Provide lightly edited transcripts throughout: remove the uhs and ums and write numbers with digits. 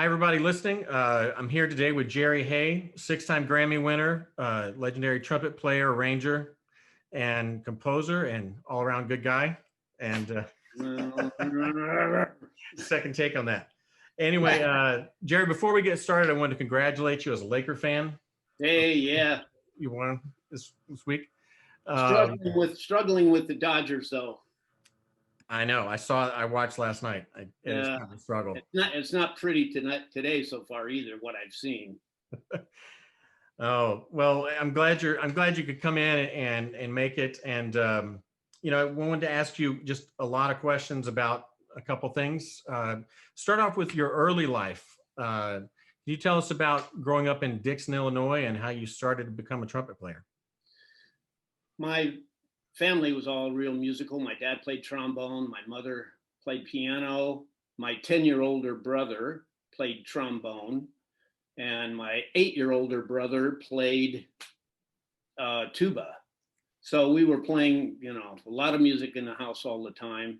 Hi, everybody listening. I'm here today with Jerry Hay, six-time Grammy winner, legendary trumpet player, arranger, and composer, and all-around good guy. And second take on that. Anyway, Jerry, before we get started, I wanted to congratulate you as a Laker fan. Hey, yeah. You won this week. Struggling with the Dodgers, though. I know. I watched last night. It was kind of a struggle. It's not pretty today so far either. What I've seen. Oh well, I'm glad you could come in and make it. And I wanted to ask you just a lot of questions about a couple things. Start off with your early life. Can you tell us about growing up in Dixon, Illinois, and how you started to become a trumpet player? My family was all real musical. My dad played trombone. My mother played piano. My 10-year older brother played trombone. And my 8-year older brother played tuba. So we were playing, a lot of music in the house all the time.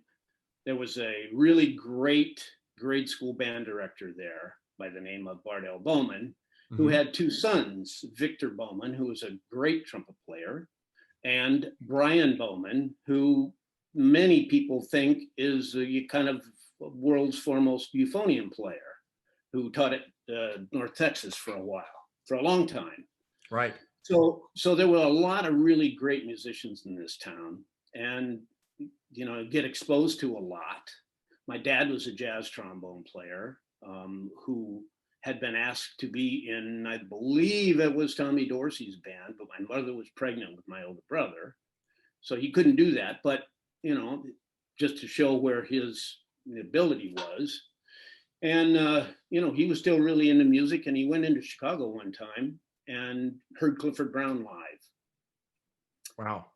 There was a really great grade school band director there by the name of Bardell Bowman, who had two sons, Victor Bowman, who was a great trumpet player, and Brian Bowman, who many people think is the kind of world's foremost euphonium player, who taught at North Texas for a long time. Right. So there were a lot of really great musicians in this town, and get exposed to a lot. My dad was a jazz trombone player who had been asked to be in, I believe it was Tommy Dorsey's band, but my mother was pregnant with my older brother, so he couldn't do that. But just to show where his ability was. And, he was still really into music, and he went into Chicago one time and heard Clifford Brown live. Wow.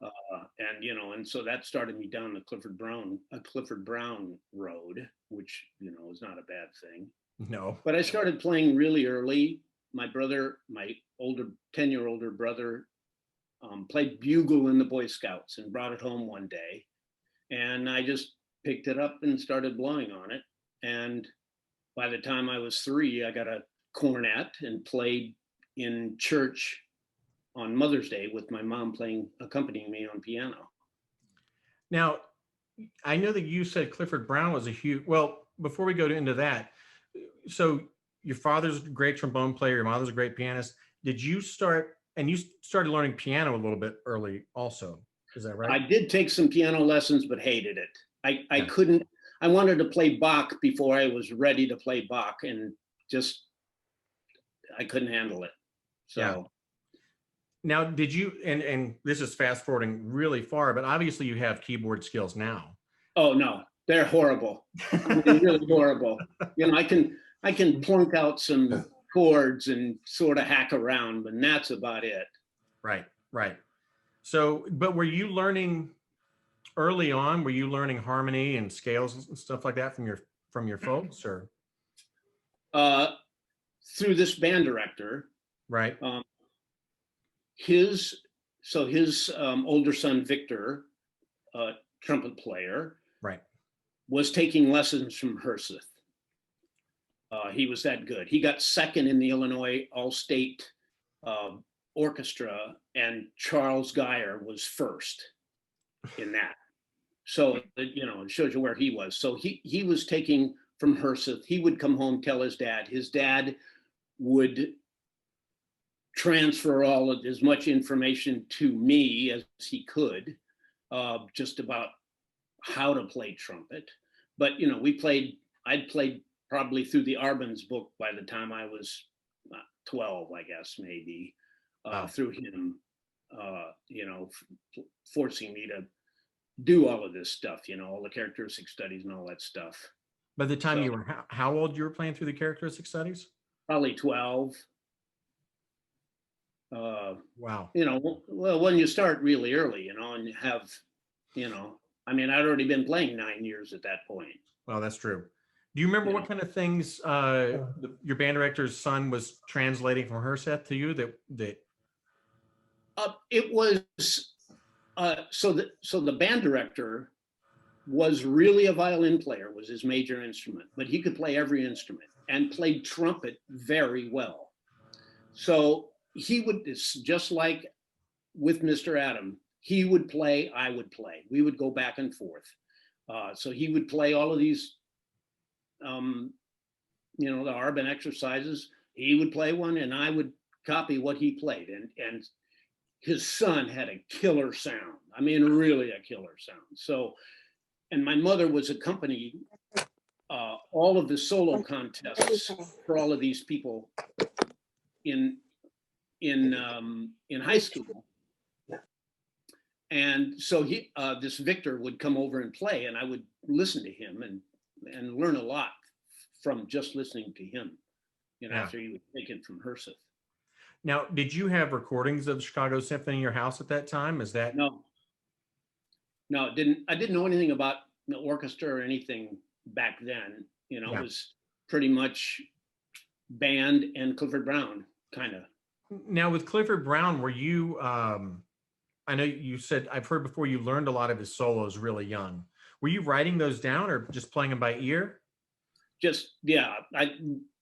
And so that started me down the Clifford Brown road, which, is not a bad thing. No. But I started playing really early. My 10-year older brother, played bugle in the Boy Scouts and brought it home one day. And I just picked it up and started blowing on it. And by the time I was 3, I got a cornet and played in church on Mother's Day with my mom accompanying me on piano. Now, I know that you said Clifford Brown was well, before we go into that, so your father's a great trombone player, your mother's a great pianist. Did you started learning piano a little bit early also? Is that right? I did take some piano lessons, but hated it. I couldn't. I wanted to play Bach before I was ready to play Bach, and I couldn't handle it. So. Yeah. Now, did you, and this is fast forwarding really far, but obviously you have keyboard skills now. Oh no, they're horrible. Really horrible. I can plunk out some chords and sort of hack around, but that's about it. Right. So, but were you learning early on? Were you learning harmony and scales and stuff like that from your folks, or? Through this band director. Right. His older son Victor, trumpet player, right, was taking lessons from Herseth. He was that good. He got second in the Illinois All-State Orchestra, and Charles Geyer was first in that. So it shows you where he was. So he was taking from Herseth. He would come home, tell his dad. His dad would transfer all of as much information to me as he could, just about how to play trumpet. But I'd played probably through the Arbon's book by the time I was 12, I guess, maybe, through him, forcing me to do all of this stuff, all the characteristic studies and all that stuff. By the time you were how old you were playing through the characteristic studies? Probably 12. Wow. Well, when you start really early, and you have, I'd already been playing 9 years at that point. Well, that's true. Do you remember what kind of things your band director's son was translating from Herseth to you that? It was, so the band director was really a violin player, was his major instrument, but he could play every instrument. and played trumpet very well. So he would, just like with Mr. Adam, he would play, I would play. We would go back and forth. So he would play all of these, the Arbin exercises. He would play one, and I would copy what he played. And his son had a killer sound. I mean, really a killer sound. So, and my mother was accompanied all of the solo contests for all of these people in high school. And so this Victor would come over and play, and I would listen to him and learn a lot from just listening to him, after he was taken from Herseth. Now, did you have recordings of Chicago Symphony in your house at that time? Is that? No, I didn't know anything about the orchestra or anything back then. It was pretty much band and Clifford Brown, kind of. Now, with Clifford Brown, were you, I know you said, I've heard before, you learned a lot of his solos really young. Were you writing those down or just playing them by ear? I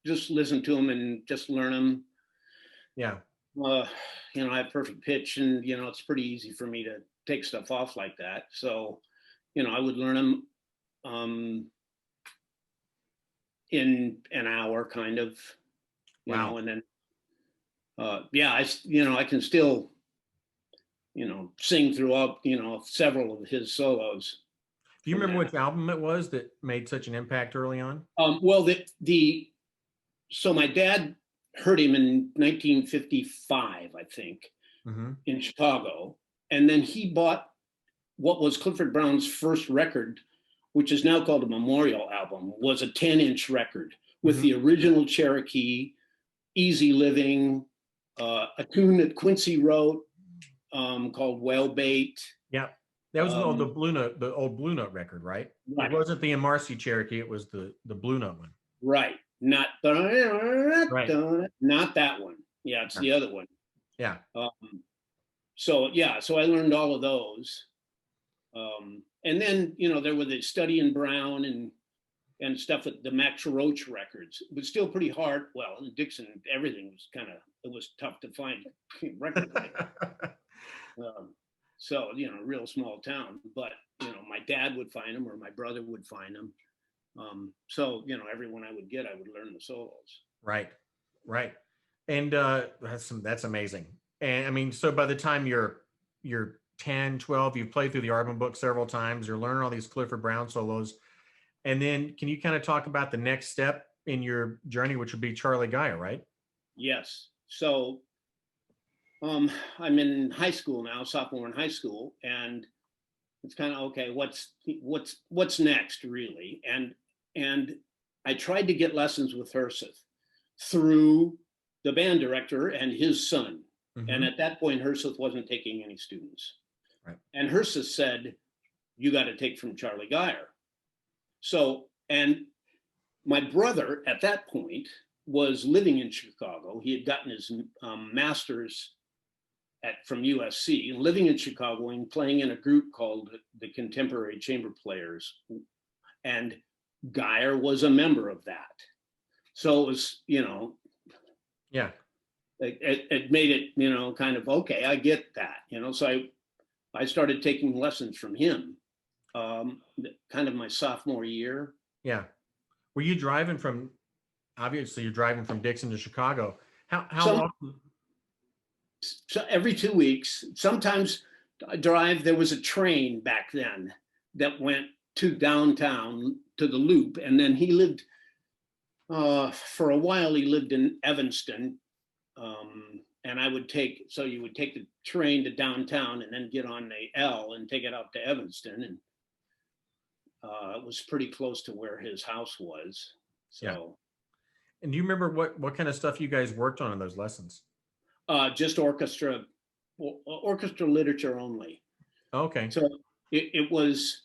just listen to them and just learn them. Yeah. I have perfect pitch, and, it's pretty easy for me to take stuff off like that. So, I would learn them in an hour, kind of, Wow. and then, I can still, sing throughout, several of his solos. Do you remember which album it was that made such an impact early on? Well, so my dad heard him in 1955, I think, in Chicago. And then he bought what was Clifford Brown's first record, which is now called a memorial album, was a 10-inch record with the original Cherokee, Easy Living, a tune that Quincy wrote called Well Bait. Yeah. That was the old Blue Note record, right? It wasn't the Marcy Cherokee, it was the Blue Note one. Right. Not that one. Yeah, it's the other one. Yeah. So I learned all of those. And then, there were the Study in Brown and stuff at the Max Roach records. It was still pretty hard. Well, in Dixon, everything was it was tough to find records like that. So, real small town, but, my dad would find them or my brother would find them. So, everyone I would get, I would learn the solos. Right. And that's amazing. And I mean, so by the time you're 10, 12, you've played through the Arbin book several times, you're learning all these Clifford Brown solos. And then can you kind of talk about the next step in your journey, which would be Charlie Geyer, right? Yes. So I'm in high school now, sophomore in high school, and it's kind of, okay, what's next, really? And I tried to get lessons with Herseth through the band director and his son. And at that point, Herseth wasn't taking any students. Right. And Herseth said, you got to take from Charlie Geyer. So, and my brother at that point was living in Chicago. He had gotten his master's from USC, and living in Chicago and playing in a group called the Contemporary Chamber Players. And Geyer was a member of that. So it was, yeah, it made it, kind of, okay, I get that, so I started taking lessons from him, kind of my sophomore year. Yeah. Were you driving obviously you're driving from Dixon to Chicago. How often? So every 2 weeks, sometimes I drive. There was a train back then that went to downtown to the Loop, and then he lived for a while. He lived in Evanston, and you would take the train to downtown and then get on the L and take it out to Evanston, and it was pretty close to where his house was. So. Yeah. And do you remember what kind of stuff you guys worked on in those lessons? Just orchestra literature only. Okay. So it was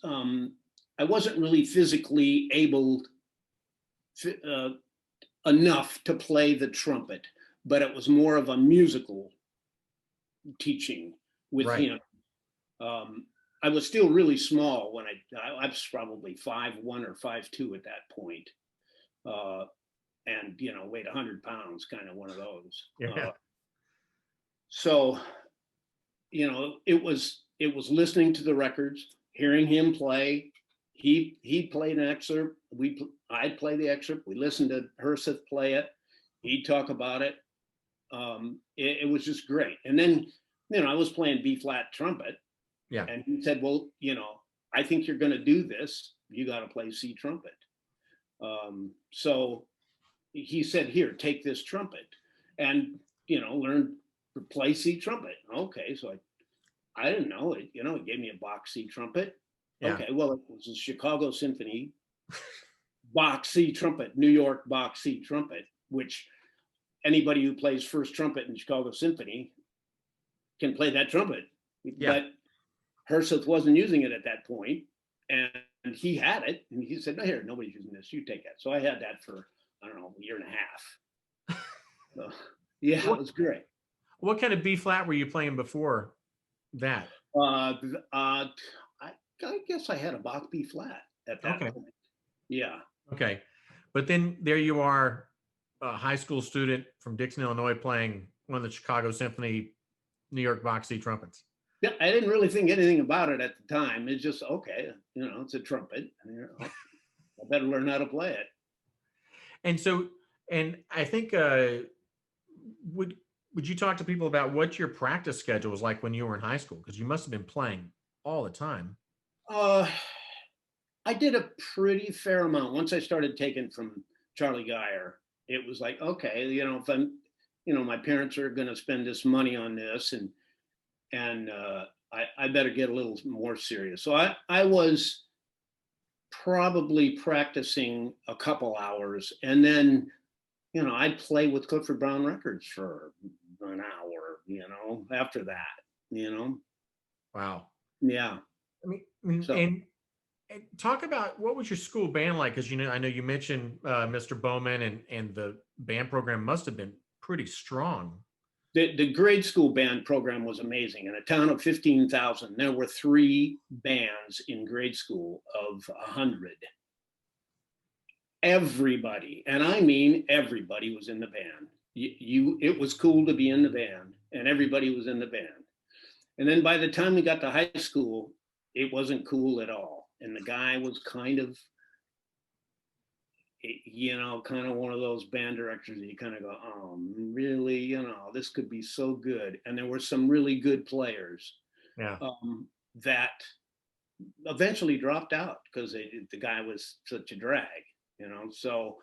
I wasn't really physically able enough to play the trumpet, but it was more of a musical teaching with him. I was still really small when I was probably 5'1" or 5'2" at that point. And, weighed 100 pounds, kind of one of those. Yeah. So, it was listening to the records, hearing him play. He played an excerpt. I'd play the excerpt. We listened to Herseth play it. He'd talk about it. It was just great. And then, I was playing B flat trumpet. Yeah. And he said, well, I think you're going to do this. You got to play C trumpet. So he said, here, take this trumpet and, learn to play C trumpet. Okay. So I didn't know it, he gave me a box C trumpet. Yeah. Okay. Well, it was a Chicago Symphony box C trumpet, New York box C trumpet, which anybody who plays first trumpet in Chicago Symphony can play that trumpet. Yeah. But Herseth wasn't using it at that point, and he had it, and he said, "No, here, nobody's using this. You take it." So I had that for, I don't know, a year and a half. So, yeah, it was great. What kind of B flat were you playing before that? I guess I had a Bach B flat at that point. Yeah. Okay. But then there you are, a high school student from Dixon, Illinois, playing one of the Chicago Symphony New York box C trumpets. Yeah, I didn't really think anything about it at the time. It's just, okay, it's a trumpet. I better learn how to play it. And so, and I think, would you talk to people about what your practice schedule was like when you were in high school? Because you must have been playing all the time. I did a pretty fair amount. Once I started taking from Charlie Geyer, it was like, okay, if I'm, my parents are going to spend this money on this, and I better get a little more serious. So I was probably practicing a couple hours, and then, I'd play with Clifford Brown Records for an hour, after that, Wow. Yeah. I mean, So, and talk about what was your school band like? Because, I know you mentioned Mr. Bowman, and the band program must have been pretty strong. the grade school band program was amazing. In a town of 15,000, there were 3 bands in grade school of 100. Everybody, and I mean everybody, was in the band. It was cool to be in the band, and everybody was in the band. And then by the time we got to high school, it wasn't cool at all. And the guy was kind of one of those band directors that you kind of go, oh, really, this could be so good. And there were some really good players that eventually dropped out because the guy was such a drag, So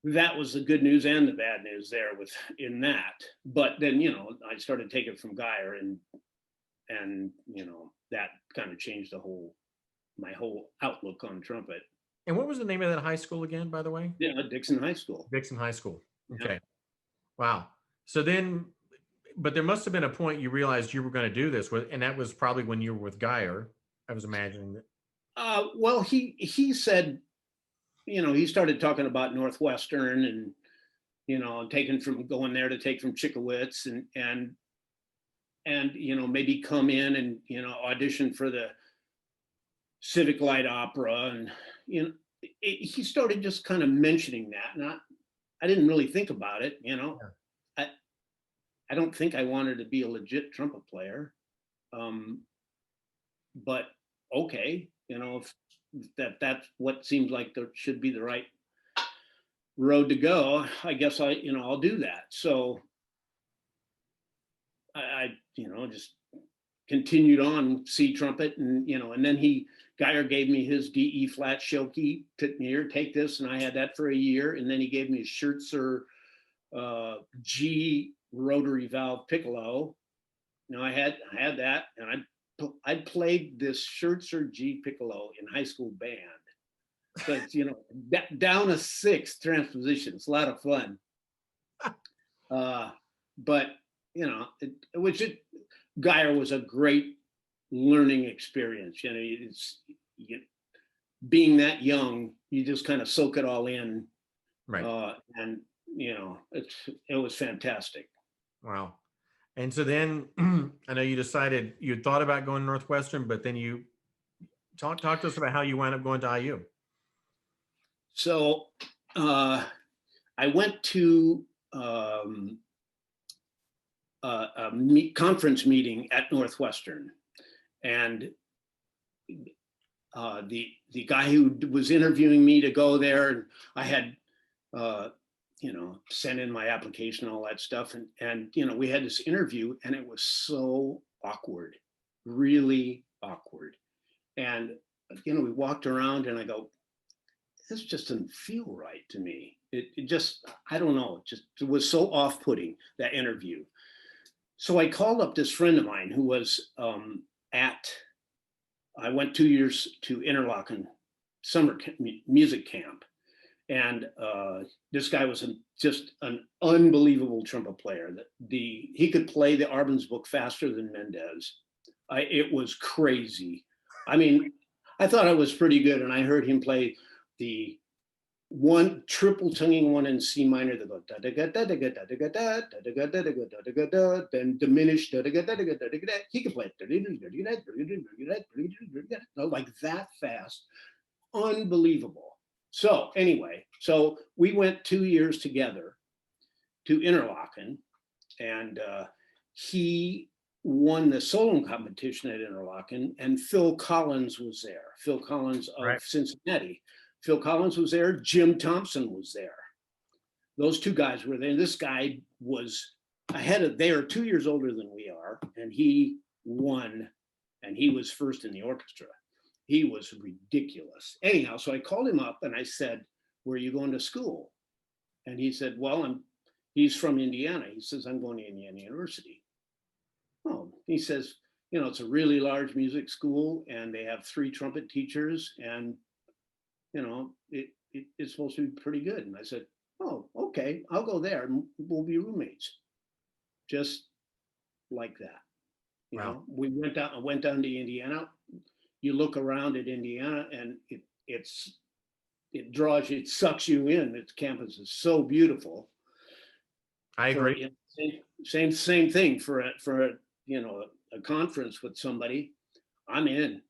that was the good news and the bad news there in that. But then, I started taking from Geyer, and that kind of changed my whole outlook on trumpet. And what was the name of that high school again, by the way? Yeah, Dixon High School. Dixon High School. Okay. Yeah. Wow. So then, but there must have been a point you realized you were going to do this with, and that was probably when you were with Geyer. I was imagining that. Well, he said, he started talking about Northwestern, and, going there to take from Chickowitz, and maybe come in and, audition for the Civic Light Opera. And, he started just kind of mentioning that. And I didn't really think about it, Yeah. I don't think I wanted to be a legit trumpet player. But okay, if that's what seems like there should be the right road to go, I guess I'll do that. So I just continued on C trumpet, and and then Geyer gave me his DE flat Shilke, here, take this, and I had that for a year. And then he gave me a Schertzer G rotary valve piccolo. I had that, and I played this Schertzer G piccolo in high school band. So it's, down a 6th transposition. It's a lot of fun. But Geyer was a great learning experience. Being that young, you just kind of soak it all in, right? And it was fantastic. Wow. And so then I know you decided you thought about going to Northwestern, but then you talk to us about how you wound up going to IU. So I went to conference meeting at Northwestern, and the guy who was interviewing me to go there, I had sent in my application, all that stuff, and we had this interview, and it was so awkward, really awkward. And we walked around, and I go, this just doesn't feel right to me. It just, I don't know, it was so off-putting, that interview. So I called up this friend of mine who was I went 2 years to Interlochen summer music camp. And this guy was just an unbelievable trumpet player. He could play the Arbenz book faster than Mendez. It was crazy. I mean, I thought I was pretty good, and I heard him play the one triple tonguing one in C minor that goes then diminished. He could play like that fast, unbelievable. So anyway, so we went 2 years together to Interlochen, and he won the solo competition at Interlochen, and Phil Collins was there. Phil Collins of Cincinnati. Phil Collins was there. Jim Thompson was there. Those two guys were there. And this guy was they are 2 years older than we are, and he won, and he was first in the orchestra. He was ridiculous. Anyhow, so I called him up and I said, where are you going to school? And he said, well, he's from Indiana. He says, I'm going to Indiana University. Oh, he says, it's a really large music school, and they have 3 trumpet teachers, and it's supposed to be pretty good. And I said, oh, okay, I'll go there and we'll be roommates. Just like that. Wow. We went down to Indiana. You look around at Indiana, and it sucks you in. Its campus is so beautiful. I agree. Same thing for a conference with somebody. I'm in,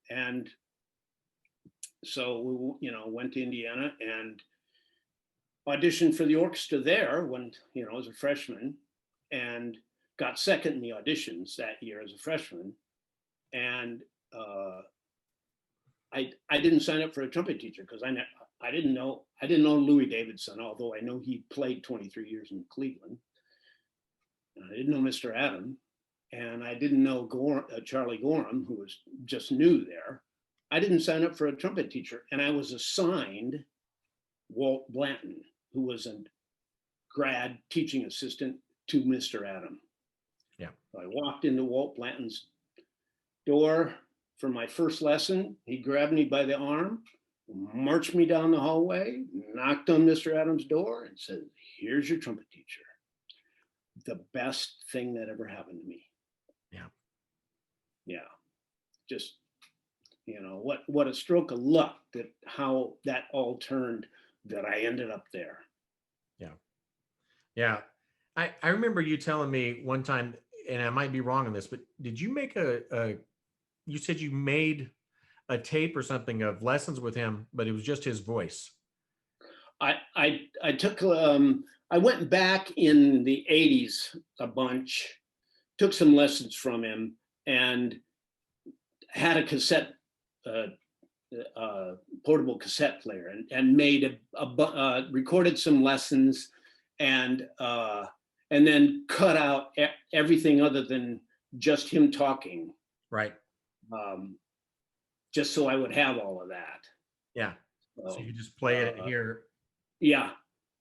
and so we went to Indiana and auditioned for the orchestra there when as a freshman, and got second in the auditions that year as a freshman. And I didn't sign up for a trumpet teacher because I didn't know Louis Davidson, although I know he played 23 years in Cleveland. And I didn't know Mr. Adam, and I didn't know Charlie Gorham, who was just new there. I didn't sign up for a trumpet teacher, and I was assigned Walt Blanton, who was a grad teaching assistant to Mr. Adam. Yeah. So I walked into Walt Blanton's door for my first lesson. He grabbed me by the arm, marched me down the hallway, knocked on Mr. Adams' door, and said, here's your trumpet teacher. The best thing that ever happened to me. Yeah. Yeah. Just, what a stroke of luck that how that all turned, that I ended up there. Yeah. Yeah. I remember you telling me one time, and I might be wrong on this, but did you make you said you made a tape or something of lessons with him, but it was just his voice? I took, I went back in the 80s a bunch, took some lessons from him, and had a cassette, portable cassette player, and made recorded some lessons, and then cut out everything other than just him talking. Right. Just so I would have all of that. Yeah. So you just play it here. Yeah.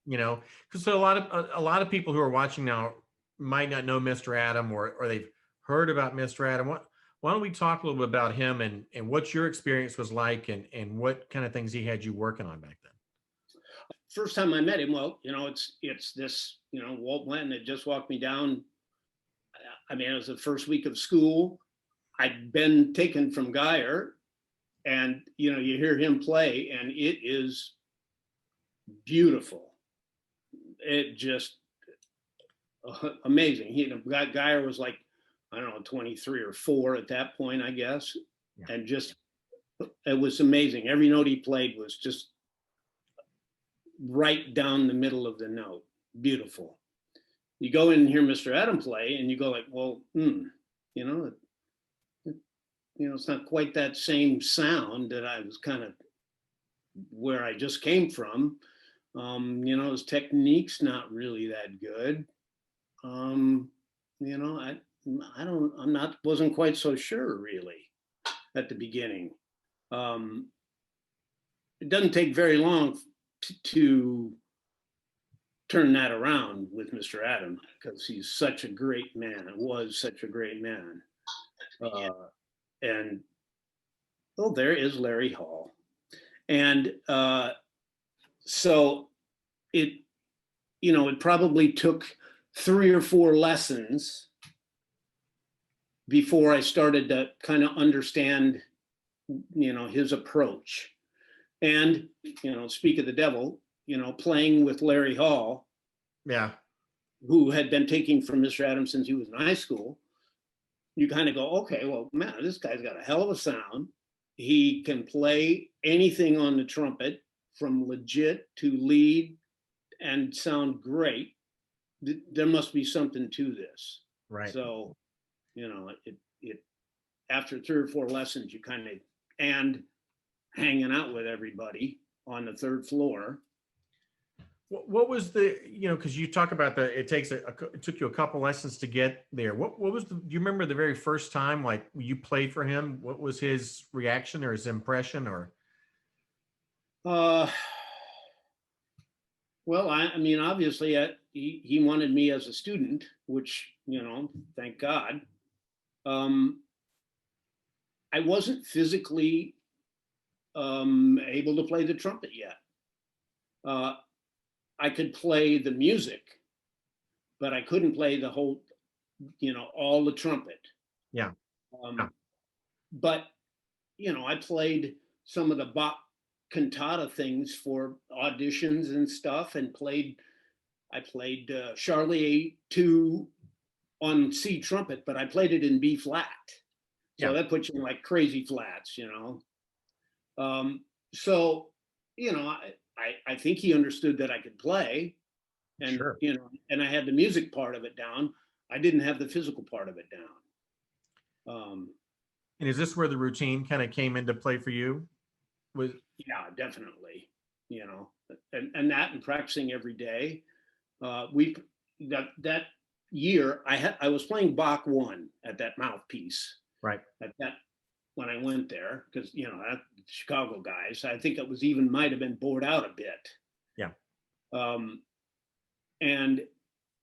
Because so a lot of people who are watching now might not know Mr. Adam, or they've heard about Mr. Adam. Why don't we talk a little bit about him and what your experience was like, and what kind of things he had you working on back then? First time I met him, well, it's this, Walt Blanton had just walked me down. I mean, it was the first week of school. I'd been taken from Geyer, and you hear him play, and it is beautiful. It just, amazing. Geyer was like, I don't know, 23 or 4 at that point, I guess. Yeah. And just, it was amazing. Every note he played was just right down the middle of the note. Beautiful. You go in and hear Mr. Adam play and you go like, well, you know, it's not quite that same sound that I was kind of where I just came from. You know, his technique's not really that good. You know, wasn't quite so sure really at the beginning. It doesn't take very long to turn that around with Mr. Adam because he's such a great man. It was such a great man. And oh, there is Larry Hall. And so it, you know, it probably took 3 or 4 lessons before I started to kind of understand, you know, his approach. And, you know, speak of the devil, you know, playing with Larry Hall, Yeah. who had been taking from Mr. Adams since he was in high school, you kind of go, okay, well, man, this guy's got a hell of a sound. He can play anything on the trumpet from legit to lead and sound great. There must be something to this. Right. So, you know, it after 3 or 4 lessons, you kind of, and hanging out with everybody on the 3rd floor. What was the, you know, because you talk about it took you a couple lessons to get there. What was do you remember the very first time like you played for him? What was his reaction or his impression or? Well, I mean, obviously, he wanted me as a student, which, you know, thank God. I wasn't physically able to play the trumpet yet. I could play the music, but I couldn't play the whole, you know, all the trumpet. Yeah. But, you know, I played some of the Bach cantata things for auditions and stuff, and I played Charlie 2 on C trumpet, but I played it in B flat. So that puts you in like crazy flats, you know. So, you know, I think he understood that I could play, and Sure. you know, and I had the music part of it down. I didn't have the physical part of it down. And is this where the routine kind of came into play for you? Yeah, definitely. You know, and that and practicing every day. That year I was playing Bach 1 at that mouthpiece. Right. At that when I went there, because you know that Chicago guys, I think it was even might have been bored out a bit. Yeah.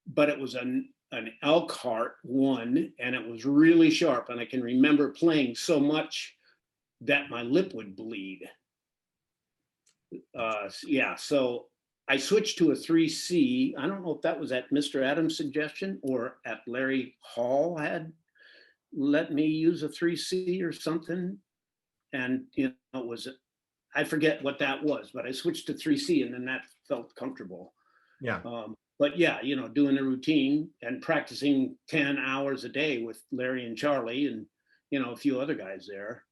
But it was an Elkhart 1, and it was really sharp, and I can remember playing so much that my lip would bleed. Yeah, so I switched to a 3C. I don't know if that was at Mr. Adams' suggestion or at Larry Hall had let me use a 3C or something. And, you know, I forget what that was, but I switched to 3C and then that felt comfortable. Yeah. But yeah, you know, doing the routine and practicing 10 hours a day with Larry and Charlie and, you know, a few other guys there,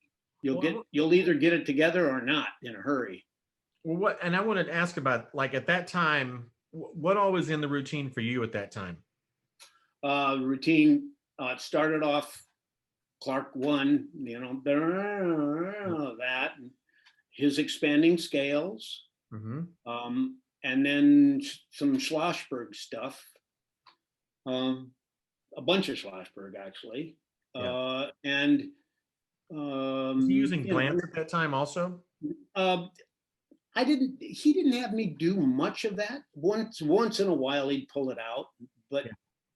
you'll either get it together or not in a hurry. Well, and I wanted to ask about, like, at that time, what all was in the routine for you at that time? Routine, it started off Clark 1, you know, that, his expanding scales, and then some Schlossberg stuff, a bunch of Schlossberg actually, and was he using glance at that time also? He didn't have me do much of that. Once in a while he'd pull it out, but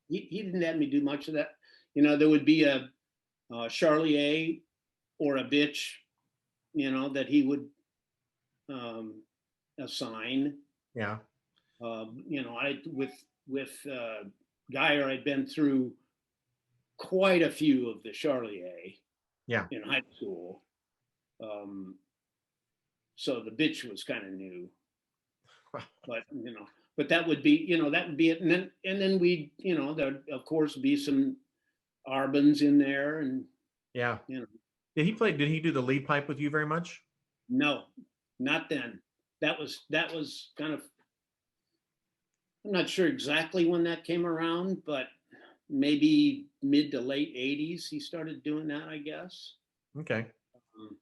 he didn't have me do much of that. You know, there would be a Charlie A or a bitch, you know, that he would assign. Yeah. You know, with Geyer, I'd been through quite a few of the Charlie A. Yeah. In high school. So the bitch was kind of new, but you know, but that would be, that would be it. And then we, there'd of course be some Arbans in there, and Yeah. you know, Did he do the lead pipe with you very much? no, not then. That was kind of, I'm not sure exactly when that came around, but maybe mid to late 80s he started doing that, I guess. Okay. Um,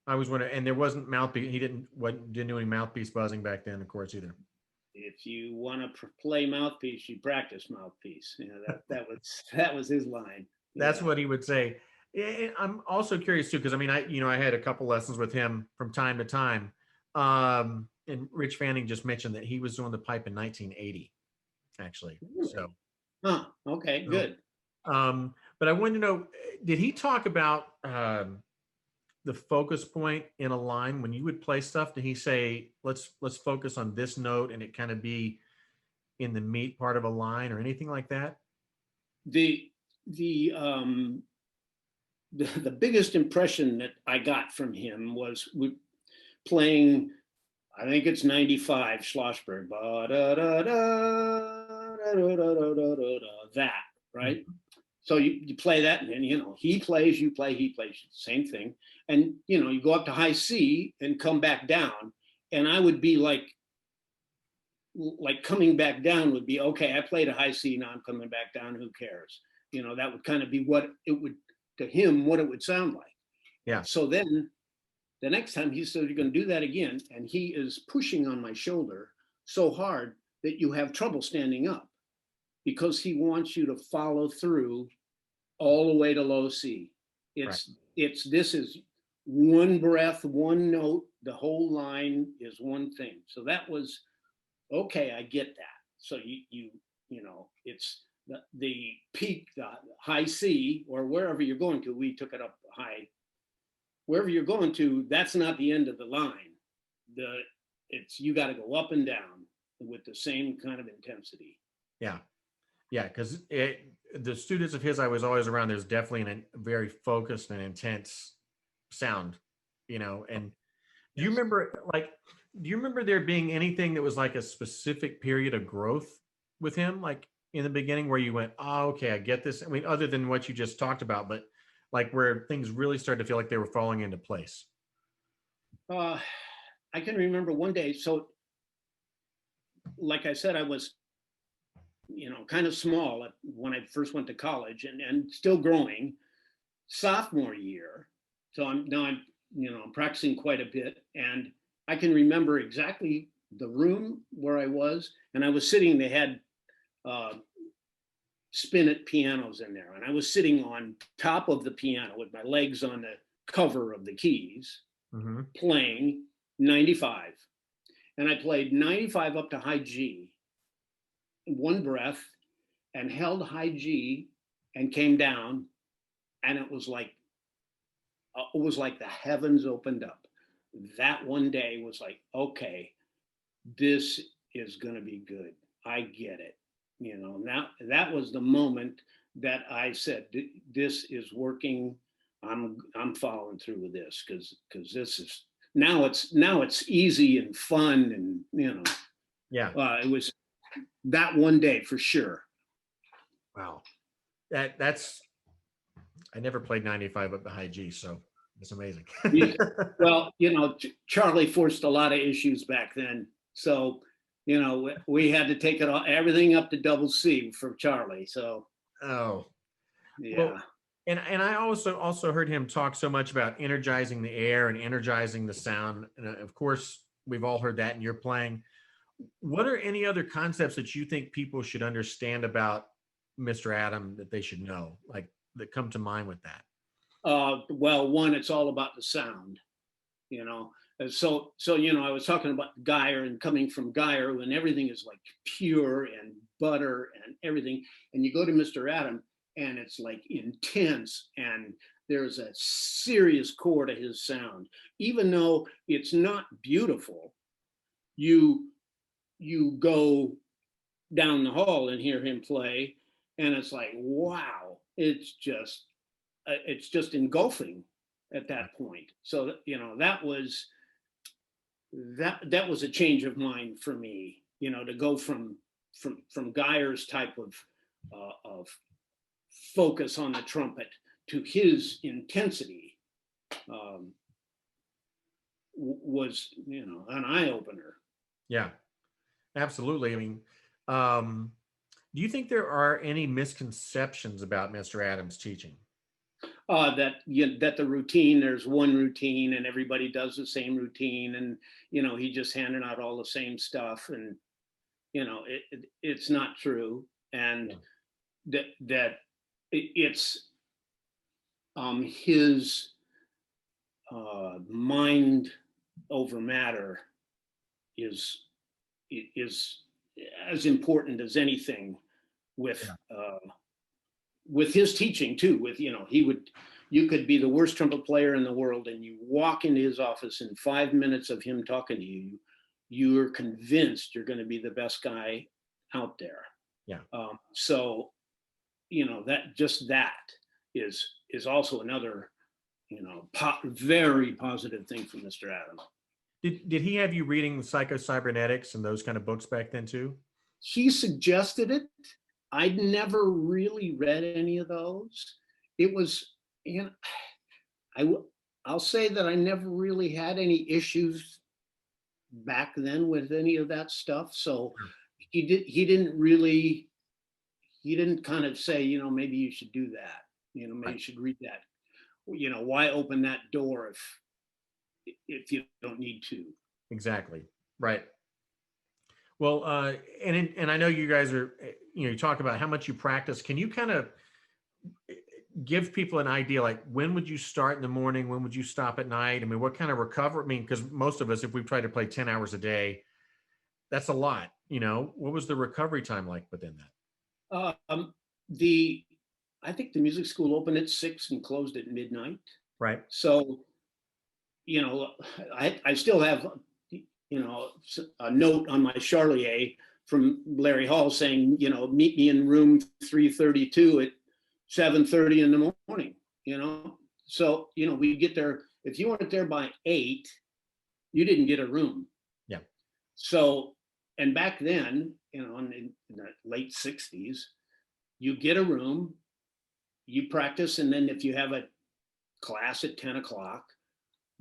I was wondering, and there wasn't mouthpiece. He didn't do any mouthpiece buzzing back then, of course, either. if you want to play mouthpiece, you practice mouthpiece. That was his line. That's Yeah. what he would say. I'm also curious too, because I mean, I had a couple lessons with him from time to time. And Rich Fanning just mentioned that he was doing the pipe in 1980, actually. So, Huh. Okay. so, Good. but I wanted to know, did he talk about the focus point in a line when you would play stuff? Did he say, let's focus on this note and it kind of be in the meat part of a line or anything like that? The the um the biggest impression that I got from him was playing, I think it's 95 Schlossberg, that, right? Mhm. So you play that, and then, he plays, you play, he plays, same thing. And, you go up to high C and come back down. And I would be like coming back down would be, okay, I played a high C, now I'm coming back down, who cares? That would kind of be what it would, to him, what it would sound like. Yeah. So then the next time he said, you're going to do that again. And he is pushing on my shoulder so hard that you have trouble standing up, because he wants you to follow through all the way to low C. This is one breath, one note, the whole line is one thing. So that was, okay, I get that. So it's the peak, the high C, or wherever you're going to, we took it up high. Wherever you're going to, that's not the end of the line. You got to go up and down with the same kind of intensity. Yeah. Yeah. Because the students of his I was always around, there's definitely a very focused and intense sound, and do you Yes. remember, do you remember there being anything that was like a specific period of growth with him, like in the beginning where you went, oh, okay, I get this? I mean, other than what you just talked about, but like where things really started to feel like they were falling into place. I can remember one day. So, like I said, I was, kind of small when I first went to college, and still growing. Sophomore year, so I'm practicing quite a bit, and I can remember exactly the room where I was, and I was sitting. They had spinet pianos in there, and I was sitting on top of the piano with my legs on the cover of the keys, Mm-hmm. playing 95. And I played 95 up to high G in one breath, and held high G and came down, and it was like the heavens opened up. That one day was like, okay, this is going to be good. I get it. Now that was the moment that I said, this is working. I'm following through with this, because this is now it's easy and fun, and Yeah. it was that one day for sure. Wow. That's I never played 95 up the high G, so it's amazing. Well, Charlie forced a lot of issues back then, so we had to take everything up to double C for Charlie. So Oh, well, yeah. and I also heard him talk so much about energizing the air and energizing the sound. And of course, we've all heard that in your playing. What are any other concepts that you think people should understand about Mr. Adam that they should know, like that come to mind with that? Well, one, it's all about the sound, you know. So I was talking about Geyer, and coming from Geyer, when everything is like pure and butter and everything, and you go to Mr. Adam, and it's like intense, and there's a serious core to his sound, even though it's not beautiful. You go down the hall and hear him play, and it's like, wow, it's just engulfing at that point. So that was a change of mind for me. to go from Geyer's type of focus on the trumpet to his intensity was, an eye opener. Yeah, absolutely. I mean, do you think there are any misconceptions about Mr. Adams' teaching? That the routine, there's one routine and everybody does the same routine, and he just handing out all the same stuff, and it's not true, and that it's his mind over matter is as important as anything with his teaching too. With you could be the worst trumpet player in the world, and you walk into his office in 5 minutes of him talking to you, you're convinced you're going to be the best guy out there. Yeah. So that is also another very positive thing from Mr. Adams. Did he have you reading Psycho-Cybernetics and those kind of books back then too? He suggested it. I'd never really read any of those. It was, I'll say that I never really had any issues back then with any of that stuff. So he didn't kind of say, maybe you should do that. Maybe you should read that. Why open that door if you don't need to? Exactly. Right. Well, and I know you guys are, you talk about how much you practice. Can you kind of give people an idea, like when would you start in the morning? When would you stop at night? I mean, what kind of recovery? I mean, because most of us, if we've tried to play 10 hours a day, that's a lot. What was the recovery time like within that? I think the music school opened at 6 and closed at midnight. Right. So, I still have, a note on my charlier from Larry Hall saying, meet me in room 332 at 7:30 in the morning, So, we get there. If you weren't there by 8, you didn't get a room. Yeah. So, and back then, in the late 60s, you get a room, you practice, and then if you have a class at 10 o'clock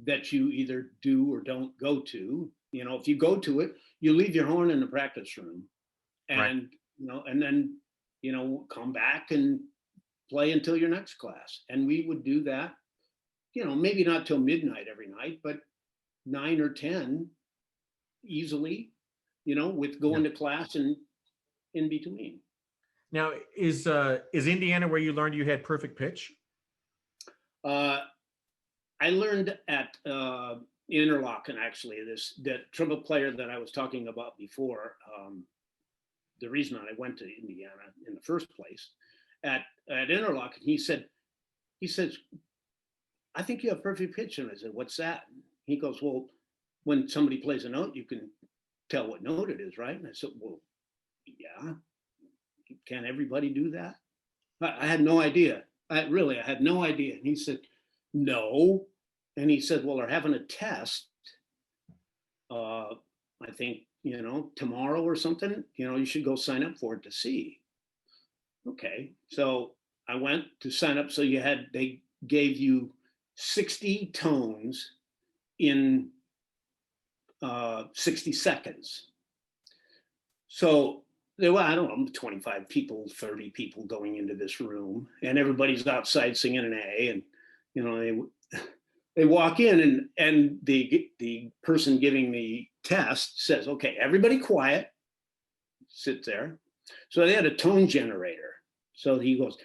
that you either do or don't go to, if you go to it, you leave your horn in the practice room, and and then come back and play until your next class. And we would do that, maybe not till midnight every night, but 9 or 10 easily, with going to class and in between. Now, is Indiana where you learned you had perfect pitch? I learned at Interlochen, actually, that trumpet player that I was talking about before. The reason I went to Indiana in the first place, at Interlochen, he says, I think you have perfect pitch. And I said, what's that? He goes, well, when somebody plays a note, you can tell what note it is, right? And I said, well, yeah. Can everybody do that? I had no idea. I had no idea. And he said, no. And he said, well, they're having a test. I think, tomorrow or something, you should go sign up for it to see. Okay. So I went to sign up. So they gave you 60 tones in 60 seconds. So there were, I don't know, 25 people, 30 people going into this room, and everybody's outside singing an A, and they walk in, and the person giving the test says, okay, everybody quiet, sit there. So they had a tone generator. So he goes,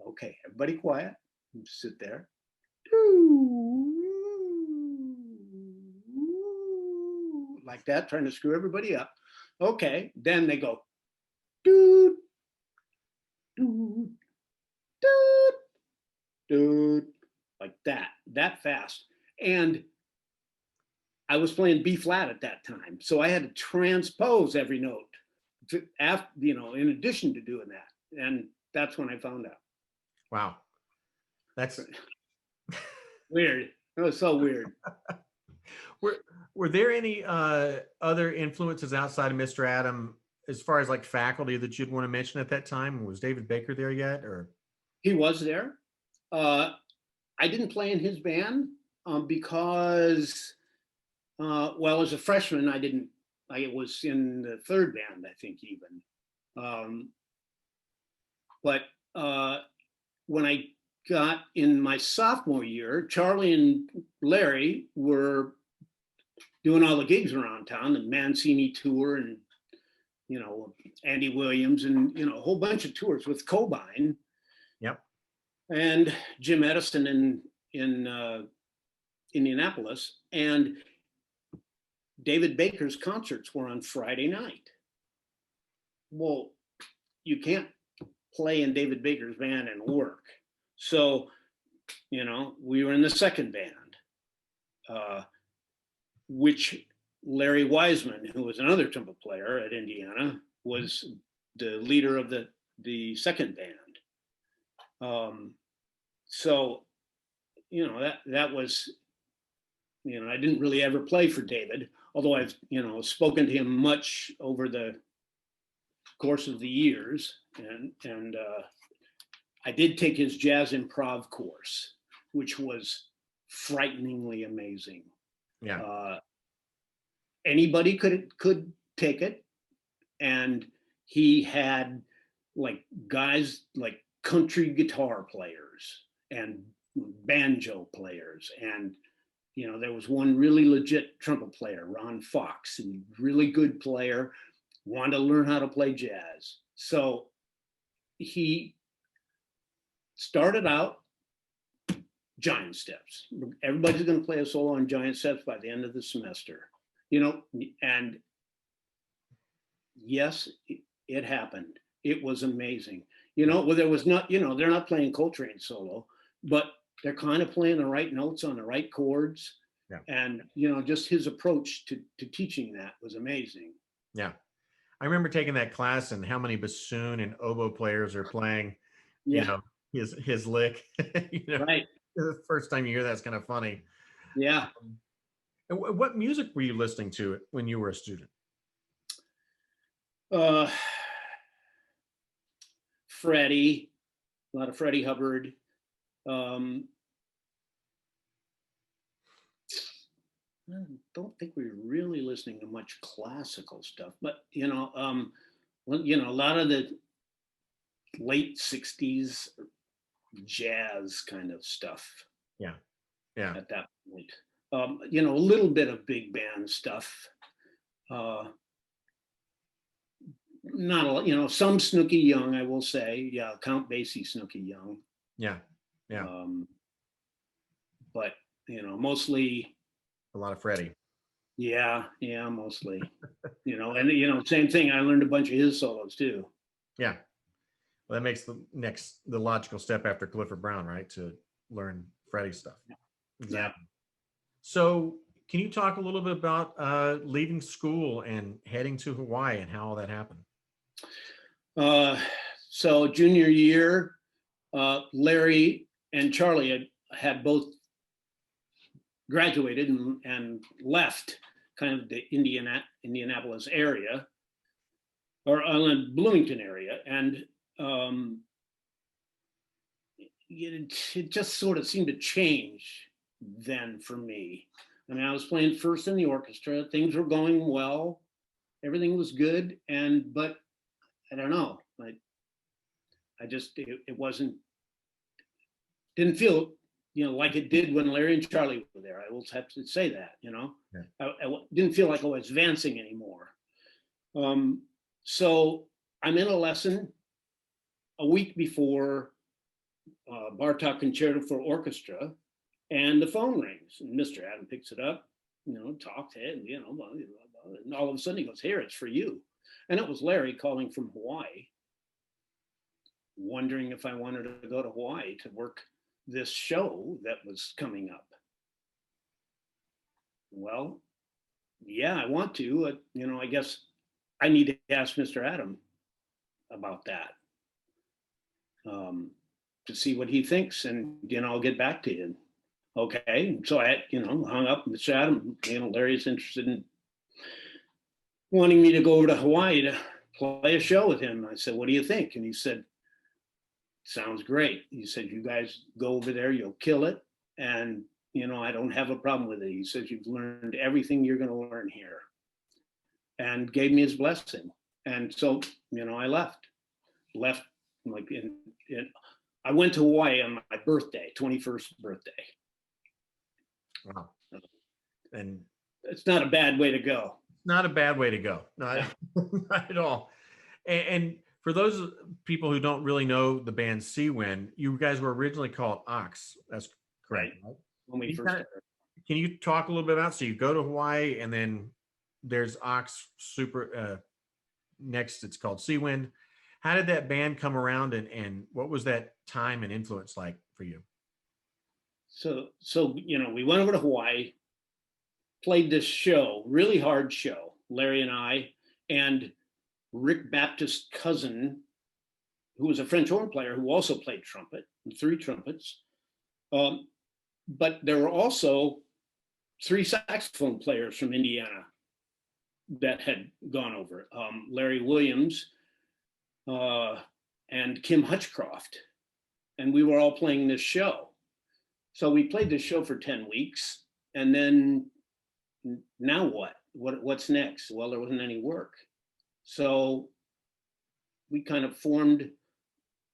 okay, everybody quiet, sit there. Like that, trying to screw everybody up. Okay, then they go, doot, doot, doot, doot, like that fast. And I was playing B flat at that time, so I had to transpose every note, in addition to doing that. And that's when I found out. Wow, that's Weird. It was so weird. Were were there any other influences outside of Mr. Adam as far as like faculty that you'd want to mention at that time? Was David Baker there yet, or? He was there. Uh, I didn't play in his band because, well, as a freshman, I didn't. I was in the third band, I think, even. Um, but when I got in my sophomore year, Charlie and Larry were doing all the gigs around town, the Mancini tour, and Andy Williams, and a whole bunch of tours with Cobain. Yep. And Jim Edison in Indianapolis, and David Baker's concerts were on Friday night. Well, you can't play in David Baker's band and work. So, we were in the second band, which Larry Wiseman, who was another trumpet player at Indiana, was the leader of the second band. So, that was, I didn't really ever play for David, although I've, spoken to him much over the course of the years. And I did take his jazz improv course, which was frighteningly amazing. Yeah. Anybody could take it. And he had like guys like country guitar players and banjo players, and there was one really legit trumpet player, Ron Fox, a really good player, wanted to learn how to play jazz. So he started out giant steps. Everybody's going to play a solo on giant steps by the end of the semester, and yes, it happened. It was amazing. Well, there was not, they're not playing Coltrane solo, but they're kind of playing the right notes on the right chords. Yeah. And, just his approach to teaching that was amazing. Yeah. I remember taking that class and how many bassoon and oboe players are playing, Yeah. His lick. Right. The first time you hear that's kind of funny. Yeah. And what music were you listening to when you were a student? Freddie, a lot of Freddie Hubbard. I don't think we were really listening to much classical stuff, but a lot of the late 60s jazz kind of stuff. Yeah. Yeah. At that point. A little bit of big band stuff. Not a lot, some Snooky Young, I will say. Yeah, Count Basie, Snooky Young. Yeah. Yeah. But mostly a lot of Freddie. Yeah, mostly. And same thing. I learned a bunch of his solos too. Yeah. Well, that makes the logical step after Clifford Brown, right? To learn Freddie stuff. Yeah. Exactly. Yeah. So can you talk a little bit about leaving school and heading to Hawaii and how all that happened? So junior year, Larry and Charlie had both graduated and left kind of the Indianapolis area, or Bloomington area. And it just sort of seemed to change then for me. I mean, I was playing first in the orchestra, things were going well, everything was good, but I don't know, I just, it didn't feel, like it did when Larry and Charlie were there. I will have to say that, Yeah. I didn't feel like I was advancing anymore. So I'm in a lesson a week before Bartok Concerto for Orchestra, and the phone rings, and Mr. Adam picks it up, talks to it, and all of a sudden he goes, "Here, it's for you." And it was Larry calling from Hawaii, wondering if I wanted to go to Hawaii to work this show that was coming up. Well, yeah, I want to. I guess I need to ask Mr. Adam about that, to see what he thinks, and I'll get back to you. Okay. So I, hung up and chat him. Larry's interested in wanting me to go over to Hawaii to play a show with him. I said, what do you think? And he said, sounds great. He said, you guys go over there, you'll kill it. And, I don't have a problem with it. He says, you've learned everything you're going to learn here, and gave me his blessing. And so, I left like I went to Hawaii on my birthday, 21st birthday. Wow. And It's not a bad way to go. not a bad way to go. Not, not at all. And for those people who don't really know the band Seawind, you guys were originally called Ox. That's correct. Right? When we first started. Can you talk a little bit about, so you go to Hawaii and then there's Ox Super, next it's called Seawind. How did that band come around, and what was that time and influence like for you? So we went over to Hawaii, played this show, really hard show, Larry and I, and Rick Baptist's cousin, who was a French horn player who also played trumpet, 3 trumpets. But there were also 3 saxophone players from Indiana that had gone over. Larry Williams and Kim Hutchcroft. And we were all playing this show. So we played this show for 10 weeks. And then now what? What's next? Well, there wasn't any work. So we kind of formed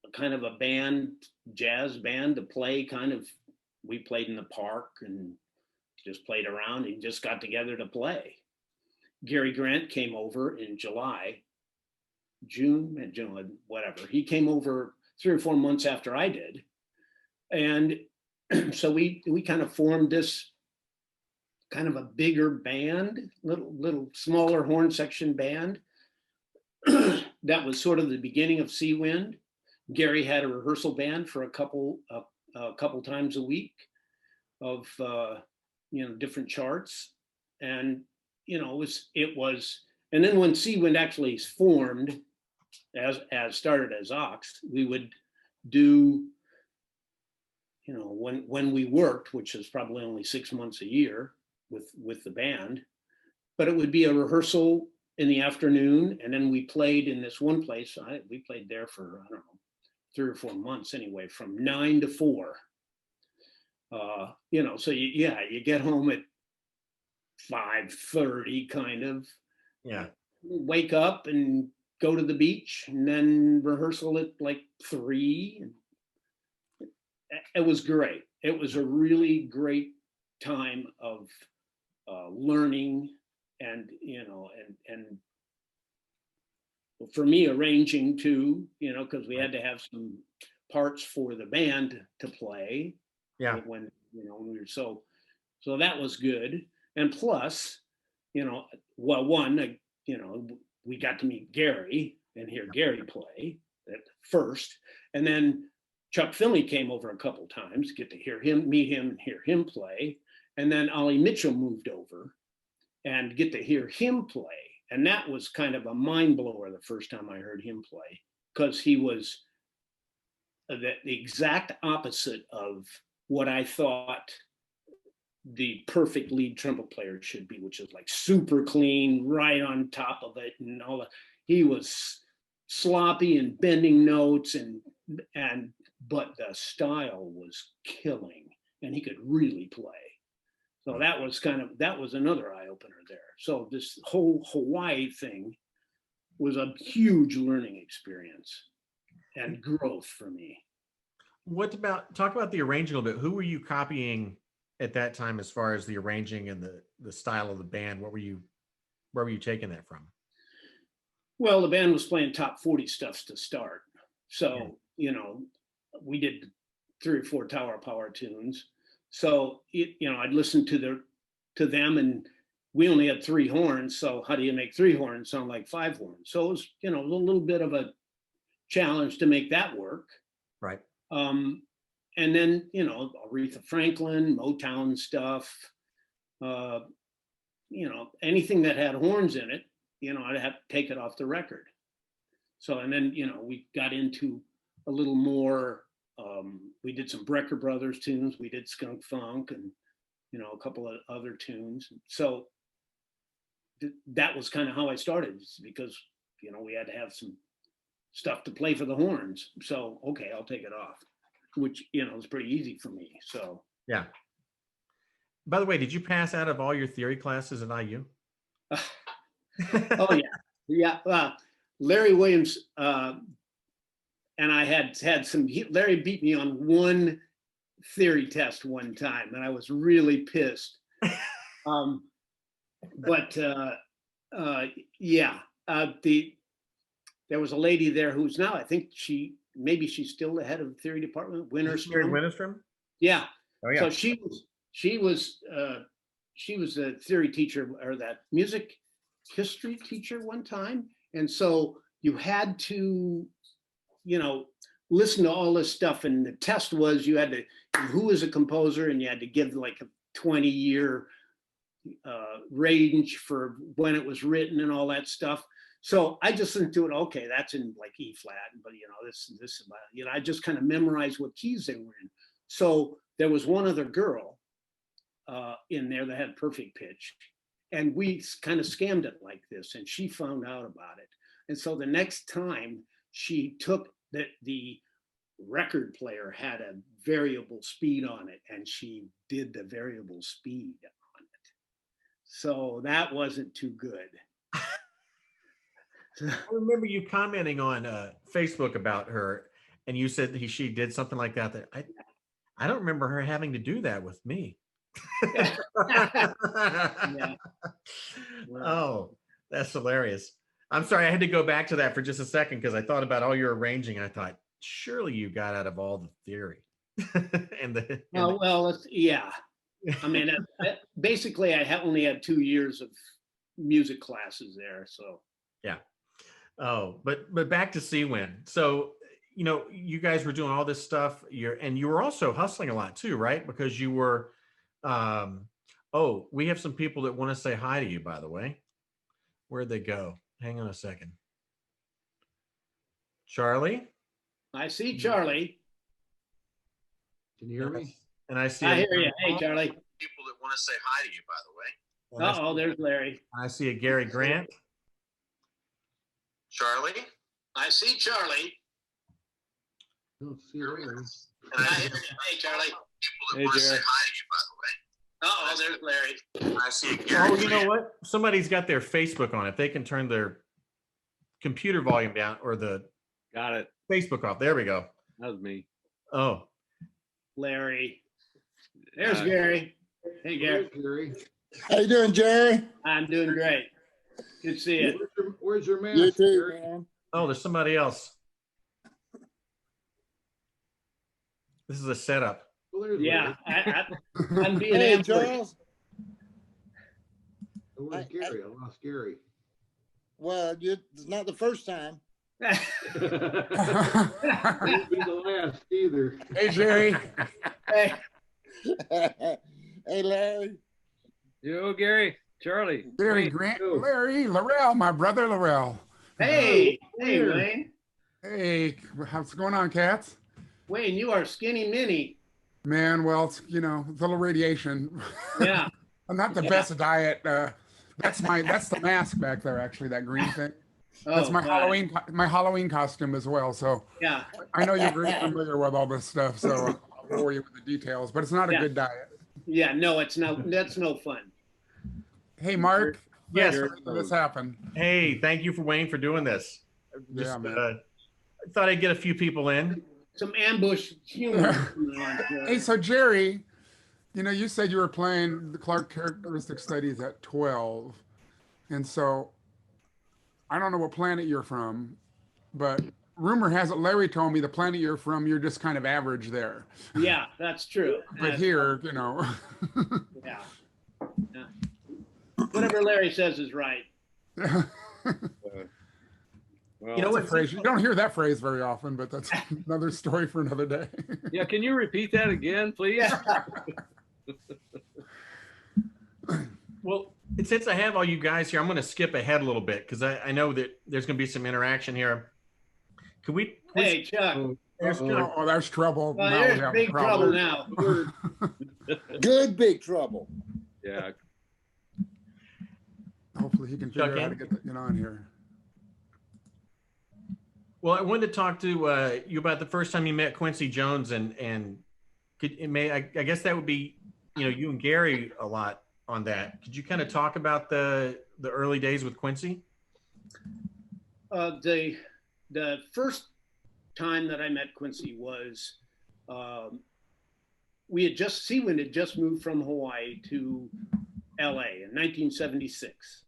a band, jazz band to play we played in the park and just played around and just got together to play. Gary Grant came over in June, whatever. He came over 3 or 4 months after I did. And so we kind of formed this kind of a bigger band, little smaller horn section band. That was sort of the beginning of Seawind. Gary had a rehearsal band for a couple times a week of different charts, and it was. And then when Seawind actually formed, as started as Ox, we would do, when we worked, which is probably only 6 months a year with the band, but it would be a rehearsal in the afternoon, and then we played in this one place. We played there for, I don't know, 3 or 4 months anyway, from 9 to 4. So you get home at 5:30 kind of. Yeah. Wake up and go to the beach, and then rehearsal at like 3. It was great. It was a really great time of learning, and for me, arranging too, because we had to have some parts for the band to play. Yeah. When we were so that was good. And plus, we got to meet Gary and hear Gary play at first, and then Chuck Finley came over a couple times, get to meet him, hear him play, and then Ollie Mitchell moved over and get to hear him play. And that was kind of a mind blower the first time I heard him play, because he was the exact opposite of what I thought the perfect lead trumpet player should be, which is like super clean, right on top of it, and all that. He was sloppy and bending notes, but the style was killing, and he could really play. So that was another eye opener there. So this whole Hawaii thing was a huge learning experience and growth for me. Talk about the arranging a little bit. Who were you copying at that time as far as the arranging and the style of the band? Where were you taking that from? Well, the band was playing top 40 stuffs to start. So, we did 3 or 4 Tower of Power tunes. So, I'd listen to them, and we only had 3 horns. So how do you make 3 horns sound like 5 horns? So it was, a little bit of a challenge to make that work. Right. And then, Aretha Franklin, Motown stuff, anything that had horns in it, I'd have to take it off the record. So, and then, we got into a little more We did some Brecker Brothers tunes. We did Skunk Funk and, a couple of other tunes. So that was kind of how I started, because, we had to have some stuff to play for the horns. So, okay, I'll take it off, which, is pretty easy for me. So, Yeah. By the way, did you pass out of all your theory classes at IU? oh yeah. Larry Williams and I had some. Larry beat me on one theory test one time, and I was really pissed. But there was a lady there who's now, I think she's still the head of the theory department. Winterstrom. Yeah. Oh yeah. So she was a theory teacher, or that music history teacher one time, and so you had to, listen to all this stuff, and the test was you had to, who is a composer, and you had to give like a 20-year range for when it was written and all that stuff. So I just listened to it. Okay, that's in like E flat, but this, I just kind of memorized what keys they were in. So there was one other girl in there that had perfect pitch, and we kind of scammed it like this, and she found out about it. And so the next time she took the record player had a variable speed on it, and she did the variable speed on it. So that wasn't too good. I remember you commenting on Facebook about her, and you said she did something like that. I don't remember her having to do that with me. Yeah. Oh, that's hilarious. I'm sorry, I had to go back to that for just a second because I thought about all your arranging. I thought, surely you got out of all the theory. Yeah. I mean, basically, I only had 2 years of music classes there. So yeah. Oh, but back to Seawin. So you guys were doing all this stuff. You were also hustling a lot too, right? Because you were. We have some people that want to say hi to you, by the way. Where'd they go? Hang on a second. Charlie? I see Charlie. Can you hear me? And I see. I hear you. Hey, Charlie. People that want to say hi to you, by the way. There's Larry. I see a Gary Grant. Charlie? I see Charlie. Don't see Larry. Hey, Charlie. People that want to say hi to you, by the way. There's Larry. I see a Gary. Oh, you know what? Somebody's got their Facebook on. If they can turn their computer volume down or the Got it. Facebook off. There we go. That was me. Oh. Larry. There's Gary. Hey, Gary. Gary. How you doing, Jerry? I'm doing great. Good to see you. Where's your mask? You too, Gary? man. Oh, there's somebody else. This is a setup. Well, there's Yeah, Larry. I'm being Hey, ambushed. Charles. Where's Gary? I lost Gary. Well, it's not the first time. Won't be the last either. Hey, Jerry. Hey, Hey, Larry. Yo, Gary, Charlie. Larry Wayne. Grant, Yo. Larry, Laurel, my brother Laurel. hey, Weird. Wayne. Hey, how's it going on, cats? Wayne, you are skinny mini. Man, well, it's, a little radiation. Yeah. I'm not the best diet. That's the mask back there, actually, that green thing. That's Oh, my got it. Halloween costume as well. So Yeah. I know you're very familiar with all this stuff, so I'll bore you with the details, but it's not a Yeah. good diet. Yeah. No, it's not. That's no fun. Hey, Mark. Yes. Thanks for making this happen. Hey, thank you for Wayne for doing this. Yeah, man. I thought I'd get a few people in. Some ambush humor. Hey, so Jerry, you said you were playing the Clark Characteristic Studies at 12. And so I don't know what planet you're from, but rumor has it, Larry told me the planet you're from, you're just kind of average there. Yeah, that's true. But here, Yeah. Yeah. Whatever Larry says is right. Well, You know That's what? a phrase. You don't hear that phrase very often, but that's another story for another day. yeah, can you repeat that again, please? Yeah. Well, since I have all you guys here, I'm going to skip ahead a little bit because I know that there's going to be some interaction here. Could we Hey, Chuck. There's Uh-oh. Chuck. Oh, there's trouble. Well, Now we there's have big trouble now. Good big trouble. Yeah. Hopefully he can Chuck figure out how to in? get on here. Well, I wanted to talk to you about the first time you met Quincy Jones, and I guess that would be, you and Gary a lot on that. Could you kind of talk about the early days with Quincy? The first time that I met Quincy was Seawind had just moved from Hawaii to LA in 1976,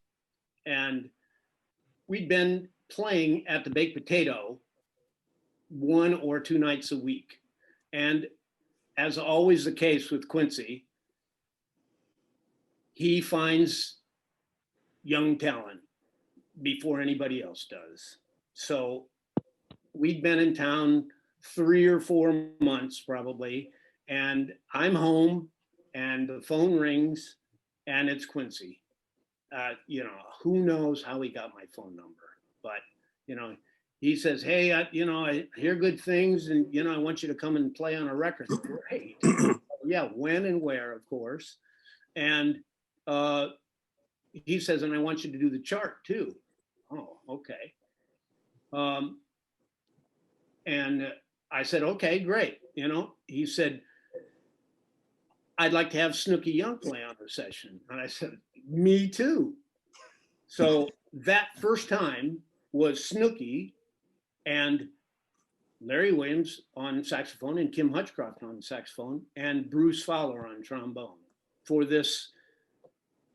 and we'd been playing at the Baked Potato 1 or 2 nights a week. And as always the case with Quincy, he finds young talent before anybody else does. So we'd been in town 3 or 4 months probably, and I'm home and the phone rings and it's Quincy. Who knows how he got my phone number, but he says, hey, I hear good things, and I want you to come and play on a record. Great. Yeah, when and where, of course. And he says, and I want you to do the chart too. Oh, okay. And I said, okay, great. He said, I'd like to have Snooky Young play on the session. And I said, me too. So that first time was Snooky and Larry Williams on saxophone and Kim Hutchcroft on saxophone and Bruce Fowler on trombone for this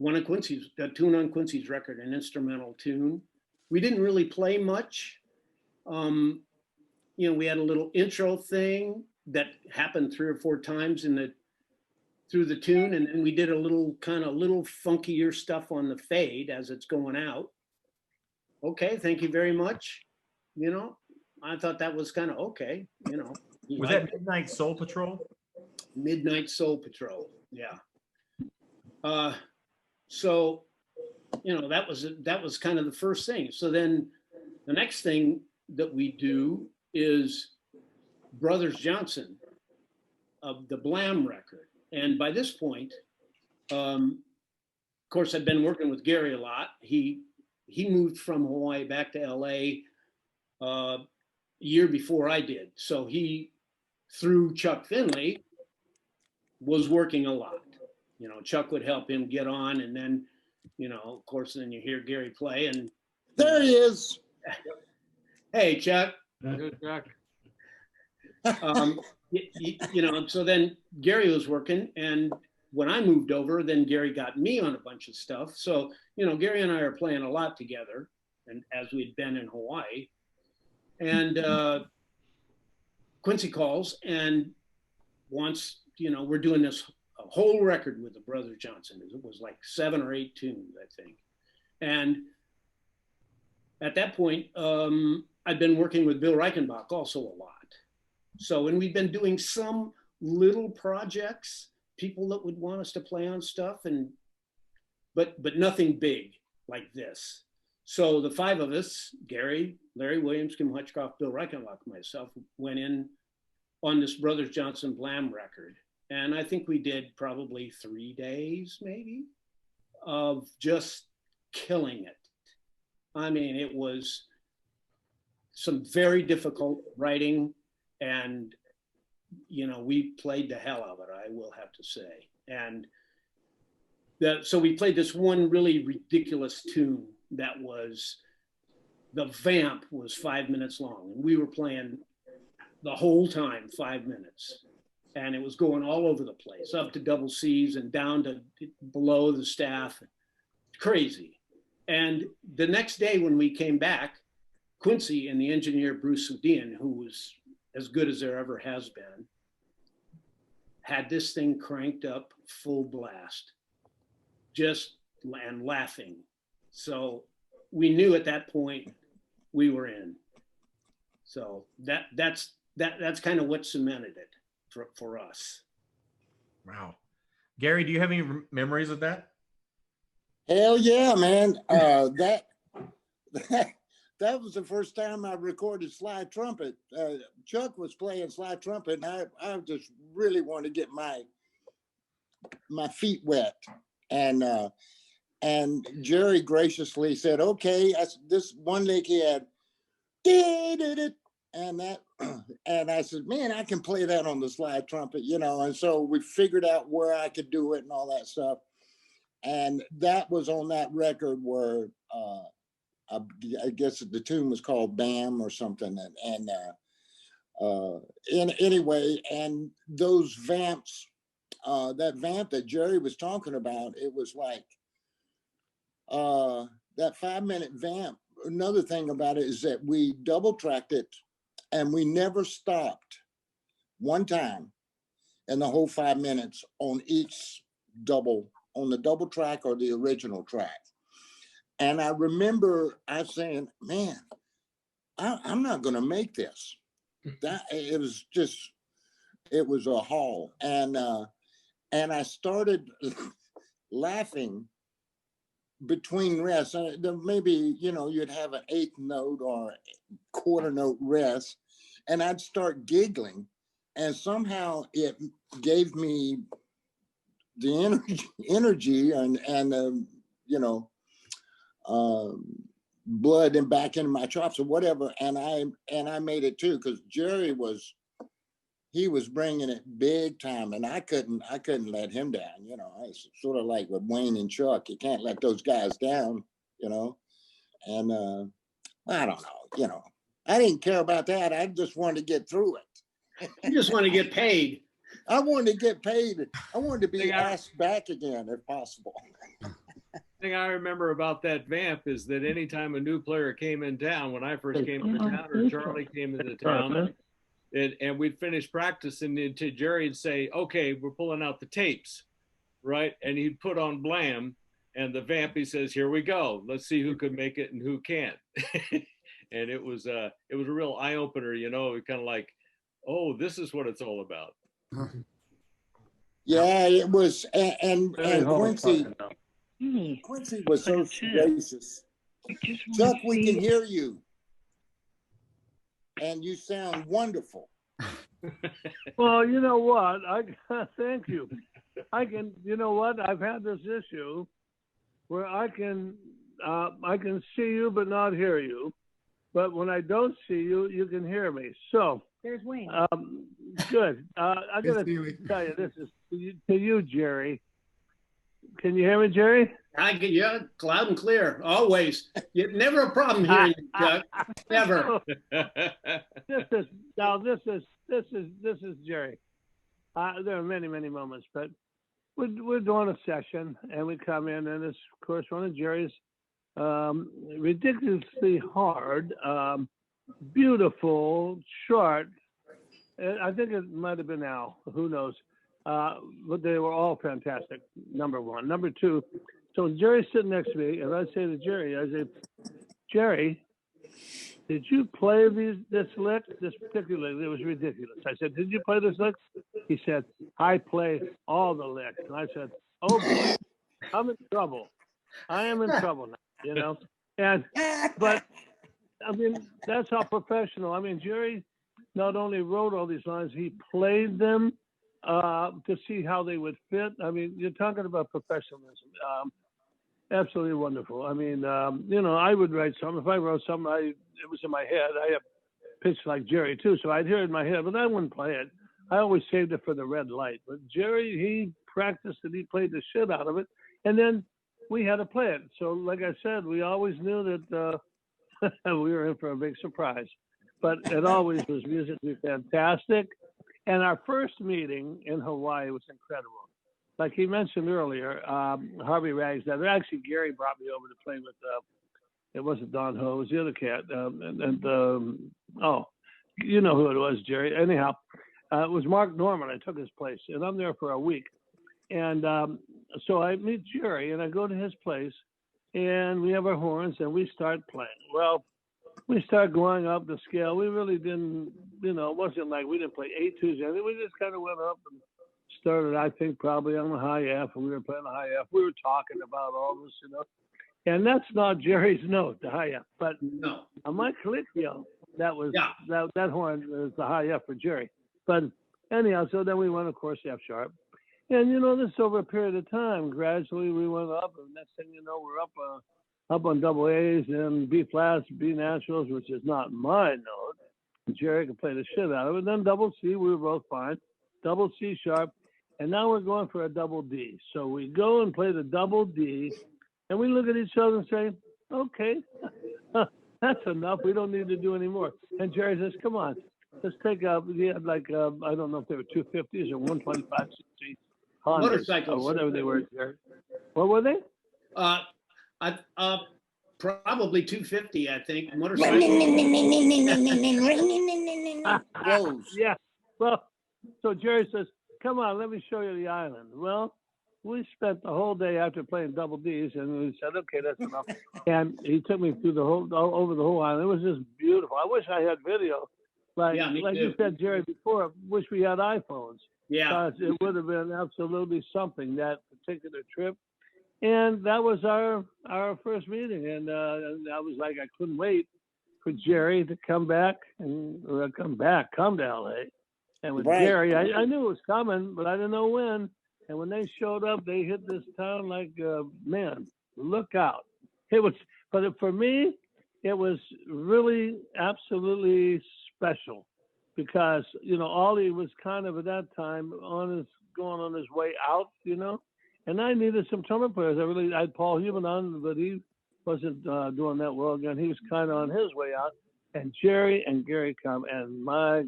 tune on Quincy's record, an instrumental tune. We didn't really play much. We had a little intro thing that happened 3 or 4 times through the tune, and then we did a little funkier stuff on the fade as it's going out. Okay, thank you very much. I thought that was kind of okay. Was that Midnight Soul Patrol? Midnight Soul Patrol, yeah. So that was kind of the first thing. So then the next thing that we do is Brothers Johnson of the Blam record. And by this point, of course, I'd been working with Gary a lot. He moved from Hawaii back to LA a year before I did. So he, through Chuck Finley, was working a lot. Chuck would help him get on, and then, of course, then you hear Gary play, and There he is. hey, Chuck. Good, Chuck. So then Gary was working, and when I moved over, then Gary got me on a bunch of stuff. So, Gary and I are playing a lot together, and as we'd been in Hawaii, and Quincy calls and wants, we're doing a whole record with the Brothers Johnson. It was like 7 or 8 tunes, I think. And at that point, I'd been working with Bill Reichenbach also a lot. So, and we've been doing some little projects, people that would want us to play on stuff, but nothing big like this. So the 5 of us, Gary, Larry Williams, Kim Hutchcroft, Bill Reichenbach, myself, went in on this Brothers Johnson Blam record. And I think we did probably 3 days maybe of just killing it. I mean, it was some very difficult writing, and we played the hell out of it, I will have to say. And so we played this one really ridiculous tune that was, the vamp was 5 minutes long, and we were playing the whole time 5 minutes, and it was going all over the place, up to double C's and down to below the staff. Crazy. And the next day when we came back, Quincy and the engineer Bruce Sudian, who was as good as there ever has been, had this thing cranked up full blast, and laughing. So we knew at that point we were in. So that's kind of what cemented it for us. Wow. Gary, do you have any memories of that? Hell yeah, man. that was the first time I recorded slide trumpet. Chuck was playing slide trumpet, and I just really wanted to get my feet wet. And Jerry graciously said, okay, this one lick he had, and that, and I said, man, I can play that on the slide trumpet, you know. And so we figured out where I could do it and all that stuff. And that was on that record where I guess the tune was called Bam or something. Anyway, and those vamps, that vamp that Jerry was talking about, it was like that 5-minute vamp. Another thing about it is that we double tracked it and we never stopped one time in the whole 5 minutes on each on the double track or the original track. And I remember I saying, man, I'm not going to make this. It was a haul. And I started laughing between rests. Maybe, you know, you'd have an eighth note or quarter note rest, and I'd start giggling. And somehow it gave me the energy and you know, blood and back into my chops or whatever. And I made it too, because Jerry was bringing it big time, and I couldn't let him down. You know, it's sort of like with Wayne and Chuck. You can't let those guys down, you know. And I don't know, you know, I didn't care about that. I just wanted to get through it. You just want to get paid. I wanted to get paid. I wanted to be asked back again if possible. Thing I remember about that vamp is that anytime a new player came in town, when I first came into town or Charlie came into town, and we'd finish practicing, and to Jerry'd say, okay, we're pulling out the tapes, right? And he'd put on Blam, and the vamp, he says, here we go. Let's see who could make it and who can't. And it was a real eye opener, you know, kind of like, oh, this is what it's all about. Yeah, it was. And Quincy was so gracious. Chuck, we can hear you. And you sound wonderful. Well, you know what? Thank you. You know what? I've had this issue where I can see you but not hear you. But when I don't see you, you can hear me. So there's Wayne. Good. I got to tell you, this is to you, Jerry. Can you hear me, Jerry? I get you loud and clear, always. Never a problem hearing you, Chuck. Never. This is Jerry. There are many moments, but we're doing a session, and we come in, and it's of course one of Jerry's ridiculously hard, beautiful, short. I think it might have been Al. Who knows? But they were all fantastic. Number one. Number two, so Jerry's sitting next to me, and I say to Jerry, Jerry, did you play this lick? This particular lick, it was ridiculous. I said, did you play this lick? He said, I play all the licks. And I said, oh boy, I'm in trouble. I am in trouble now, you know? But I mean, that's how professional. I mean, Jerry not only wrote all these lines, he played them to see how they would fit. I mean, you're talking about professionalism. Absolutely wonderful. I mean, you know, I would write something. If I wrote something, it was in my head. I have pitched like Jerry too, so I'd hear it in my head, but I wouldn't play it. I always saved it for the red light. But Jerry, he practiced and he played the shit out of it, and then we had to play it. So, like I said, we always knew that we were in for a big surprise. But it always was musically fantastic. And our first meeting in Hawaii was incredible. Like he mentioned earlier, Harvey Rags, actually Gary brought me over to play with, it wasn't Don Ho, it was the other cat. You know who it was, Jerry. Anyhow, it was Mark Norman. I took his place, and I'm there for a week. And so I meet Jerry, and I go to his place, and we have our horns, and we start playing. Well, we start going up the scale. We really didn't, you know, it wasn't like we didn't play 8/2s. I mean, we just kind of went up and started, I think, probably on the high F, and we were playing the high F. We were talking about all this, you know. And that's not Jerry's note, the high F. But No. on my Calicchio, that was Yeah. that horn is the high F for Jerry. But anyhow, so then we went, of course, F sharp. And you know, this over a period of time, gradually we went up, and next thing you know, we're up on double A's and B flats, B naturals, which is not my note. Jerry could play the shit out of it. Then double C, we were both fine. Double C sharp, and now we're going for a double D. So we go and play the double D, and we look at each other and say, "Okay, that's enough. We don't need to do any more." And Jerry says, "Come on, let's take up." We had like I don't know if they were 250s or 125cc Hondas Motorcycles. or whatever they were. Jerry, what were they? Probably 250, I think. Motorcycle. Close. Yeah. Well, so Jerry says, "Come on, let me show you the island." Well, we spent the whole day after playing double D's, and we said, "Okay, that's enough." And he took me through over the whole island. It was just beautiful. I wish I had video, like Me you too. said, Jerry, before. I wish we had iPhones. Yeah. It would have been absolutely something, that particular trip. And that was our first meeting, and I was like, I couldn't wait for Jerry to come back come to LA. And with Right. Jerry, I knew it was coming, but I didn't know when. And when they showed up, they hit this town like, man, look out. But for me, it was really absolutely special because, you know, Ollie was kind of at that time going on his way out, you know, and I needed some trumpet players. I had Paul Human on, but he wasn't doing that well again. He was kind of on his way out, and Jerry and Gary come, and my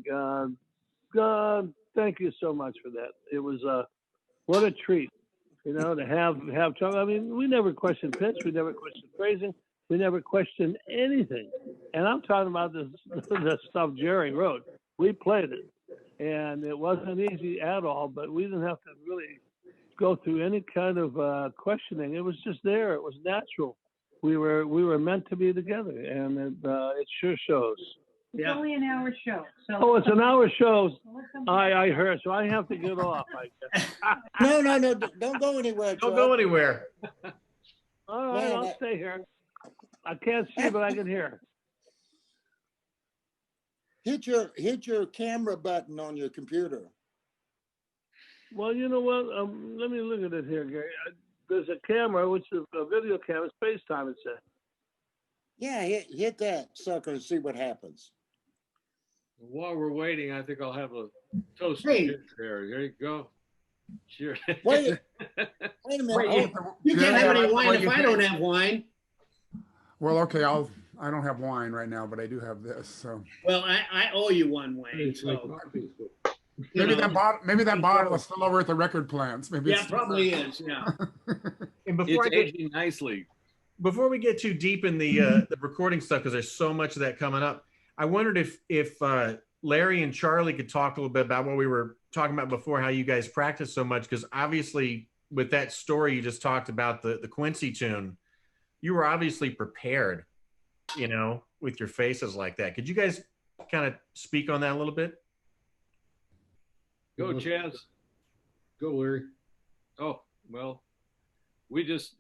God, thank you so much for that. It was what a treat, you know, to have trumpet. I mean, we never questioned pitch, we never questioned phrasing, we never questioned anything. And I'm talking about this stuff Jerry wrote. We played it, and it wasn't easy at all, but we didn't have to really go through any kind of questioning. It was just there. It was natural. We were meant to be together, and it sure shows. It's only an hour show. So Oh, it's an hour show. I heard, so I have to get off, I guess. No, don't go anywhere. Don't Chuck. go anywhere. All right, Man, I'll stay here. I can't see, but I can hear. Hit your camera button on your computer. Well, you know what? Let me look at it here, Gary. There's a camera, which is a video camera. It's FaceTime, it says. Yeah, hit that sucker and see what happens. While we're waiting, I think I'll have a toast Hey. there. There you go. Sure. Wait a minute. Wait, you can't have any wine if I don't have wine. Well, okay, I don't have wine right now, but I do have this. So Well, I owe you one, Wayne. It's like So, coffee. you maybe know. that bottle is still over at the record plants. Maybe Yeah, it's probably is. Yeah. And before It's aging nicely. before we get too deep in the recording stuff, because there's so much of that coming up, I wondered if Larry and Charlie could talk a little bit about what we were talking about before, how you guys practice so much, because obviously with that story you just talked about, the Quincy tune, you were obviously prepared, you know, with your faces like that. Could you guys kind of speak on that a little bit? Go, Chaz. Go, Larry. Oh, well,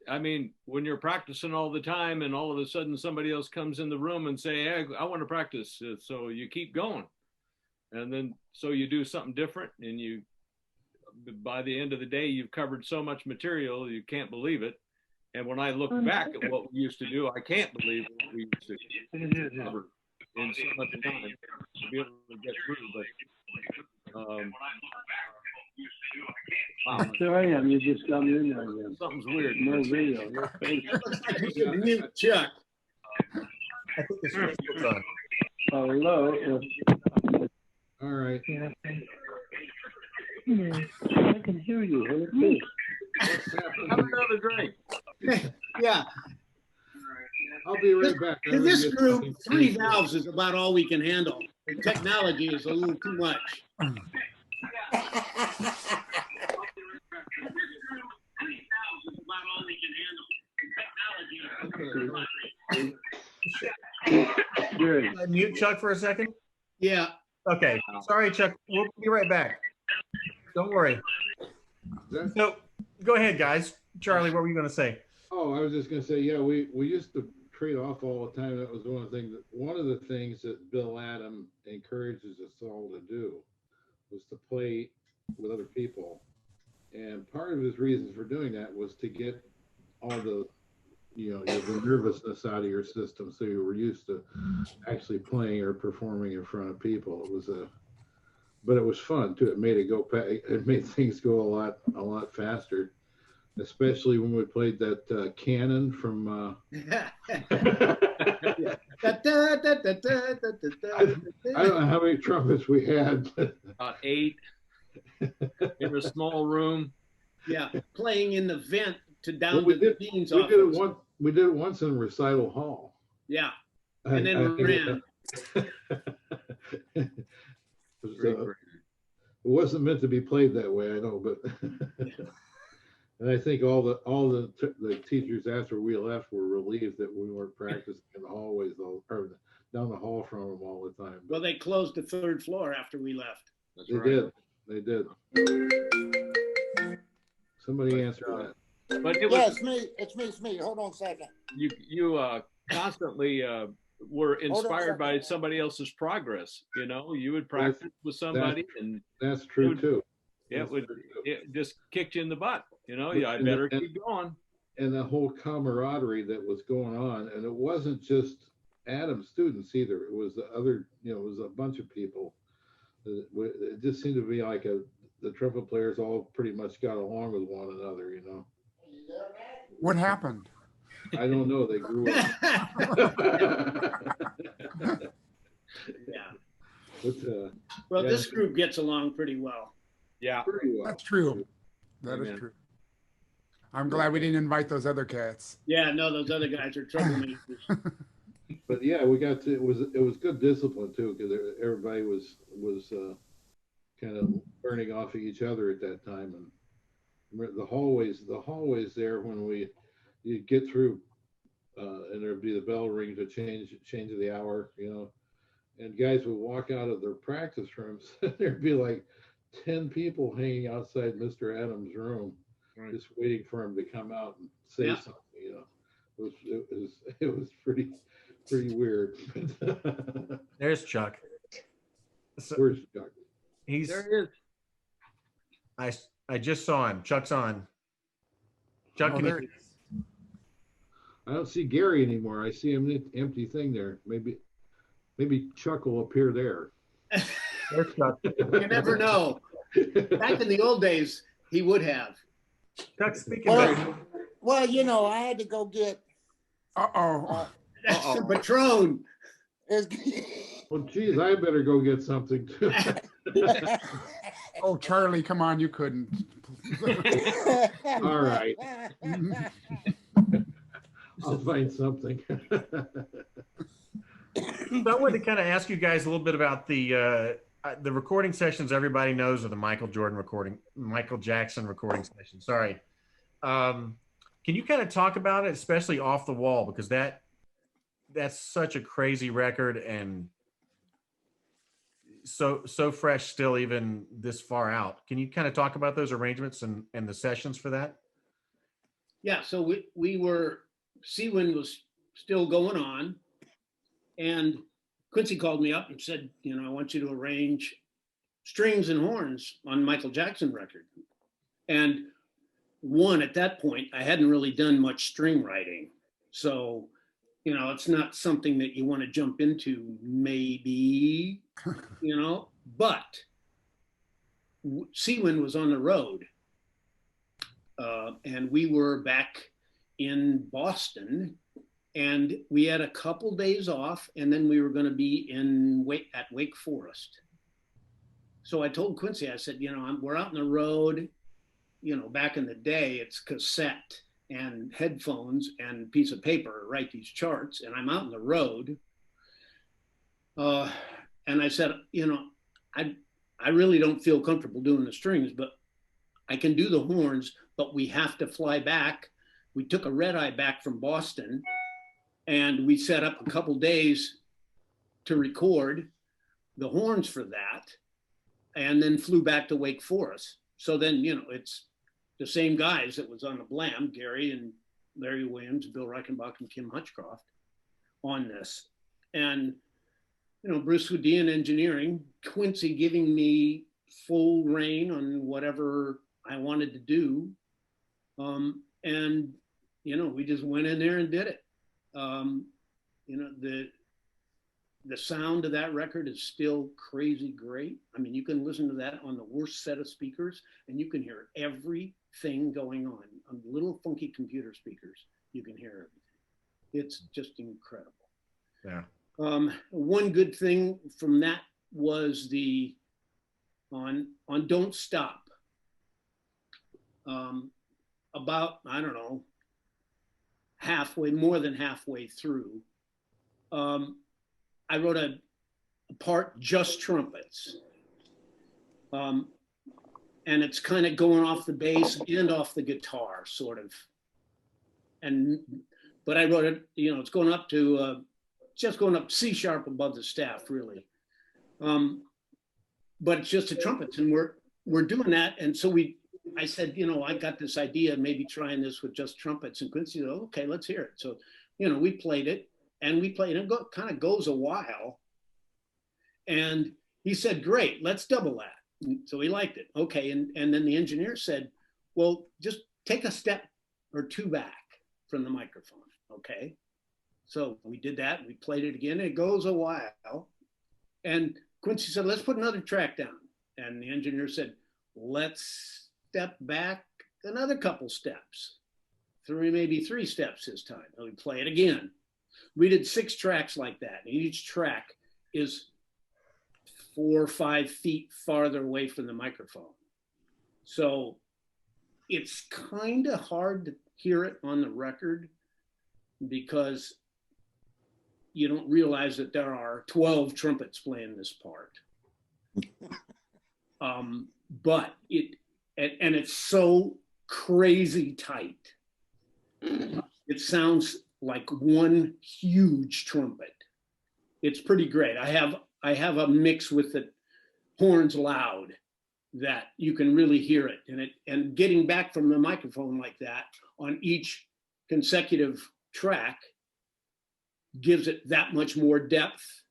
I mean, when you're practicing all the time and all of a sudden somebody else comes in the room and say, hey, I want to practice. So you keep going. And then, so you do something different, and by the end of the day, you've covered so much material, you can't believe it. And when I look back at what we used to do, I can't believe what we used to cover in so much time to be able to get through. But, wow, There I am. You just got me in there again. something's weird. No video. No face. It looks like you should mute Chuck. I think this is on. Hello. All right. I can hear you. Have another drink. Yeah. I'll be right back. In this group, 3 valves is about all we can handle. The technology is a little too much. Good. Mute Chuck for a second. Yeah. Okay. Sorry, Chuck. We'll be right back. Don't worry. So go ahead, guys. Charlie, what were you going to say? Oh, I was just gonna say, yeah, we used to trade off all the time. That was one of the things that Bill Adam encourages us all to do was to play with other people. And part of his reasons for doing that was to get all the, the nervousness out of your system, so you were used to actually playing or performing in front of people. But it was fun too. It made it made things go a lot faster, especially when we played that canon from. I don't know how many trumpets we had. About 8 in a small room. Yeah, playing in the vent to down Well, we to the did. dean's We office. did it once. We did it once in recital hall. Yeah, and then ran. It wasn't meant to be played that way, I know, but and I think all the teachers after we left were relieved that we weren't practicing in the hallways or down the hall from them all the time. Well, they closed the 3rd floor after we left. That's They right. did. Somebody answer that. But it Yeah, was, it's me. Hold on a second. you constantly were inspired by second. somebody else's progress. You would practice with somebody, and That's true too. it just kicked you in the butt. I And- better and- keep going. And the whole camaraderie that was going on, and it wasn't just Adam's students either. It was the other, it was a bunch of people. It just seemed to be like the trumpet players all pretty much got along with one another. What happened? I don't know. They grew up. Yeah. But, Well, Yeah. this group gets along pretty well. Yeah. pretty well. That's true. That is Amen. true. I'm glad we didn't invite those other cats. Yeah, no, those other guys are troublemakers. But yeah, we got to. It was good discipline too, because everybody was kind of learning off of each other at that time, and the hallways there when you'd get through, and there'd be the bell ring to change the hour, and guys would walk out of their practice rooms, and there'd be like 10 people hanging outside Mr. Adams' room, Right. just waiting for him to come out and say Yeah. something. It was pretty weird. There's Chuck. So Where's Chuck? he's. There it is. I just saw him. Chuck's on. Chuck, Oh, can there you, it is. I don't see Gary anymore. I see him empty thing there. Maybe Chuck will appear there. there's Chuck. You never know. Back in the old days, he would have. Chuck, speaking of, Well, I had to go get. Uh-oh. That's the Patron. Well, geez, I better go get something too. Oh, Charlie, come on, you couldn't. All right, I'll find something. So I wanted to kind of ask you guys a little bit about the recording sessions everybody knows are the Michael Jackson recording session. Sorry. Can you kind of talk about it, especially Off the Wall, because that's such a crazy record and so fresh still, even this far out. Can you kind of talk about those arrangements and the sessions for that? Yeah, so we were, Seawind was still going on, and Quincy called me up and said, I want you to arrange strings and horns on Michael Jackson record. And at that point, I hadn't really done much string writing. So, it's not something that you want to jump into, maybe, but Seawind was on the road. And we were back in Boston, and we had a couple days off, and then we were going to be at Wake Forest. So I told Quincy, I said, we're out on the road. Back in the day, it's cassette and headphones and a piece of paper to write these charts, and I'm out on the road. And I said, I really don't feel comfortable doing the strings, but I can do the horns, but we have to fly back. We took a red eye back from Boston, and we set up a couple days to record the horns for that, and then flew back to Wake Forest. So then, it's the same guys that was on the Blam, Gary and Larry Williams, Bill Reichenbach, and Kim Hutchcroft on this. And, you know, Bruce Houdin engineering, Quincy giving me full reign on whatever I wanted to do. And, you know, we just went in there and did it. You know, the sound of that record is still crazy great. I mean, you can listen to that on the worst set of speakers and you can hear everything going on little funky computer speakers. You can hear everything. It's just incredible. Yeah. One good thing from that was the on Don't Stop. About, I don't know, more than halfway through, I wrote a part just trumpets. And it's kind of going off the bass and off the guitar, sort of. But I wrote it, you know, it's going up to, just going up C sharp above the staff, really. But it's just the trumpets, and we're doing that. And so I said, you know, I got this idea, maybe trying this with just trumpets. And Quincy said, oh, okay, let's hear it. So, you know, we played it, and it kind of goes a while. And he said, great, let's double that. And so he liked it. Okay, and then the engineer said, well, just take a step or two back from the microphone, okay? So we did that, we played it again, it goes a while. And Quincy said, let's put another track down. And the engineer said, let's step back another couple steps, maybe three steps this time. And we play it again. We did 6 tracks like that. And each track is 4 or 5 feet farther away from the microphone. So it's kind of hard to hear it on the record because you don't realize that there are 12 trumpets playing this part. But it's so crazy tight. It sounds like one huge trumpet. It's pretty great. I have a mix with the horns loud that you can really hear it. And getting back from the microphone like that on each consecutive track gives it that much more depth,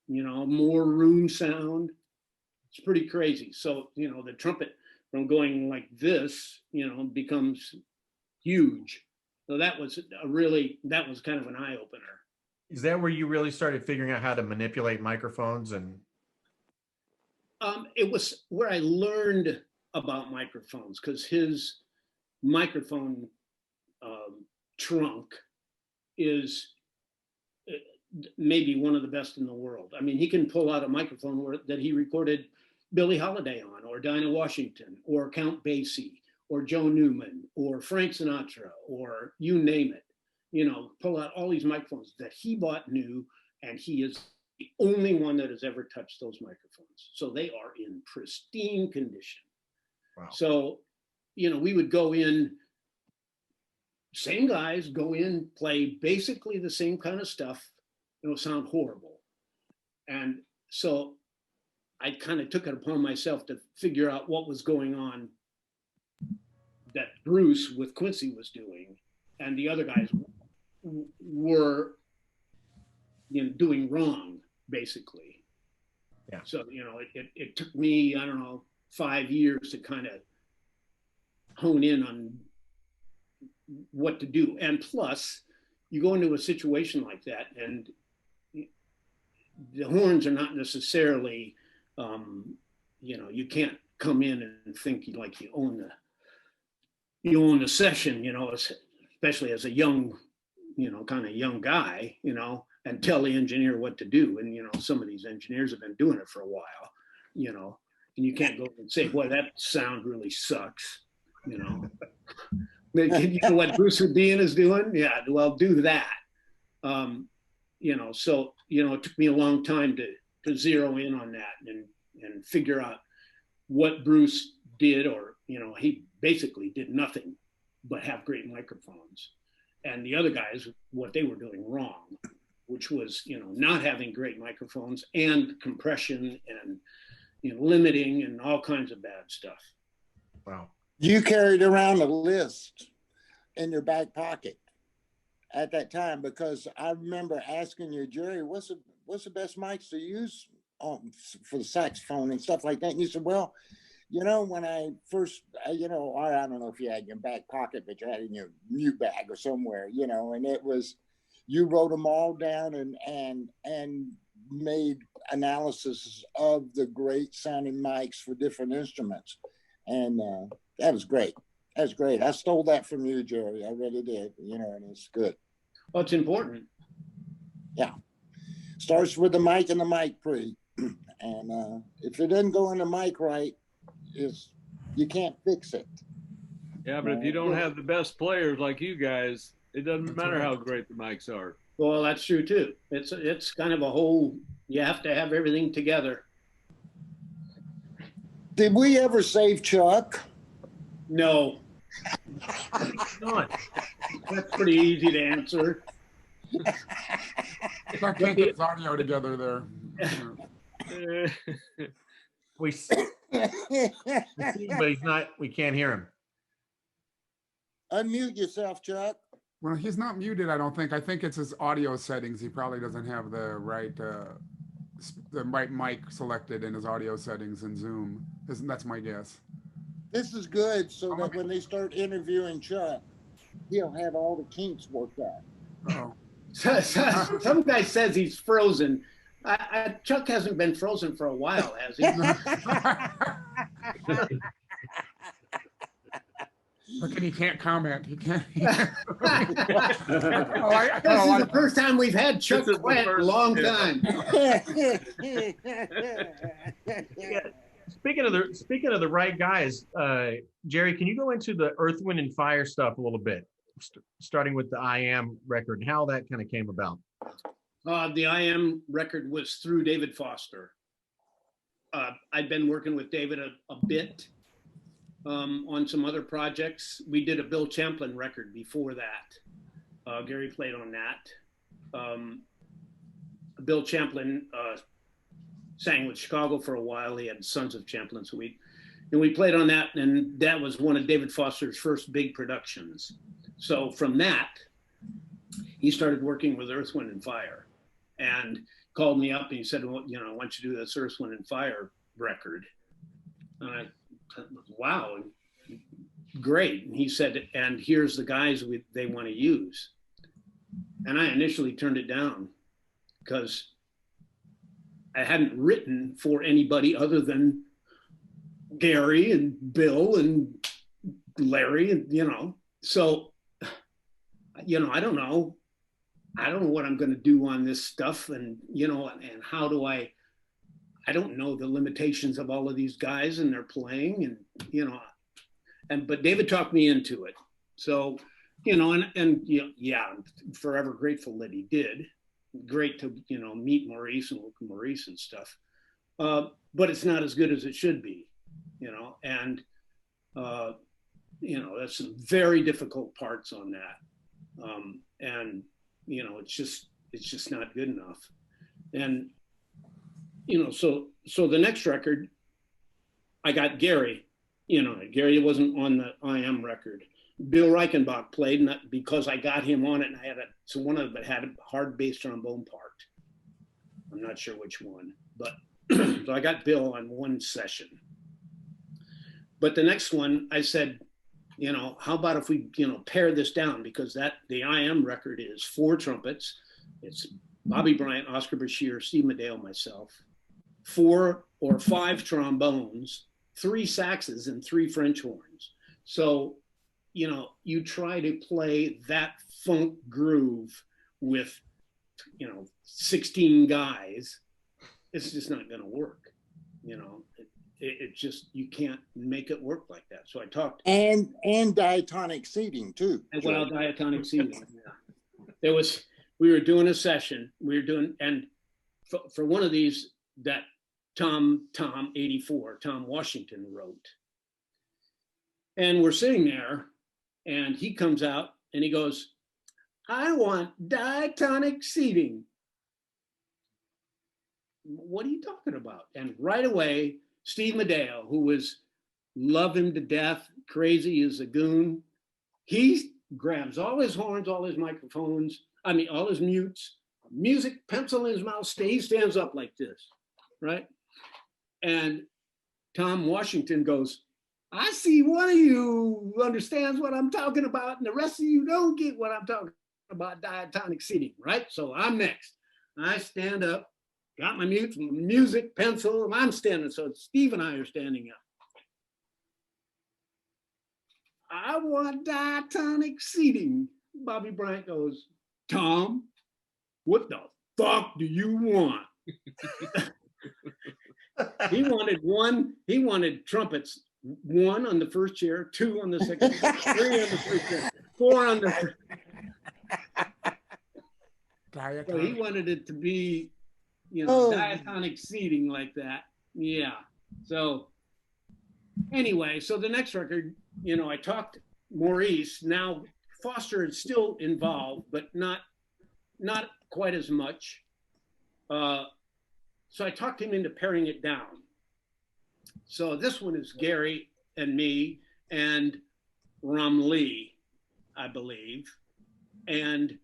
you know, more room sound. It's pretty crazy. So, you know, the trumpet from going like this, you know, becomes huge. So that was kind of an eye opener. Is that where you really started figuring out how to manipulate microphones? And it was where I learned about microphones, because his microphone trunk is maybe one of the best in the world. I mean, he can pull out a microphone that he recorded Billie Holiday on, or Dinah Washington, or Count Basie, or Joe Newman, or Frank Sinatra, or you name it. You know, pull out all these microphones that he bought new, and he is the only one that has ever touched those microphones. So they are in pristine condition. wow. So, you know, we would go in, same guys go in, play basically the same kind of stuff, you know, sound horrible. And so I kind of took it upon myself to figure out what was going on that Bruce with Quincy was doing, and the other guys were, you know, doing wrong, basically. Yeah. So, you know, it took me, I don't know, 5 years to kind of hone in on what to do. And plus, you go into a situation like that, and the horns are not necessarily, you know, you can't come in and think like you own the session, you know, especially as a young, you know, kind of young guy, you know, and tell the engineer what to do. And, you know, some of these engineers have been doing it for a while, you know, and you can't go and say, well, that sound really sucks, you know. You know what Bruce Houdin is doing? Yeah, well, do that. You know, so, you know, it took me a long time to zero in on that and figure out what Bruce did, or, you know, he basically did nothing but have great microphones. And the other guys, what they were doing wrong, which was, you know, not having great microphones and compression and, you know, limiting and all kinds of bad stuff. Wow. You carried around a list in your back pocket at that time, because I remember asking you, Jerry, what's the best mics to use for the saxophone and stuff like that? And you said, well, when I first, I don't know if you had in your back pocket, but you had it in your mute bag or somewhere, and it was, you wrote them all down and made analysis of the great sounding mics for different instruments. And that was great. That's great. I stole that from you, Jerry. I really did, and it's good. Well, it's important. Yeah. Starts with the mic and the mic pre. And if it doesn't go in the mic right, you can't fix it. Yeah, but if you don't have the best players like you guys, it doesn't That's matter right. how great the mics are. Well, that's true too. It's kind of a whole, you have to have everything together. Did we ever save Chuck? No. Not. That's pretty easy to answer. I can't get his audio together there. We see him, but he's not. We can't hear him. Unmute yourself, Chuck. Well, he's not muted, I don't think. I think it's his audio settings. He probably doesn't have the right mic selected in his audio settings in Zoom. That's my guess. This is good so that when they start interviewing Chuck, he'll have all the kinks worked out. Oh. Some guy says he's frozen. Chuck hasn't been frozen for a while, has he? Look, and he can't comment. He can't. This is the first time we've had Chuck quiet in a long time. Yeah. Speaking of the right guys, Jerry, can you go into the Earth, Wind, and Fire stuff a little bit, starting with the I Am record and how that kind of came about? The I Am record was through David Foster. I'd been working with David a bit on some other projects. We did a Bill Champlin record before that. Gary played on that. Bill Champlin sang with Chicago for a while. He had Sons of Champlin Suite. And we played on that, and that was one of David Foster's first big productions. So from that, he started working with Earth, Wind, and Fire and called me up and he said, well, I want you to do this Earth, Wind, and Fire record. And I thought, wow, great. And he said, and here's the guys they want to use. And I initially turned it down because I hadn't written for anybody other than Gary and Bill and Larry, and so I don't know what I'm going to do on this stuff, and and how do I don't know the limitations of all of these guys and their playing, and but David talked me into it. So I'm forever grateful that he did. Great to meet Maurice and work with Maurice and stuff, but it's not as good as it should be, and that's some very difficult parts on that, and it's just not good enough, and so the next record I got Gary. Gary wasn't on the I Am record. Bill Reichenbach played, and because I got him on it, and I had one of them had a hard bass trombone part. I'm not sure which one, but so I got Bill on one session. But the next one, I said, how about if we, pare this down, because the I Am record is 4 trumpets. It's Bobby Bryant, Oscar Bashir, Steve Madeo, myself, 4 or 5 trombones, 3 saxes, and 3 French horns. So you try to play that funk groove with, 16 guys, it's just not going to work. It just, you can't make it work like that. So I talked. And diatonic seating too. Well, diatonic seating. Yeah. We were doing a session. And for one of these that Tom 84, Tom Washington wrote. And we're sitting there, and he comes out and he goes, I want diatonic seating. What are you talking about? And right away, Steve Madeo, who love him to death, crazy as a goon, he grabs all his horns, all his microphones, I mean, all his mutes, music pencil in his mouth, he stands up like this, right? And Tom Washington goes, I see one of you understands what I'm talking about, and the rest of you don't get what I'm talking about, diatonic seating, right? So I'm next. I stand up, got my mute, music, pencil, and I'm standing. So Steve and I are standing up. I want diatonic seating. Bobby Bryant goes, Tom, what the fuck do you want? He wanted trumpets, 1 on the first chair, 2 on the second chair, 3 on the first chair, 4 on the first. So he wanted it to be, diatonic seating like that. Yeah. So anyway, so the next record, I talked Maurice. Now Foster is still involved, but not quite as much. So I talked him into paring it down. So this one is Gary and me and Ram Lee, I believe, and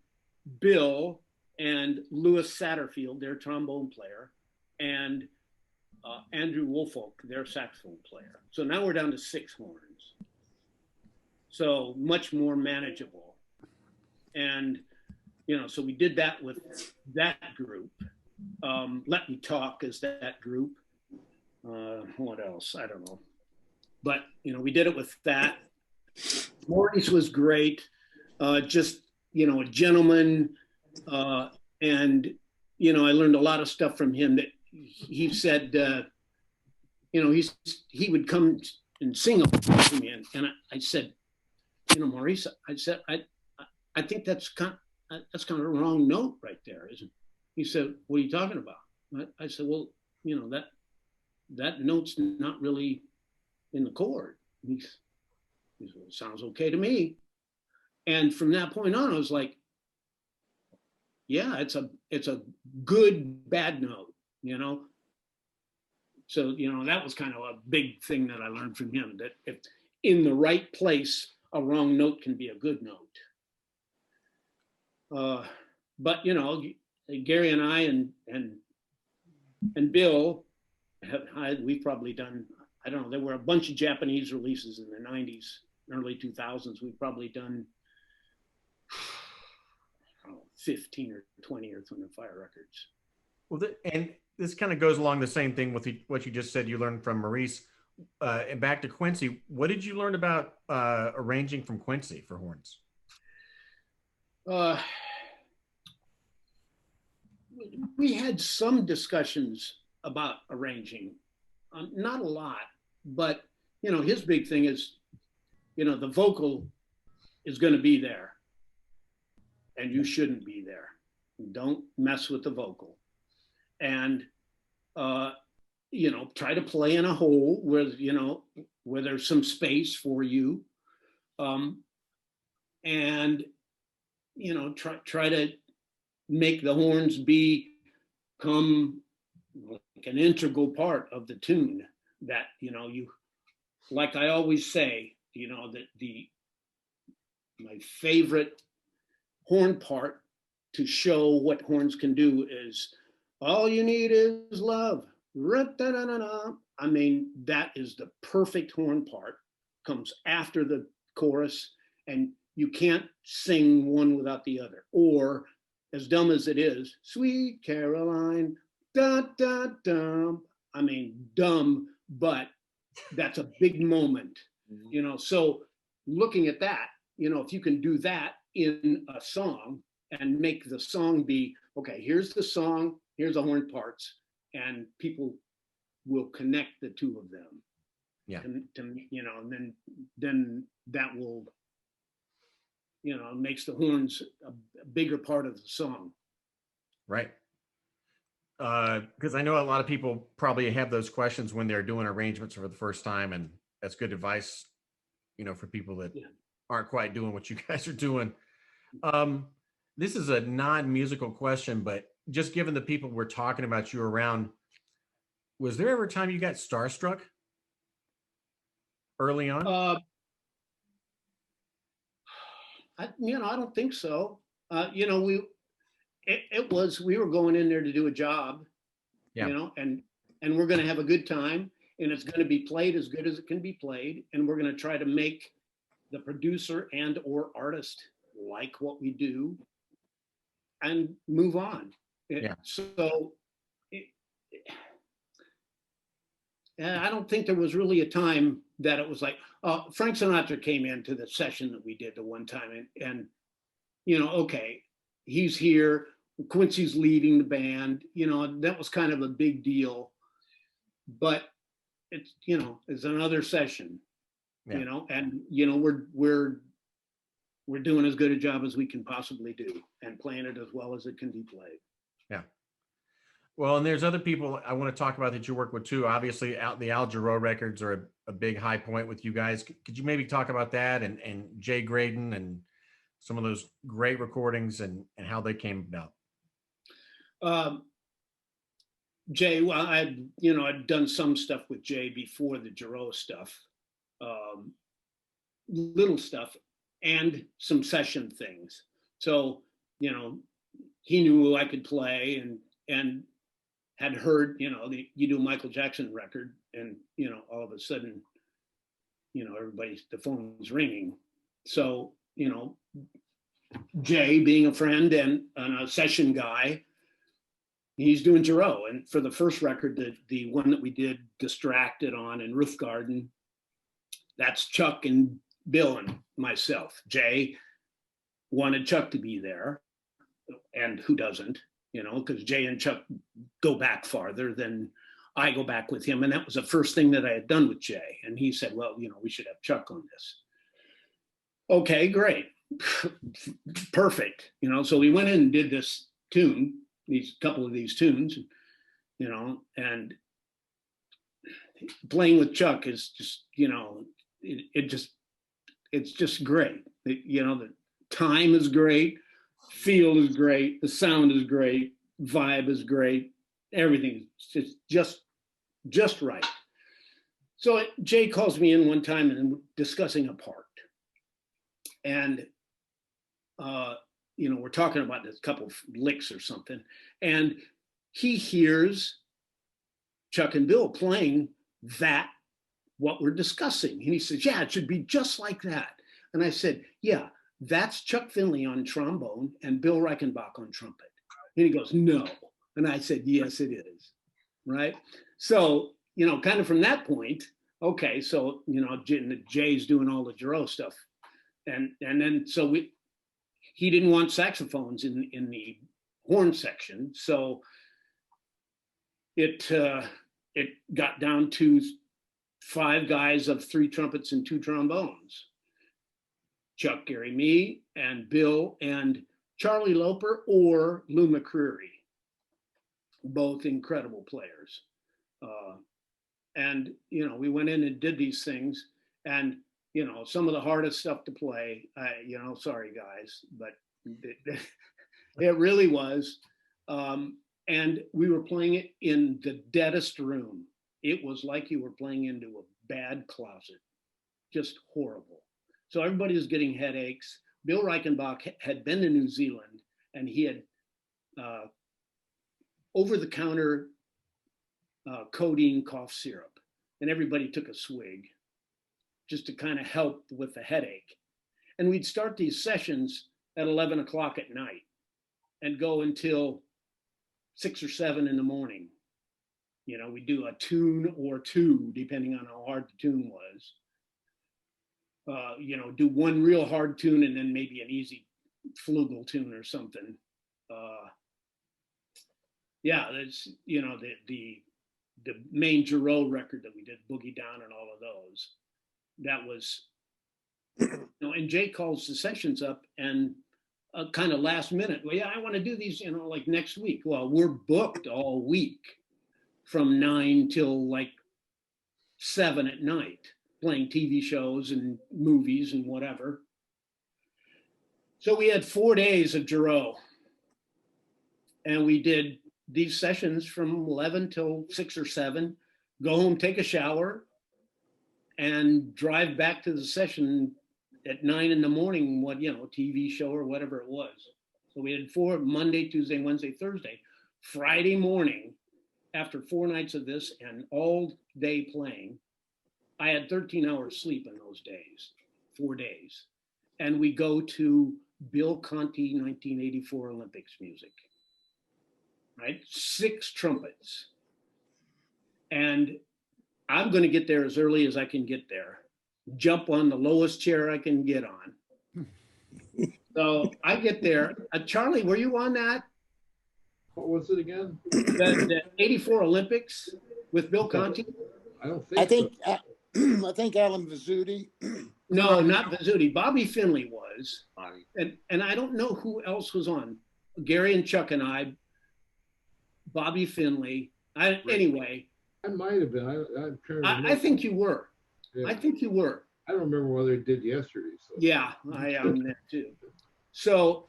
Bill and Louis Satterfield, their trombone player, and Andrew Woolfolk, their saxophone player. So now we're down to 6 horns. So much more manageable. And, so we did that with that group. Let Me Talk is that group. What else? I don't know. But, we did it with that. Maurice was great. Just, a gentleman. And, I learned a lot of stuff from him that he said, he would come and sing to me. And I said, Maurice, I said, I think that's kind of a wrong note right there, isn't it? He said, what are you talking about? I said, well, that note's not really in the chord. He said, well, it sounds okay to me. And from that point on, I was like, yeah, it's a good bad note, So, that was kind of a big thing that I learned from him, that if in the right place, a wrong note can be a good note. But, Gary and I and Bill, we've probably done, I don't know, there were a bunch of Japanese releases in the 90s, early 2000s. We've probably done 15 or 20 Earth, Wind & Fire records. Well, and this kind of goes along the same thing with what you just said you learned from Maurice. And back to Quincy, what did you learn about arranging from Quincy for horns? We had some discussions about arranging, not a lot, but his big thing is, the vocal is going to be there, and you shouldn't be there. Don't mess with the vocal, and try to play in a hole where there's some space for you, and try to make the horns become like an integral part of the tune, that you, like I always say, that my favorite horn part to show what horns can do is, all you need is love. I mean, that is the perfect horn part, comes after the chorus, and you can't sing one without the other. Or, as dumb as it is, Sweet Caroline, da da dum. I mean, dumb, but that's a big moment, So looking at that, if you can do that in a song and make the song be, okay, here's the song, here's the horn parts, and people will connect the two of them. Yeah. And then that will, makes the horns a bigger part of the song. Right. Because I know a lot of people probably have those questions when they're doing arrangements for the first time, and that's good advice, for people that aren't quite doing what you guys are doing. This is a non-musical question, but just given the people we're talking about you around, was there ever a time you got starstruck early on? I don't think so. We were going in there to do a job, Yeah. and we're going to have a good time, and it's going to be played as good as it can be played, and we're going to try to make the producer and or artist like what we do and move on. Yeah. So I don't think there was really a time that it was like, Frank Sinatra came into the session that we did the one time, and okay, he's here, Quincy's leading the band, that was kind of a big deal, but it's, it's another session, Yeah. and we're doing as good a job as we can possibly do and playing it as well as it can be played. Yeah. Well, and there's other people I want to talk about that you work with too. Obviously, the Al Jarreau records are a big high point with you guys. Could you maybe talk about that and Jay Graydon and some of those great recordings and how they came about? Jay, well, I'd done some stuff with Jay before the Jarreau stuff, little stuff, and some session things. So, he knew I could play and had heard, you do a Michael Jackson record and, all of a sudden, the phone's ringing. So, Jay being a friend and a session guy, he's doing Jarreau. And for the first record, the one that we did Distracted on and Roof Garden, that's Chuck and Bill and myself. Jay wanted Chuck to be there, and who doesn't, because Jay and Chuck go back farther than I go back with him. And that was the first thing that I had done with Jay. And he said, well, we should have Chuck on this. Okay, great. Perfect. So we went in and did this tune, these couple of these tunes, and playing with Chuck is just, it's just great. The time is great, feel is great, the sound is great, vibe is great, everything is just right. So Jay calls me in one time and we're discussing a part, and we're talking about this couple of licks or something, and he hears Chuck and Bill playing that what we're discussing, and he says, yeah, it should be just like that. And I said, yeah, that's Chuck Finley on trombone and Bill Reichenbach on trumpet. And he goes, no. And I said, yes, it is. Right. So, kind of from that point, okay, so, Jay's doing all the Jarreau stuff. And then, so he didn't want saxophones in the horn section. So it got down to 5 guys of 3 trumpets and 2 trombones. Chuck, Gary, me, and Bill, and Charlie Loper or Lou McCreary, both incredible players. And, we went in and did these things, and, some of the hardest stuff to play, sorry guys, but it really was. And we were playing it in the deadest room. It was like you were playing into a bad closet, just horrible. So everybody was getting headaches. Bill Reichenbach had been to New Zealand, and he had over-the-counter codeine cough syrup, and everybody took a swig just to kind of help with the headache. And we'd start these sessions at 11 o'clock at night and go until 6 or 7 in the morning. We do a tune or 2, depending on how hard the tune was. Do one real hard tune and then maybe an easy flugel tune or something. That's, the main Jarreau record that we did, Boogie Down and all of those. That was, and Jay calls the sessions up and kind of last minute, well, yeah, I want to do these, like next week. Well, we're booked all week from 9 till like 7 at night, playing TV shows and movies and whatever. So we had 4 days of Jarreau, and we did these sessions from 11 till 6 or 7, go home, take a shower, and drive back to the session at 9 in the morning, what, TV show or whatever it was. So we had 4 Monday, Tuesday, Wednesday, Thursday. Friday morning, after 4 nights of this and all day playing, I had 13 hours sleep in those days, 4 days. And we go to Bill Conti 1984 Olympics music, right? 6 trumpets. And I'm going to get there as early as I can get there. Jump on the lowest chair I can get on. So I get there. Charlie, were you on that? What was it again? The 84 Olympics with Bill Conti? I don't think. I think So. I think Alan Vizzuti. No, not Vizzuti. Bobby Finley was. And I don't know who else was on. Gary and Chuck and I, Bobby Finley. Anyway. I might have been. I'm trying to I think you were. Yeah. I think you were. I don't remember whether it did yesterday. So. Yeah, I am there too. So,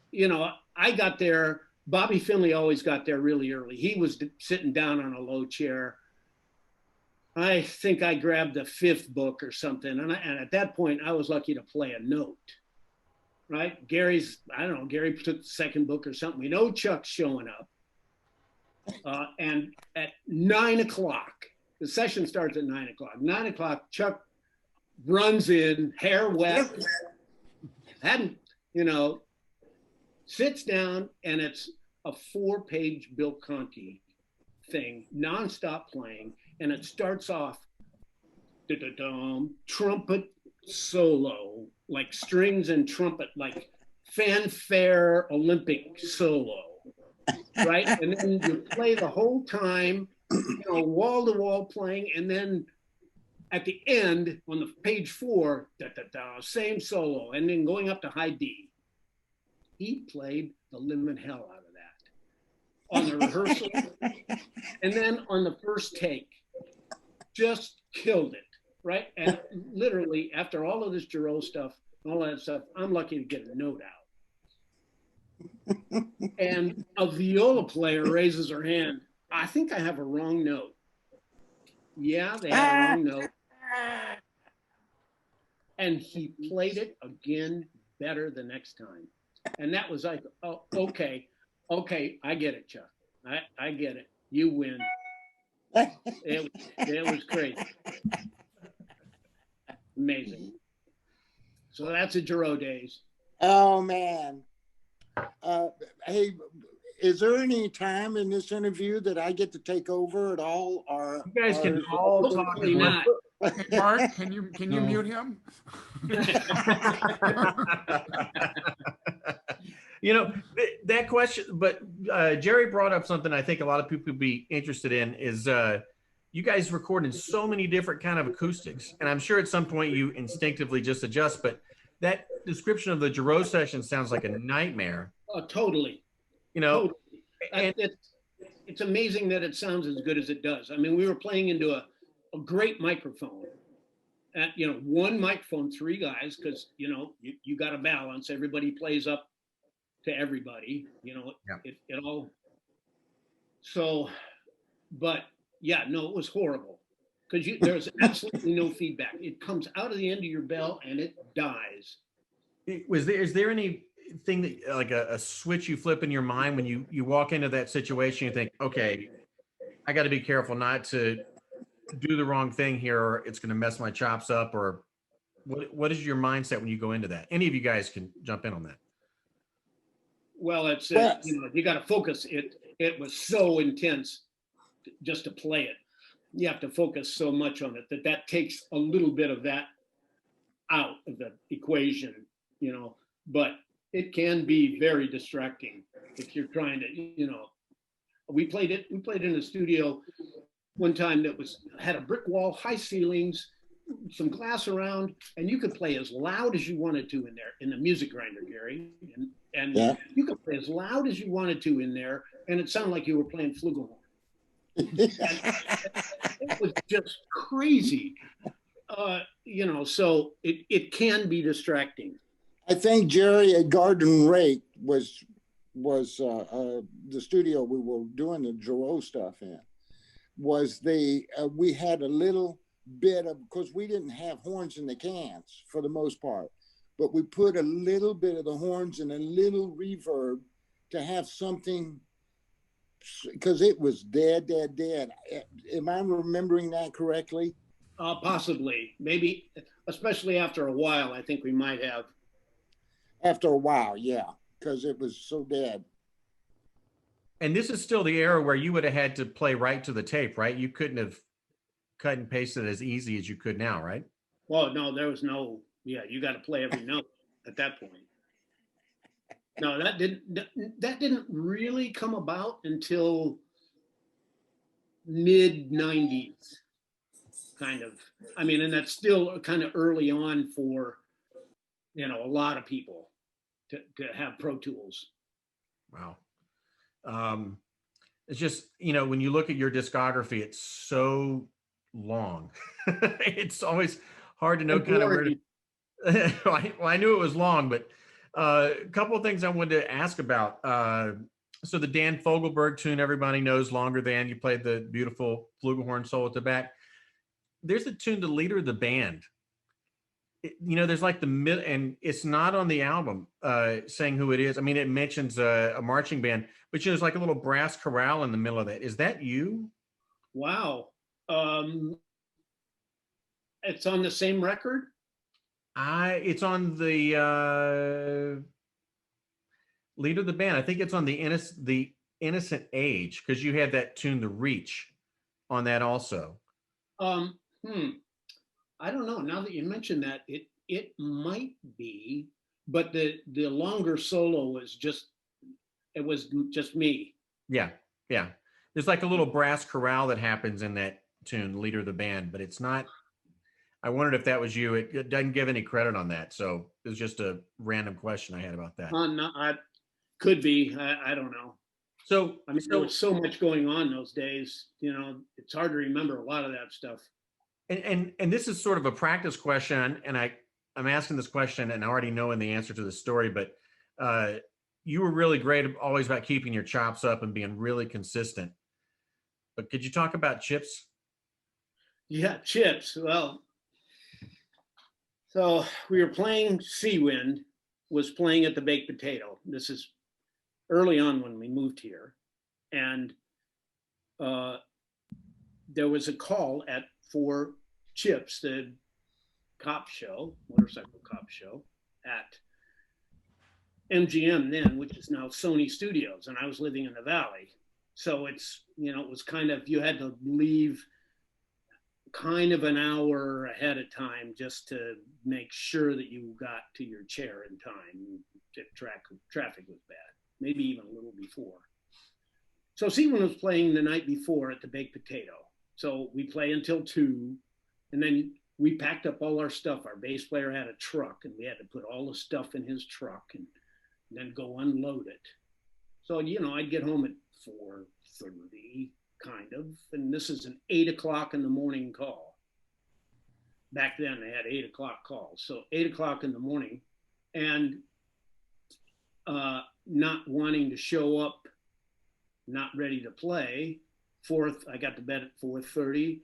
I got there. Bobby Finley always got there really early. He was sitting down on a low chair. I think I grabbed the 5th book or something. And at that point, I was lucky to play a note, right? Gary took the 2nd book or something. We know Chuck's showing up. And at 9 o'clock, the session starts at 9 o'clock. 9 o'clock, Chuck runs in, hair wet, sits down, and it's a 4-page Bill Conti thing, nonstop playing, and it starts off trumpet solo, like strings and trumpet, like fanfare Olympic solo, right? And then you play the whole time, wall to wall playing, and then at the end on the page 4, same solo, and then going up to high D. He played the living hell out of that on the rehearsal, and then on the first take, just killed it, right? And literally, after all of this Giroux stuff, all that stuff, I'm lucky to get a note out. And a viola player raises her hand. I think I have a wrong note. Yeah, they had a wrong note. And he played it again better the next time. And that was like, oh, okay, I get it, Chuck. I get it. You win. It was crazy. Amazing. So that's a Giroux days. Oh man. Hey, is there any time in this interview that I get to take over at all? Or You guys can all talk. Hopefully not. Mark, can you mute him? That question, but Jerry brought up something I think a lot of people would be interested in is you guys record in so many different kind of acoustics, and I'm sure at some point you instinctively just adjust, but that description of the Giroux session sounds like a nightmare. Oh, totally. Totally. And it's amazing that it sounds as good as it does. I mean, we were playing into a great microphone. At, one microphone, 3 guys, because, you got to balance. Everybody plays up to everybody, it all. So, but yeah, no, it was horrible because there's absolutely no feedback. It comes out of the end of your bell and it dies. Is there anything that like a switch you flip in your mind when you walk into that situation, you think, okay, I got to be careful not to do the wrong thing here or it's going to mess my chops up, or what is your mindset when you go into that? Any of you guys can jump in on that. Well, it's you got to focus. It was so intense just to play it. You have to focus so much on it that takes a little bit of that out of the equation, but it can be very distracting if you're trying to, we played in a studio one time that had a brick wall, high ceilings, some glass around, and you could play as loud as you wanted to in there in the music grinder, Gary. And you could play as loud as you wanted to in there, and it sounded like you were playing flugelhorn. It was just crazy. So it can be distracting. I think Jerry at Garden Rake was the studio we were doing the Giroux stuff in. We had a little bit of, because we didn't have horns in the cans for the most part. but we put a little bit of the horns and a little reverb to have something, because it was dead. Am I remembering that correctly? Possibly, maybe, especially after a while, I think we might have. After a while, yeah, because it was so dead. And this is still the era where you would have had to play right to the tape, right? You couldn't have cut and pasted as easy as you could now, right? Well, no, there was no, yeah, you got to play every note at that point. No, that didn't really come about until mid 90s, kind of. I mean, and that's still kind of early on for, a lot of people to have Pro Tools. Wow. It's just, when you look at your discography, it's so long. It's always hard to know kind of where to, well, I knew it was long, but a couple of things I wanted to ask about. So the Dan Fogelberg tune, everybody knows, Longer Than. You played the beautiful flugelhorn solo at the back. There's a tune, The Leader of the Band. There's like the mid, and it's not on the album saying who it is. I mean, it mentions a marching band, but there's like a little brass chorale in the middle of that. Is that you? Wow. It's on the same record? It's on the Leader of the Band. I think it's on the Innocent Age, because you had that tune, The Reach, on that also. I don't know. Now that you mention that, it might be, but the longer solo was just me. Yeah. There's like a little brass chorale that happens in that tune, Leader of the Band, but it's not. I wondered if that was you. It doesn't give any credit on that, so it was just a random question I had about that. No, could be. I don't know. So I mean, there was so much going on those days. It's hard to remember a lot of that stuff. And this is sort of a practice question, and I'm asking this question and already knowing the answer to the story, but you were really great always about keeping your chops up and being really consistent. But could you talk about Chips? Yeah, Chips. Well, so we were playing, Seawind was playing at the Baked Potato. This is early on when we moved here. And there was a call for Chips, the motorcycle cop show at MGM then, which is now Sony Studios. And I was living in the Valley. So it's, it was kind of, you had to leave kind of an hour ahead of time just to make sure that you got to your chair in time. Traffic was bad, maybe even a little before. So Seawind was playing the night before at the Baked Potato. So we play until 2, and then we packed up all our stuff. Our bass player had a truck, and we had to put all the stuff in his truck and then go unload it. So, I'd get home at 4:30, kind of, and this is an 8 o'clock in the morning call. Back then they had 8 o'clock calls. So 8 o'clock in the morning, and not wanting to show up, not ready to play. I got to bed at 4:30.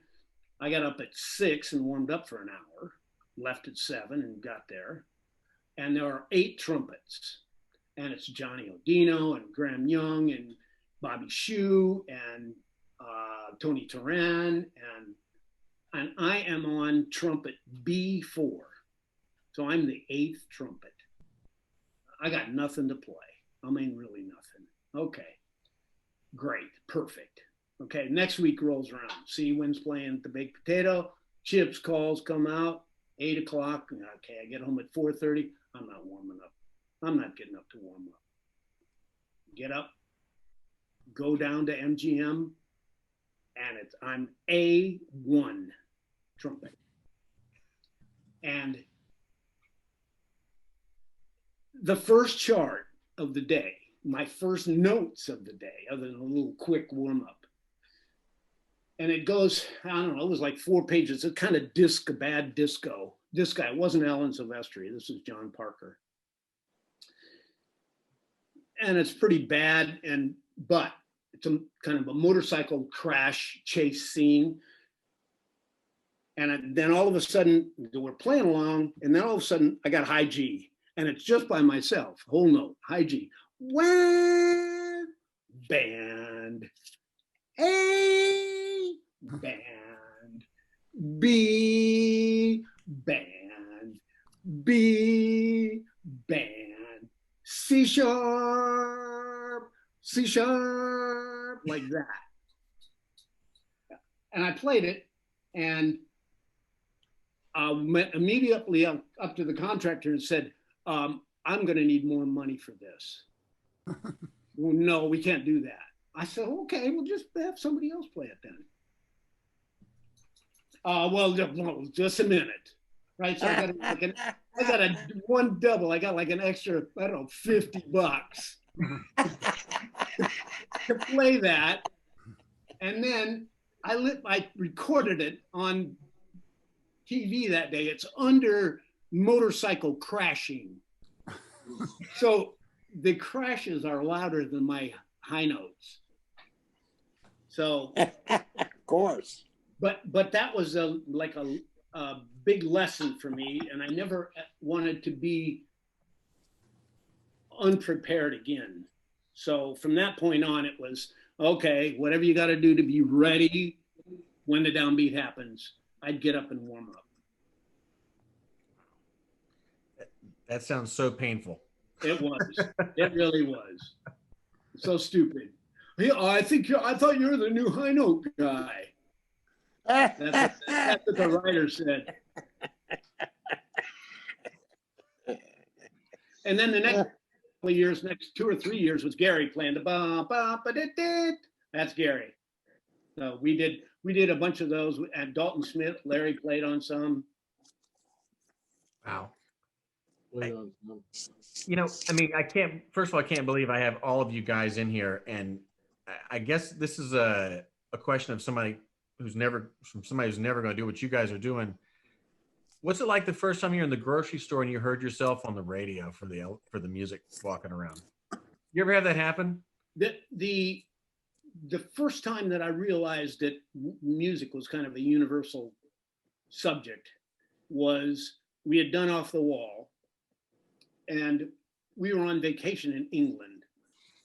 I got up at 6 and warmed up for an hour, left at 7 and got there. And there are 8 trumpets. And it's Johnny Odino and Graham Young and Bobby Shue and Tony Turan. And I am on trumpet B4. So I'm the 8th trumpet. I got nothing to play. I mean, really nothing. Okay, great, perfect. Okay, next week rolls around. Seawind's playing at the Baked Potato. Chips calls come out, 8 o'clock. Okay, I get home at 4:30. I'm not warming up. I'm not getting up to warm up. Get up, go down to MGM, and I'm A1 trumpet. And the first chart of the day, my first notes of the day, other than a little quick warm up, and it goes, I don't know, it was like 4 pages. It's kind of bad disco. This guy, it wasn't Alan Silvestri. This is John Parker. And it's pretty bad, but it's a kind of a motorcycle crash chase scene. And then all of a sudden we're playing along, and then all of a sudden I got high G, and it's just by myself, whole note, high G. When band, A band, B band, B band, C sharp, C sharp, like that. And I played it, and went immediately up to the contractor and said, I'm going to need more money for this. Well, no, we can't do that. I said, okay, we'll just have somebody else play it then. Well, just a minute, right? So I got a one double. I got like an extra, I don't know, $50 to play that. And then I recorded it on TV that day. It's under motorcycle crashing. So the crashes are louder than my high notes. So, Of course. but that was a big lesson for me, and I never wanted to be unprepared again. So from that point on, it was, okay, whatever you got to do to be ready when the downbeat happens, I'd get up and warm up. That sounds so painful. It was. It really was. So stupid. Yeah, I thought you were the new high note guy. That's what the writer said. And then the next years, next 2 or 3 years, was Gary playing the ba ba ba da da. That's Gary. So we did a bunch of those at Dalton Smith. Larry played on some. Wow. Played on some. You know, I mean, first of all, I can't believe I have all of you guys in here. And I guess this is a question of somebody who's never going to do what you guys are doing. What's it like the first time you're in the grocery store and you heard yourself on the radio for the music walking around? You ever have that happen? The first time that I realized that music was kind of a universal subject was we had done Off the Wall, and we were on vacation in England,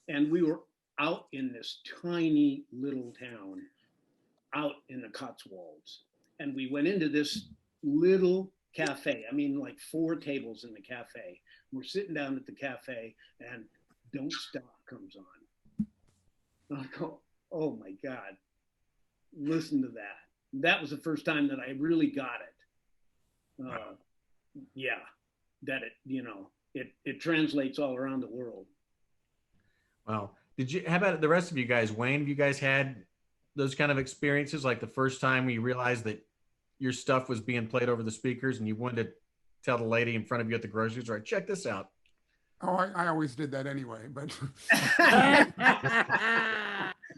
and we were out in this tiny little town out in the Cotswolds. And we went into this little cafe. I mean, like 4 tables in the cafe. We're sitting down at the cafe, and Don't Stop comes on. And I go, oh my God, listen to that. That was the first time that I really got it. Yeah, that it translates all around the world. Wow. How about the rest of you guys? Wayne, have you guys had those kind of experiences? Like the first time when you realized that your stuff was being played over the speakers and you wanted to tell the lady in front of you at the grocery store, check this out. Oh, I always did that anyway, but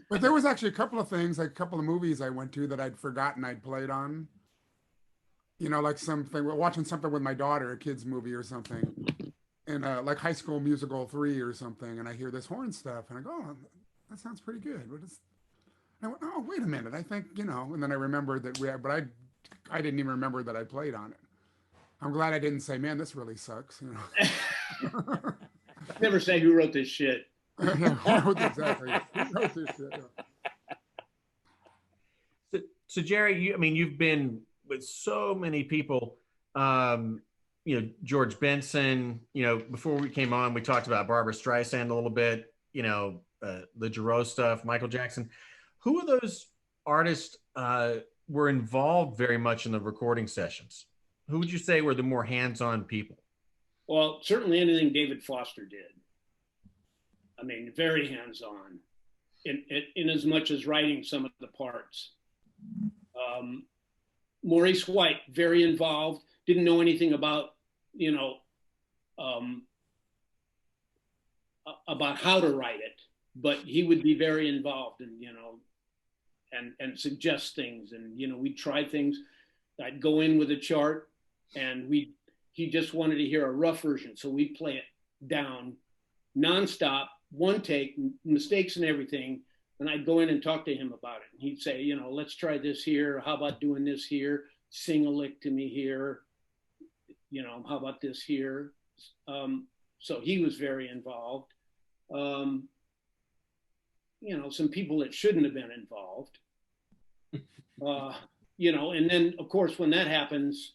but there was actually a couple of things, like a couple of movies I went to that I'd forgotten I'd played on. You know, like watching something with my daughter, a kid's movie or something, and like High School Musical 3 or something, and I hear this horn stuff, and I go, oh, that sounds pretty good. I went, oh, wait a minute, I think, and then I remembered that but I didn't even remember that I played on it. I'm glad I didn't say, man, this really sucks. Never say who wrote this shit. Exactly. Who wrote this shit? So Jerry, you've been with so many people, George Benson, before we came on, we talked about Barbara Streisand a little bit, the Giroux stuff, Michael Jackson. Who of those artists were involved very much in the recording sessions? Who would you say were the more hands-on people? Well, certainly anything David Foster did. I mean, very hands-on in as much as writing some of the parts. Maurice White, very involved, didn't know anything about, about how to write it, but he would be very involved and suggest things. And, we'd try things. I'd go in with a chart, and he just wanted to hear a rough version. So we'd play it down nonstop, one take, mistakes and everything. And I'd go in and talk to him about it. And he'd say, let's try this here. How about doing this here? sing a lick to me here. You know, how about this here? So he was very involved. You know, some people that shouldn't have been involved. You know, and then of course when that happens,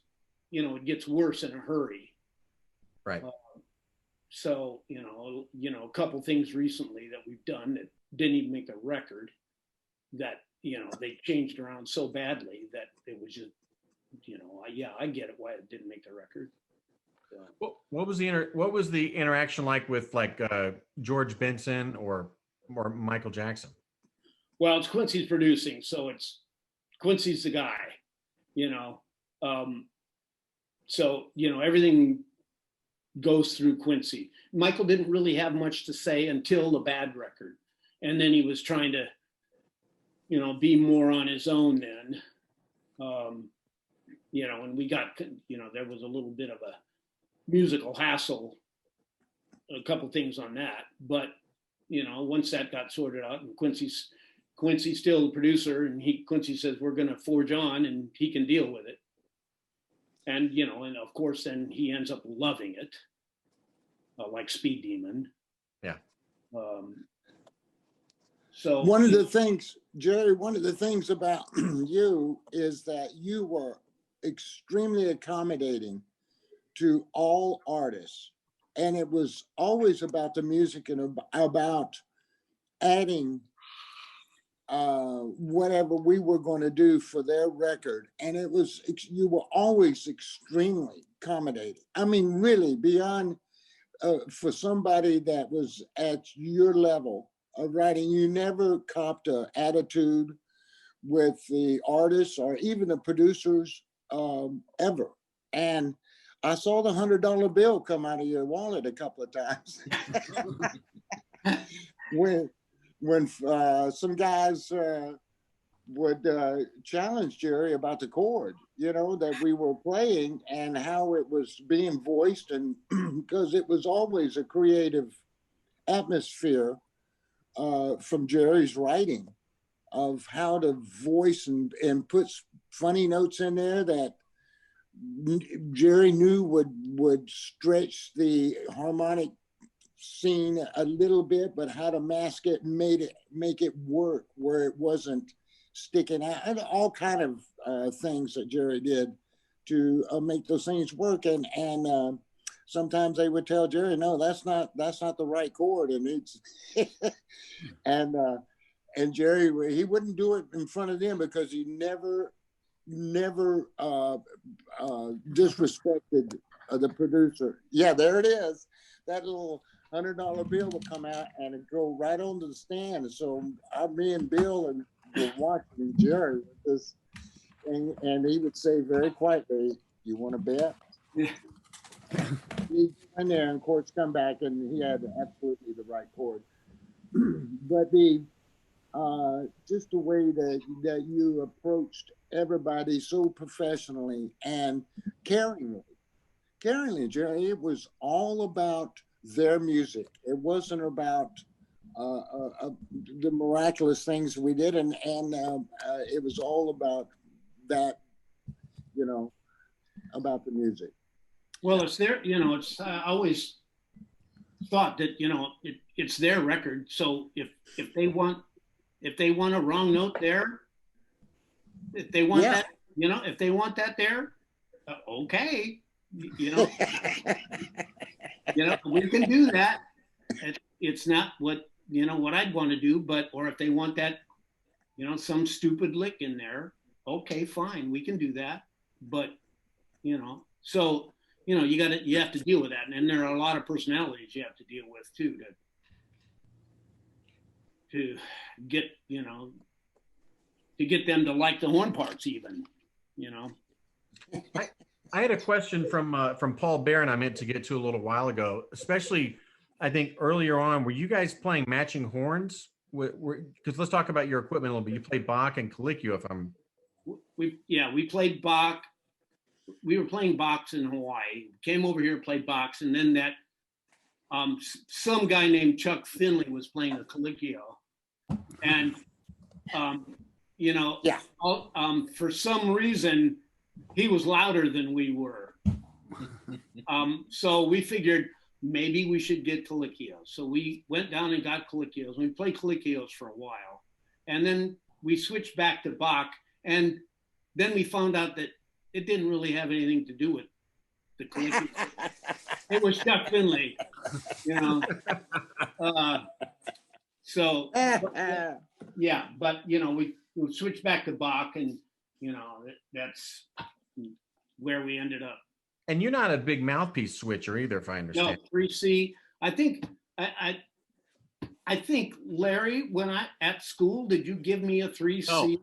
you know, it gets worse in a hurry. Right. So, you know, a couple things recently that we've done that didn't even make the record, that, you know, they changed around so badly that it was just, you know, yeah, I get it why it didn't make the record. What was the interaction like with like George Benson or Michael Jackson? Well, it's Quincy's producing, so it's Quincy's the guy, you know. So, you know, everything goes through Quincy. Michael didn't really have much to say until the Bad record. And then he was trying to, you know, be more on his own then. You know, and we got, you know, there was a little bit of a musical hassle, a couple things on that. But, you know, once that got sorted out, and Quincy's still the producer, and Quincy says, we're going to forge on, and he can deal with it. And, you know, and of course, then he ends up loving it, like Speed Demon. Yeah. So one of the things, Jerry, one of the things about you is that you were extremely accommodating to all artists. And it was always about the music and about adding whatever we were going to do for their record. And it was, you were always extremely accommodating. I mean, really beyond, for somebody that was at your level of writing, you never copped an attitude with the artists or even the producers ever. And I saw the $100 bill come out of your wallet a couple of times. when some guys would challenge Jerry about the chord, you know, that we were playing and how it was being voiced, and because it was always a creative atmosphere from Jerry's writing of how to voice and put funny notes in there that Jerry knew would stretch the harmonic scene a little bit, but how to mask it and make it work where it wasn't sticking out, and all kind of things that Jerry did to make those things work. And sometimes they would tell Jerry, no, that's not the right chord, and it's and Jerry, he wouldn't do it in front of them because he never disrespected the producer. Yeah, there it is. That little $100 bill would come out and it'd go right onto the stand. So me and Bill and were watching Jerry with this, and he would say very quietly, "You want to bet?" Yeah. He'd go in there, and chords come back, and he had absolutely the right chord. But just the way that you approached everybody so professionally and caringly, Jerry, it was all about their music. It wasn't about the miraculous things we did, and it was all about that, you know, about the music. Well, it's their, you know, it's I always thought that, you know, it's their record. So if they want a wrong note there, if they want that, you know, if they want that there, okay, you know, we can do that. It's not what, you know, what I'd want to do, but, or if they want that, you know, some stupid lick in there, okay, fine, we can do that. But, you know, so, you know, you have to deal with that. And there are a lot of personalities you have to deal with too, to get, you know, to get them to like the horn parts even, you know. I had a question from Paul Barron I meant to get to a little while ago, especially I think earlier on. Were you guys playing matching horns? Because let's talk about your equipment a little bit. You played Bach and Calicchio, if I'm. We played Bach. We were playing Bach in Hawaii. Came over here, played Bach, and then that some guy named Chuck Finley was playing a Calicchio, and you know, for some reason he was louder than we were. So we figured maybe we should get Colicchios. So we went down and got Colicchios. We played Colicchios for a while. And then we switched back to Bach. And then we found out that it didn't really have anything to do with the Colicchios. It was Chuck Finley, you know. So, yeah, but, you know, we switched back to Bach, and, you know, that's where we ended up. And you're not a big mouthpiece switcher either, if I understand. No, 3C. I think I think, Larry, when at school, did you give me a 3C? Oh,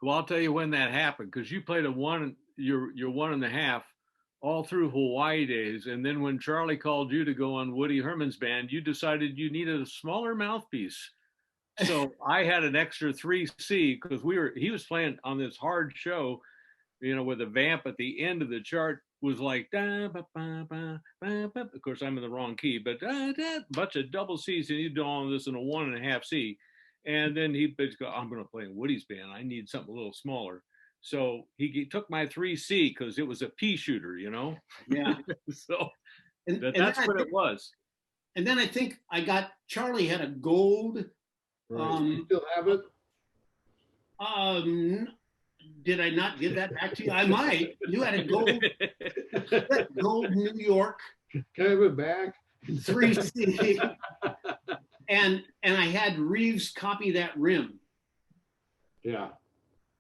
well, I'll tell you when that happened, because you played your 1.5 all through Hawaii days, and then when Charlie called you to go on Woody Herman's band, you decided you needed a smaller mouthpiece. So I had an extra 3C because he was playing on this hard show, you know, with a vamp at the end of the chart was like, da, ba, ba, ba, ba, ba. Of course I'm in the wrong key, but bunch of double C's, and he'd do all of this in a 1.5 C. And then he'd go, I'm going to play in Woody's band. I need something a little smaller. So he took my 3C because it was a pea shooter, you know? Yeah. So that's what it was. And then I think Charlie had a gold. Right. You still have it? Did I not give that back to you? I might. You had a gold New York. Can I have it back? 3C. And I had Reeves copy that rim. Yeah.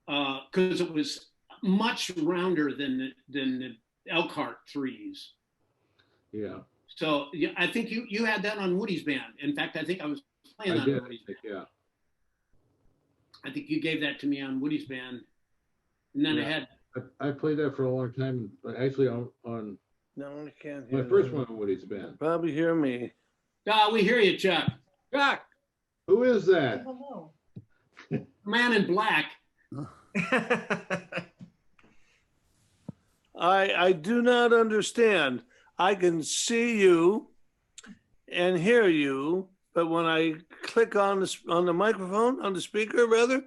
Because it was much rounder than the Elkhart 3s. Yeah. So yeah, I think you had that on Woody's band. In fact, I think I was playing on Woody's band. Yeah. I think you gave that to me on Woody's band. And then Yeah. I played that for a long time. Actually, on No, I can't hear my first one on Woody's band. Probably hear me. We hear you, Chuck. Chuck, Who is that? man in black. I do not understand. I can see you and hear you, but when I click on the microphone, on the speaker rather,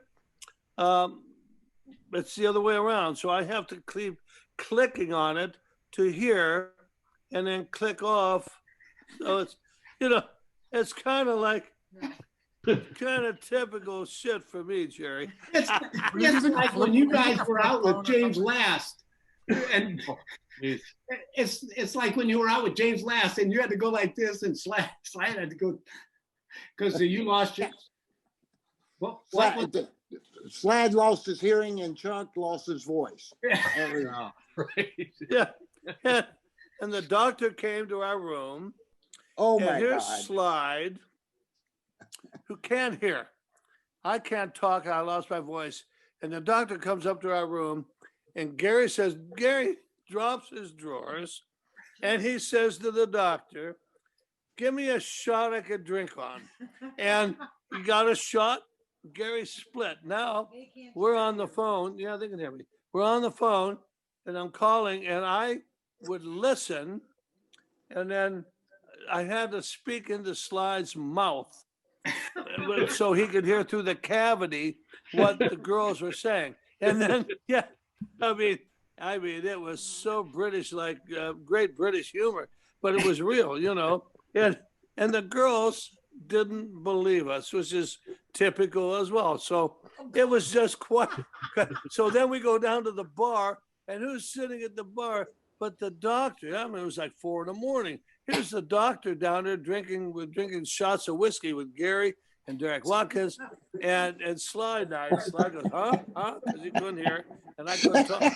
it's the other way around. So I have to keep clicking on it to hear, and then click off. So it's, you know, it's kind of like typical shit for me, Jerry. It's like when you guys were out with James Last, and it's like when you were out with James Last, and you had to go like this, and Slide had to go because you lost your. Slad lost his hearing and Chuck lost his voice. Right. Yeah. And the doctor came to our room. Oh and my here's God. Slide, who can't hear. I can't talk. I lost my voice. And the doctor comes up to our room, and Gary drops his drawers, and he says to the doctor, "Give me a shot I could drink on." And he got a shot. Gary split. Now we're on the phone. Yeah, they can hear me. We're on the phone, and I'm calling, and I would listen, and then I had to speak into Slide's mouth so he could hear through the cavity what the girls were saying. And then, yeah, I mean, it was so British, like great British humor, but it was real, you know. And the girls didn't believe us, which is typical as well. So it was just quite. So then we go down to the bar, and who's sitting at the bar but the doctor? I mean, it was like 4 a.m. Here's the doctor down there drinking shots of whiskey with Gary and Derek Watkins and Slide. Now Slide goes, huh? Because he couldn't hear, and I couldn't talk.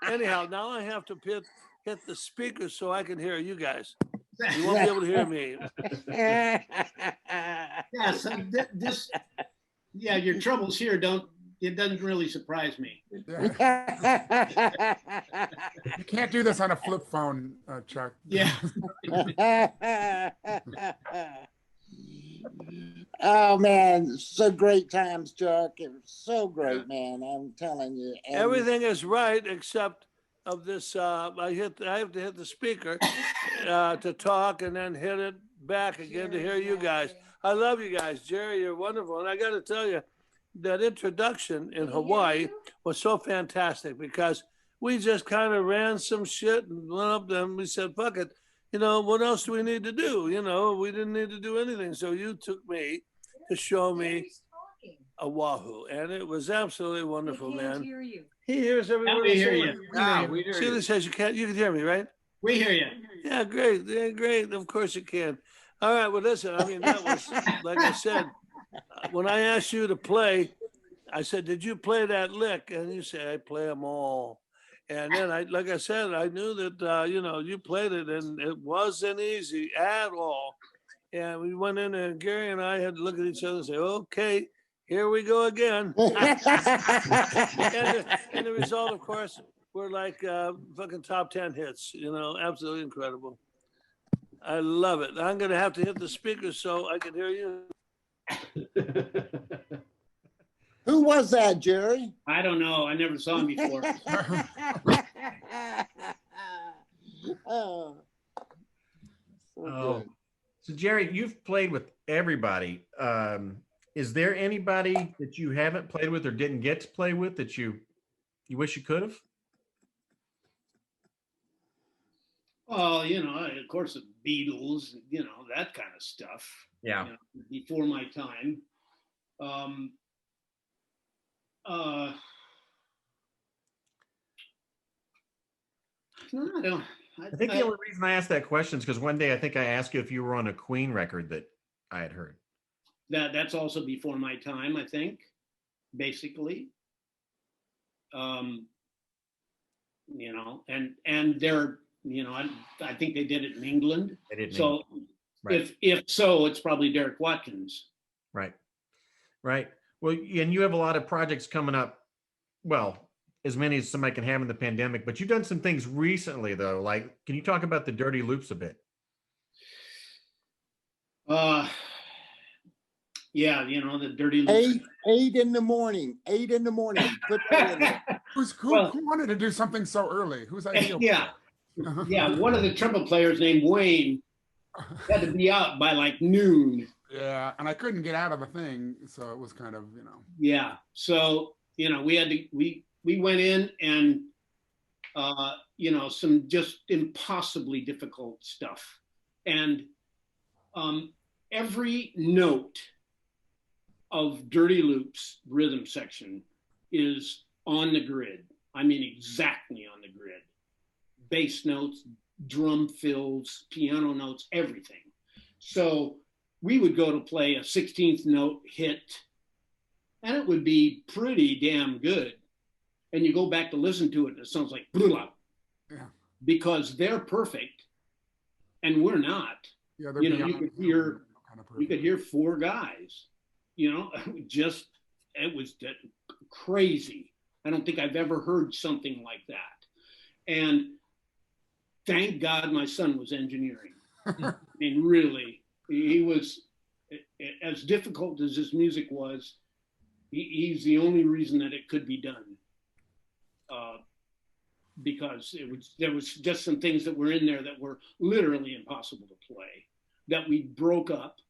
Anyhow, now I have to hit the speaker so I can hear you guys. You won't be able to hear me. Yeah, so your troubles here doesn't really surprise me. Yeah. You can't do this on a flip phone, Chuck. Yeah. Oh man, so great times, Chuck. It was so great, man. I'm telling you. And everything is right except of this. I have to hit the speaker to talk, and then hit it back again to hear you guys. I love you guys, Jerry. You're wonderful, and I got to tell you, that introduction in Hawaii was so fantastic because we just kind of ran some shit and went up there and we said, fuck it. You know, what else do we need to do? You know, we didn't need to do anything. So you took me to show me Oahu, and it was absolutely wonderful, man. Hear you. He hears every Now word we I'm hear saying. you. Now we hear See, you. this says you can hear me, right? We hear you. Yeah, great. Yeah, great. Of course you can. All right. Well, listen, I mean, that was, like I said, when I asked you to play, I said, did you play that lick? And you said, I play them all. And then like I said, I knew that, you know, you played it and it wasn't easy at all. And we went in there and Gary and I had to look at each other and say, okay, here we go again. And the result, of course, were like fucking top 10 hits, you know, absolutely incredible. I love it. I'm going to have to hit the speaker so I can hear you. Who was that, Jerry? I don't know. I never saw him before. Oh, so Oh, good. so Jerry, you've played with everybody. Is there anybody that you haven't played with or didn't get to play with that you wish you could have? Well, you know, of course, the Beatles, you know, that kind of stuff. Yeah. You know, before my time. No, I don't. I think the only reason I asked that question is because one day I think I asked you if you were on a Queen record that I had heard. That's also before my time, I think, basically. You know, and they're, you know, I think they did it in England. They did in So England. Right. if so, it's probably Derek Watkins. Right. Right. Well, and you have a lot of projects coming up. Well, as many as somebody can have in the pandemic, but you've done some things recently though. Like, can you talk about the Dirty Loops a bit? Yeah, you know, the Dirty Loops. 8 in the morning. 8 in the morning. Put that in there. Who wanted to do something so early? Whose idea? Yeah. Yeah, one of the trumpet players named Wayne had to be out by like noon. Yeah, and I couldn't get out of the thing, so it was kind of, you know. Yeah, so, you know, we went in and, you know, some just impossibly difficult stuff. And every note of Dirty Loops rhythm section is on the grid. I mean, exactly on the grid. Bass notes, drum fills, piano notes, everything. So we would go to play a 16th note hit, and it would be pretty damn good. And you go back to listen to it, and it sounds like blah, Yeah. because they're perfect, and we're not. Yeah, they're You know, beyond you could hear four guys. You know, just it was crazy. I don't think I've ever heard something like that. And thank God my son was engineering. I mean, really, he was, as difficult as his music was, he's the only reason that it could be done. Because there was just some things that were in there that were literally impossible to play, that we broke up,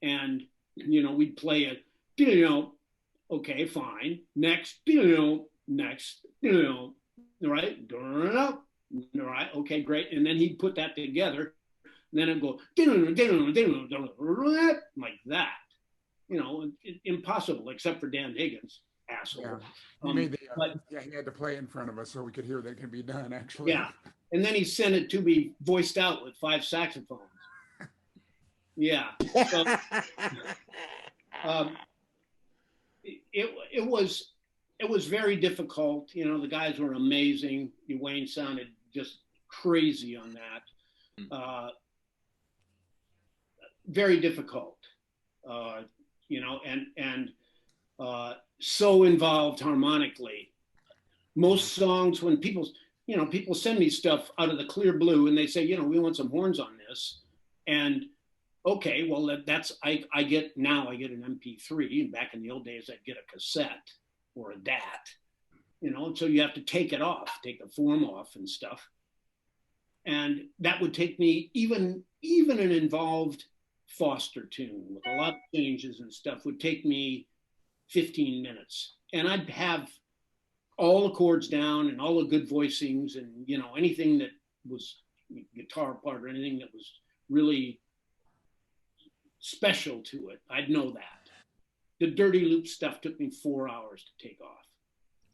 and you know, we'd play it, you know, okay, fine, next, you know, next, you know, right, right, okay, great, and then he'd put that together, and then it'd go like that, you know, impossible, except for Dan Higgins, asshole. Yeah, he had to play in front of us so we could hear that it can be done, actually. Yeah, and then he sent it to me voiced out with 5 saxophones. Yeah, so, it was very difficult. You know, the guys were amazing. Wayne sounded just crazy on that. Very difficult. You know, and so involved harmonically. Most songs, when people send me stuff out of the clear blue and they say, you know, we want some horns on this, and okay, well, I get an MP3, and back in the old days, I'd get a cassette or a DAT, you know, so you have to take the form off and stuff. And that would take me, even an involved Foster tune with a lot of changes and stuff would take me 15 minutes. And I'd have all the chords down and all the good voicings and, you know, anything that was guitar part or anything that was really special to it, I'd know that. The dirty loop stuff took me 4 hours to take off,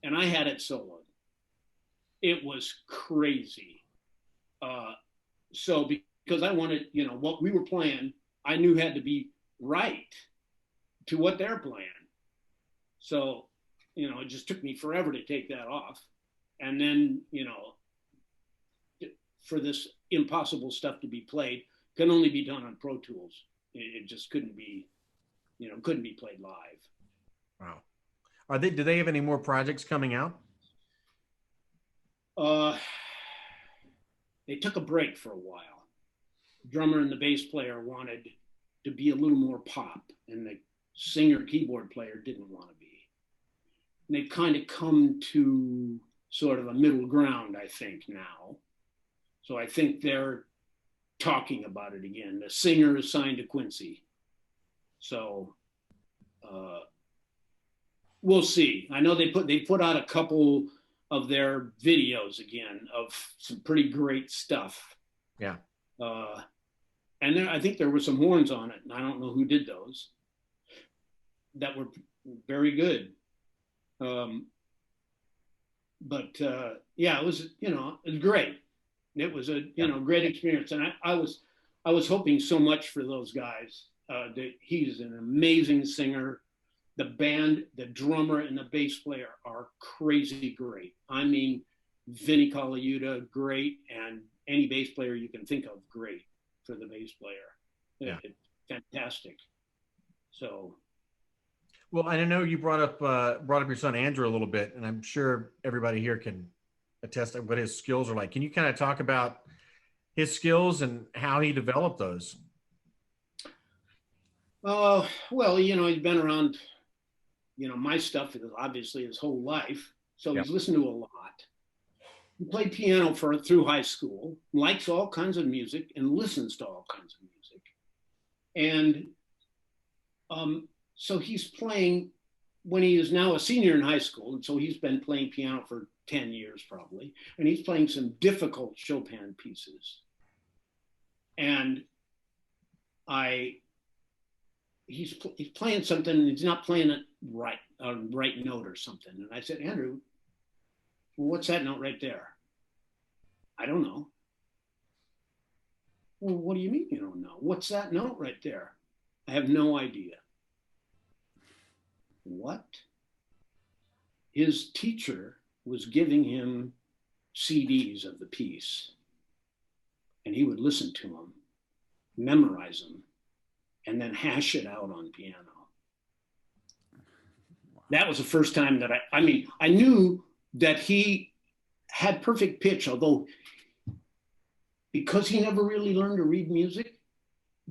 and I had it soloed. It was crazy. So because I wanted, you know, what we were playing, I knew had to be right to what they're playing. So, you know, it just took me forever to take that off. And then, you know, for this impossible stuff to be played, can only be done on Pro Tools. It just couldn't be, you know, couldn't be played live. Wow. Do they have any more projects coming out? They took a break for a while. The drummer and the bass player wanted to be a little more pop, and the singer keyboard player didn't want to be. And they've kind of come to sort of a middle ground, I think, now. So I think they're talking about it again. The singer is signed to Quincy. So we'll see. I know they put out a couple of their videos again of some pretty great stuff. Yeah. And there, I think there were some horns on it, and I don't know who did those. That were very good. Yeah, it was, you know, it was great. It was a, you know, great experience. And I was hoping so much for those guys. That he's an amazing singer. The band, the drummer and the bass player are crazy great. I mean, Vinny Colaiuta, great, and any bass player you can think of, great for the bass player. Yeah. Fantastic. So. Well, I know you brought up your son Andrew a little bit, and I'm sure everybody here can attest to what his skills are like. Can you kind of talk about his skills and how he developed those? Well, you know, he's been around, you know, my stuff obviously his whole life. So Yep. He's listened to a lot. He played piano through high school, likes all kinds of music and listens to all kinds of music. And so he's playing when he is now a senior in high school. And so he's been playing piano for 10 years probably. And he's playing some difficult Chopin pieces. And he's playing something and he's not playing it right, a right note or something. And I said, Andrew, well, what's that note right there? I don't know. Well, what do you mean you don't know? What's that note right there? I have no idea. What? His teacher was giving him CDs of the piece, and he would listen to them, memorize them, and then hash it out on piano. That was the first time that I mean, I knew that he had perfect pitch, although because he never really learned to read music,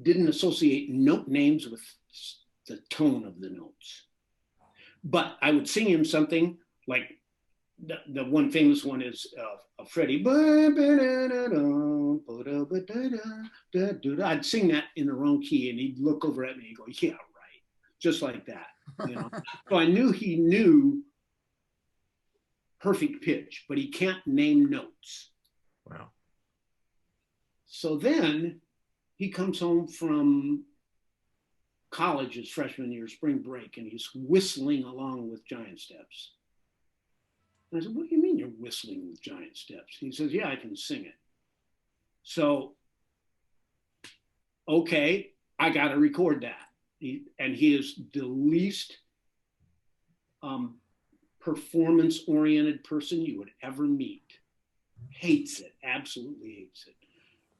didn't associate note names with the tone of the notes. But I would sing him something like the one famous one is Freddie. I'd sing that in the wrong key, and he'd look over at me and go, "Yeah, right," just like that, you know. So I knew he knew perfect pitch, but he can't name notes. Wow. So then he comes home from college his freshman year, spring break, and he's whistling along with Giant Steps. And I said, what do you mean you're whistling with Giant Steps? He says, yeah, I can sing it. So, okay, I got to record that. He is the least performance-oriented person you would ever meet. Hates it, absolutely hates it.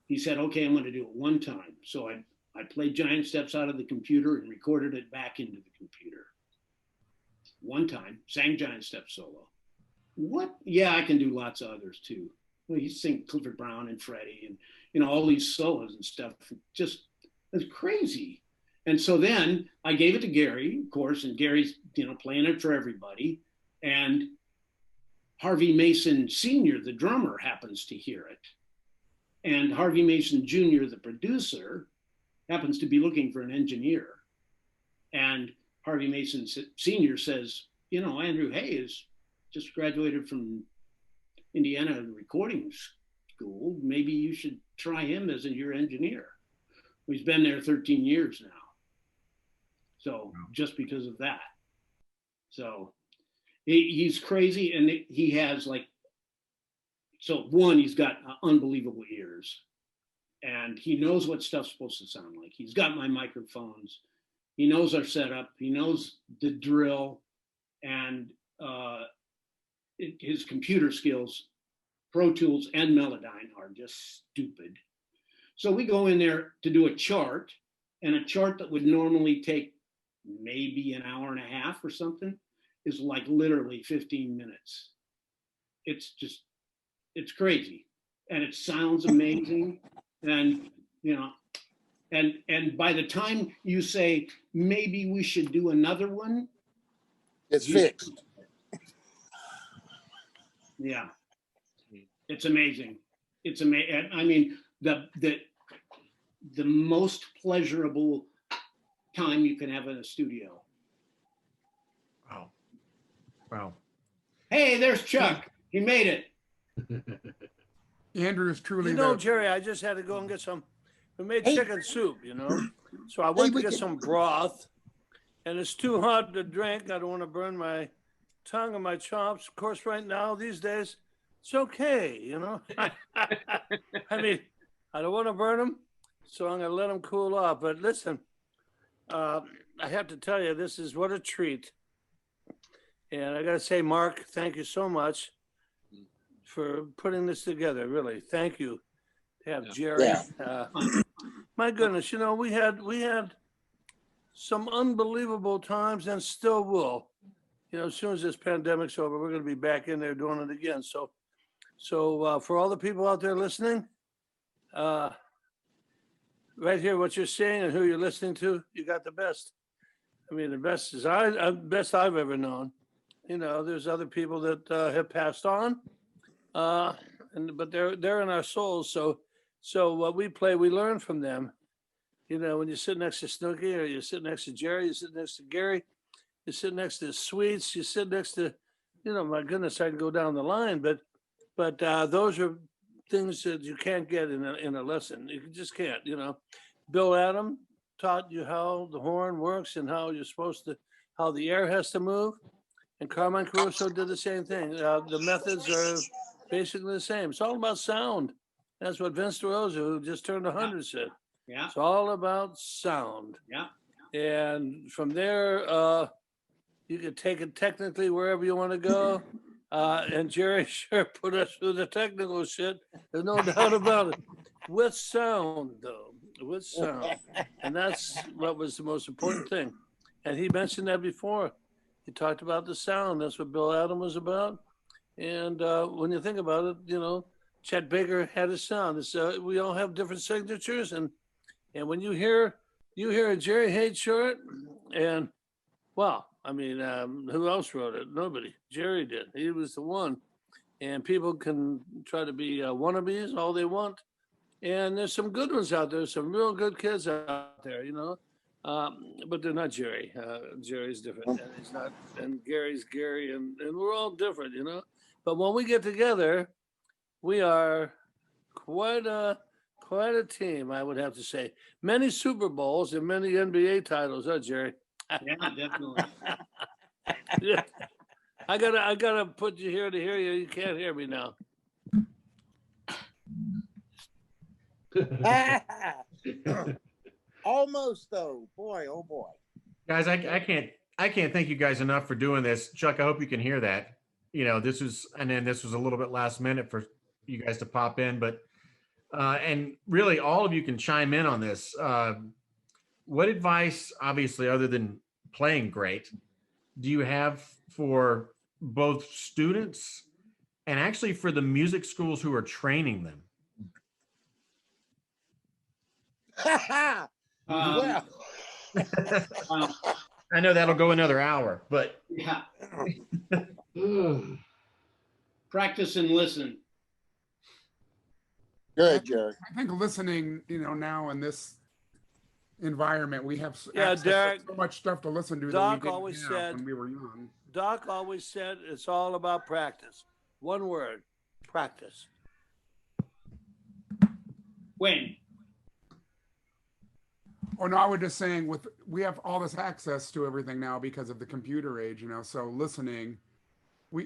He said, okay, I'm going to do it one time. So I played Giant Steps out of the computer and recorded it back into the computer. One time, sang Giant Steps solo. What? Yeah, I can do lots of others too. Well, you sing Clifford Brown and Freddie and, you know, all these solos and stuff. Just, it's crazy. And so then I gave it to Gary, of course, and Gary's, you know, playing it for everybody. And Harvey Mason Sr., the drummer, happens to hear it. And Harvey Mason Jr., the producer, happens to be looking for an engineer. And Harvey Mason Sr. says, you know, Andrew Hay is just graduated from Indiana recording school. Maybe you should try him as your engineer. He's been there 13 years now. So just because of that. So he's crazy, and he has like, so one, he's got unbelievable ears, and he knows what stuff's supposed to sound like. He's got my microphones. He knows our setup. He knows the drill, and his computer skills, Pro Tools and Melodyne, are just stupid. So we go in there to do a chart, and a chart that would normally take maybe an hour and a half or something is like literally 15 minutes. It's just, it's crazy. And it sounds amazing. And, you know, and by the time you say, maybe we should do another one, It's fixed. Yeah. It's amazing. It's amazing. I mean, the most pleasurable time you can have in a studio. Wow. Wow. Hey, there's Chuck. He made it. Andrew is truly You know, the, Jerry, I just had to go and get some. We made Hey. chicken soup, you know. So I went to we get can- some broth, and it's too hot to drink. I don't want to burn my tongue and my chops. Of course, right now, these days, it's okay, you know. I mean, I don't want to burn them, so I'm going to let them cool off. But listen, I have to tell you, this is what a treat. And I got to say, Mark, thank you so much for putting this together. Really, thank you. To have Jerry. Yeah. My goodness, you know, we had some unbelievable times, and still will. You know, as soon as this pandemic's over, we're going to be back in there doing it again. So for all the people out there listening, right here, what you're seeing and who you're listening to, you got the best. I mean, the best is best I've ever known. You know, there's other people that have passed on, but they're in our souls. So what we play, we learn from them. You know, when you sit next to Snooky, or you sit next to Jerry, you sit next to Gary, you sit next to Sweets, you sit next to, you know, my goodness, I can go down the line, but those are things that you can't get in a lesson. You just can't. You know, Bill Adam taught you how the horn works and how you're supposed to, how the air has to move, and Carmine Caruso did the same thing. The methods are basically the same. It's all about sound. That's what Vince DeRosa, who just turned 100, said. Yeah. It's all about sound. Yeah. And from there, you can take it technically wherever you want to go. And Jerry sure put us through the technical shit. There's no doubt about it. With sound, though, with sound. And that's what was the most important thing. And he mentioned that before. He talked about the sound. That's what Bill Adam was about. And when you think about it, you know, Chet Baker had his sound. It's, we all have different signatures. And when you hear a Jerry Hayes short, and well, I mean, who else wrote it? Nobody. Jerry did. He was the one. And people can try to be wannabes all they want. And there's some good ones out there, some real good kids out there, you know. But they're not Jerry. Jerry's different, and he's not. And Gary's Gary, and we're all different, you know. But when we get together, we are quite a team, I would have to say. Many Super Bowls and many NBA titles, huh, Jerry? Yeah, definitely. Yeah. I gotta put you here to hear you. You can't hear me now. Almost though, boy, oh boy. Guys, I can't thank you guys enough for doing this. Chuck, I hope you can hear that. You know, this was a little bit last minute for you guys to pop in, but and really all of you can chime in on this. What advice, obviously, other than playing great, do you have for both students and actually for the music schools who are training them? Well, I know that'll go another hour, but Yeah. Practice and listen. good, Jerry. I think listening, you know, now in this environment. We have Yeah, access Derek, to so much stuff to listen to Doc that we always didn't have said- when we were young. Doc always said it's all about practice. One word, practice. Wayne. Oh no, I was just saying we have all this access to everything now because of the computer age, so listening,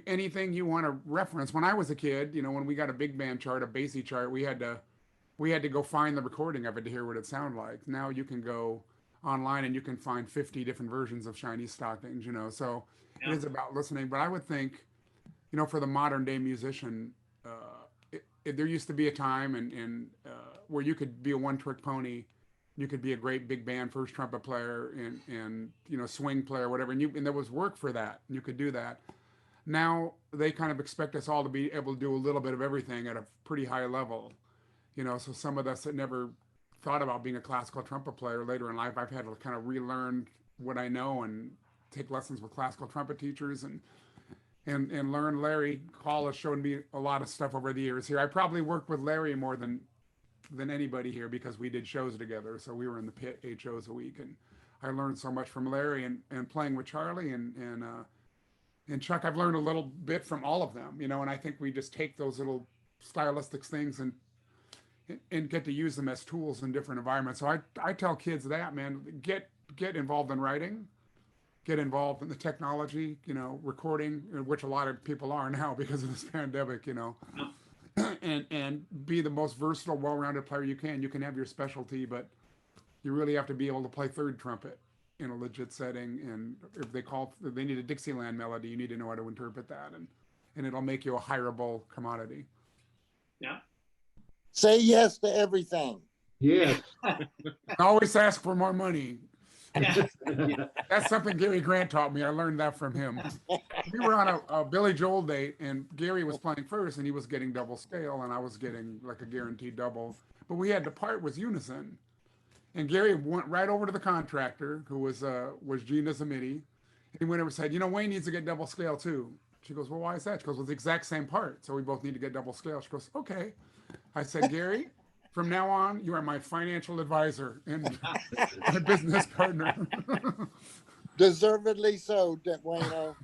anything you want to reference. When I was a kid, when we got a big band chart, a Basie chart, we had to go find the recording of it to hear what it sounded like. Now you can go online and you can find 50 different versions of Chinese Stockings, so Yeah. it is about listening. But I would think, for the modern day musician, there used to be a time and where you could be a one-trick pony. You could be a great big band first trumpet player and swing player, whatever, and there was work for that. And you could do that. Now they kind of expect us all to be able to do a little bit of everything at a pretty high level. So some of us that never thought about being a classical trumpet player later in life, I've had to kind of relearn what I know and take lessons with classical trumpet teachers and learn. Larry Hall has shown me a lot of stuff over the years here. I probably worked with Larry more than anybody here because we did shows together. So we were in the pit 8 shows a week, and I learned so much from Larry and playing with Charlie and Chuck. I've learned a little bit from all of them, and I think we just take those little stylistic things and get to use them as tools in different environments. So I tell kids that, man, get involved in writing, get involved in the technology, recording, which a lot of people are now because of this pandemic, and be the most versatile, well-rounded player you can. You can have your specialty, but you really have to be able to play third trumpet in a legit setting. And if they need a Dixieland melody, you need to know how to interpret that, and it'll make you a hireable commodity. Yeah. Say yes to everything. Yes. Always ask for more money. Yeah. That's something Gary Grant taught me. I learned that from him. We were on a Billy Joel date, and Gary was playing first, and he was getting double scale, and I was getting like a guaranteed double. But we had to part with unison. And Gary went right over to the contractor, who was Gina Zamiti. He went over and said, Wayne needs to get double scale too. She goes, well, why is that? She goes, well, it's the exact same part, so we both need to get double scale. She goes, okay. I said, Gary, from now on, you are my financial advisor and my business partner. Deservedly so, Wayno.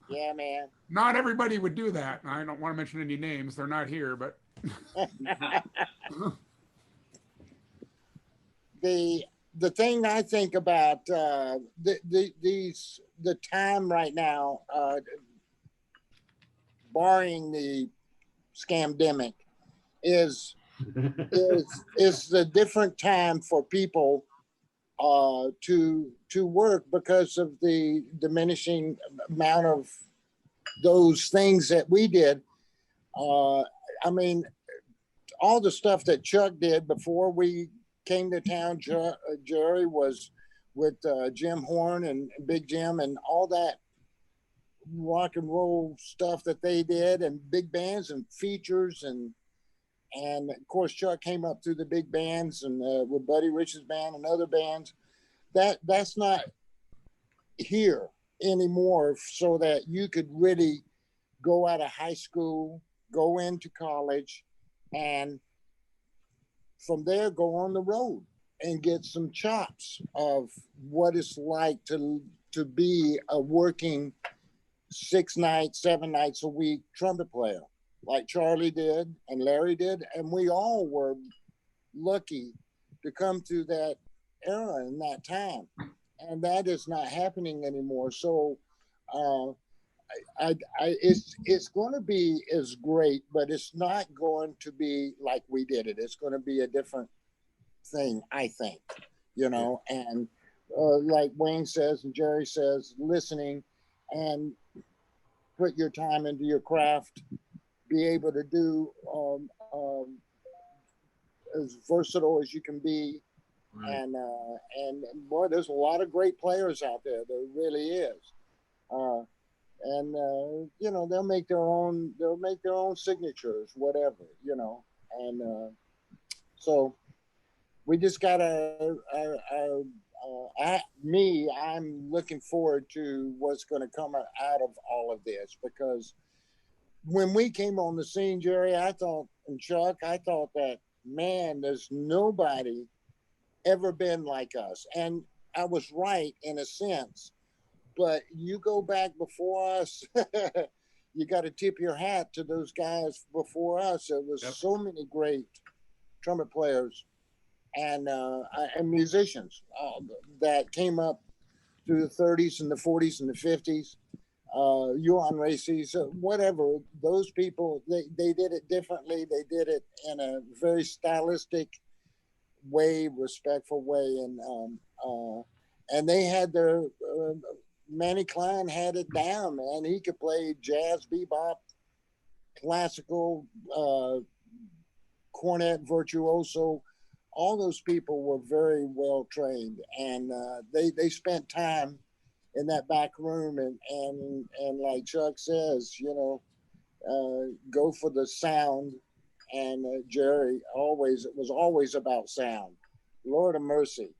Yeah, man. Not everybody would do that. I don't want to mention any names. They're not here, but the thing I think about the time right now, barring the scamdemic, is the different time for people to work because of the diminishing amount of those things that we did. I mean, all the stuff that Chuck did before we came to town, Jerry was with Jim Horn and Big Jim and all that rock and roll stuff that they did, and big bands and features, and of course Chuck came up through the big bands and with Buddy Rich's band and other bands. That's not here anymore, so that you could really go out of high school, go into college, and from there go on the road and get some chops of what it's like to be a working 6 nights, 7 nights a week trumpet player, like Charlie did and Larry did. And we all were lucky to come through that era in that time. And that is not happening anymore. So it's going to be as great, but it's not going to be like we did it. It's going to be a different thing, I think, and like Wayne says and Jerry says, listening and put your time into your craft, be able to do as versatile as you can be. Right. And boy, there's a lot of great players out there. There really is. They'll make their own signatures, whatever, and so we just gotta I'm looking forward to what's going to come out of all of this, because when we came on the scene, Jerry, and Chuck, I thought that, man, there's nobody ever been like us. And I was right in a sense, but you go back before us, you got to tip your hat to those guys before us. There was so many great trumpet players and musicians that came up through the 30s and the 40s and the 50s. Yuan Races, whatever. Those people, they did it differently. They did it in a very stylistic way, respectful way, and they had their Manny Klein had it down, man. He could play jazz, bebop, classical, cornet, virtuoso. All those people were very well trained, and they spent time in that back room, and like Chuck says, go for the sound. And Jerry it was always about sound. Lord of mercy.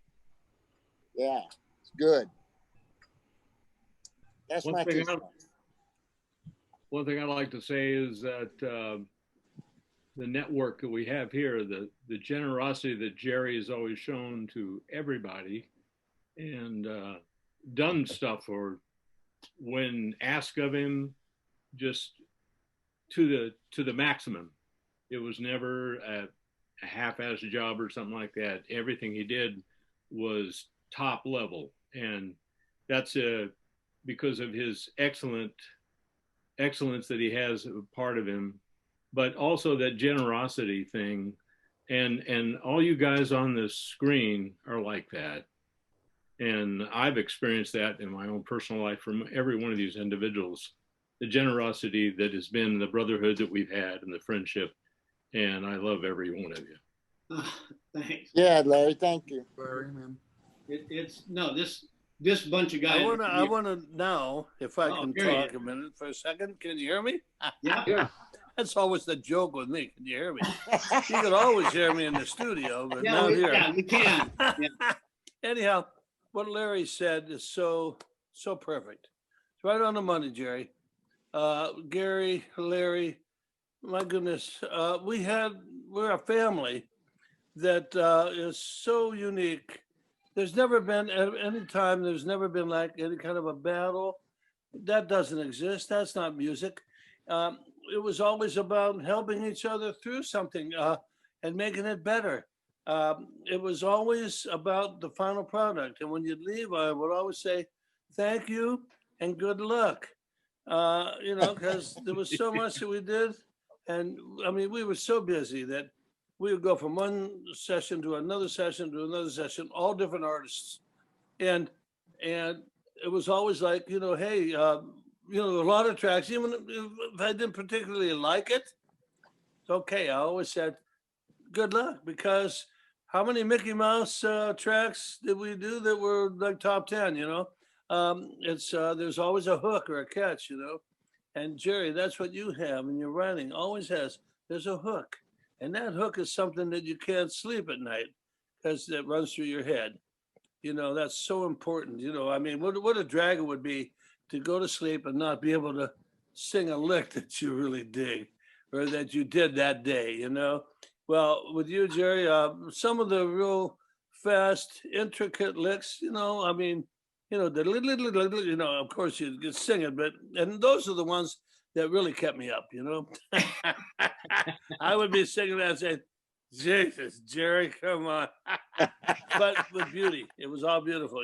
Yeah, it's good. That's my two cents. One thing I like to say is that the network that we have here, the generosity that Jerry has always shown to everybody, and done stuff or when asked of him, just to the maximum. It was never a half-assed job or something like that. Everything he did was top level, and that's because of his excellence that he has a part of him, but also that generosity thing. And all you guys on this screen are like that. And I've experienced that in my own personal life from every one of these individuals, the generosity that has been the brotherhood that we've had and the friendship. And I love every one of you. Oh, thanks. Yeah, Larry, thank you. Larry, man. It's no, this bunch of guys. I wanna now, if I can here talk a minute for a second. Can you hear me? Yeah. That's always the joke with me. Can you hear me? You can always hear me in the studio, but Yeah, not here. Yeah, we can. Yeah. Anyhow, what Larry said is so perfect. It's right on the money, Jerry. Gary, Larry, my goodness, we're a family that is so unique. There's never been at any time. There's never been like any kind of a battle. That doesn't exist. That's not music. It was always about helping each other through something and making it better. It was always about the final product. And when you'd leave, I would always say, thank you and good luck. Because there was so much that we did. And I mean, we were so busy that we would go from one session to another session to another session, all different artists. And it was always like, hey, a lot of tracks, even if I didn't particularly like it, it's okay. I always said, good luck, because how many Mickey Mouse tracks did we do that were like top 10, there's always a hook or a catch, and Jerry, that's what you have in your writing, always has, there's a hook. And that hook is something that you can't sleep at night because it runs through your head. That's so important. I mean, what a drag it would be to go to sleep and not be able to sing a lick that you really dig or that you did that day, Well, with you, Jerry, some of the real fast, intricate licks, I mean, of course you could sing it, and those are the ones that really kept me up, I would be singing that and saying, Jesus, Jerry, come on. But with beauty, it was all beautiful,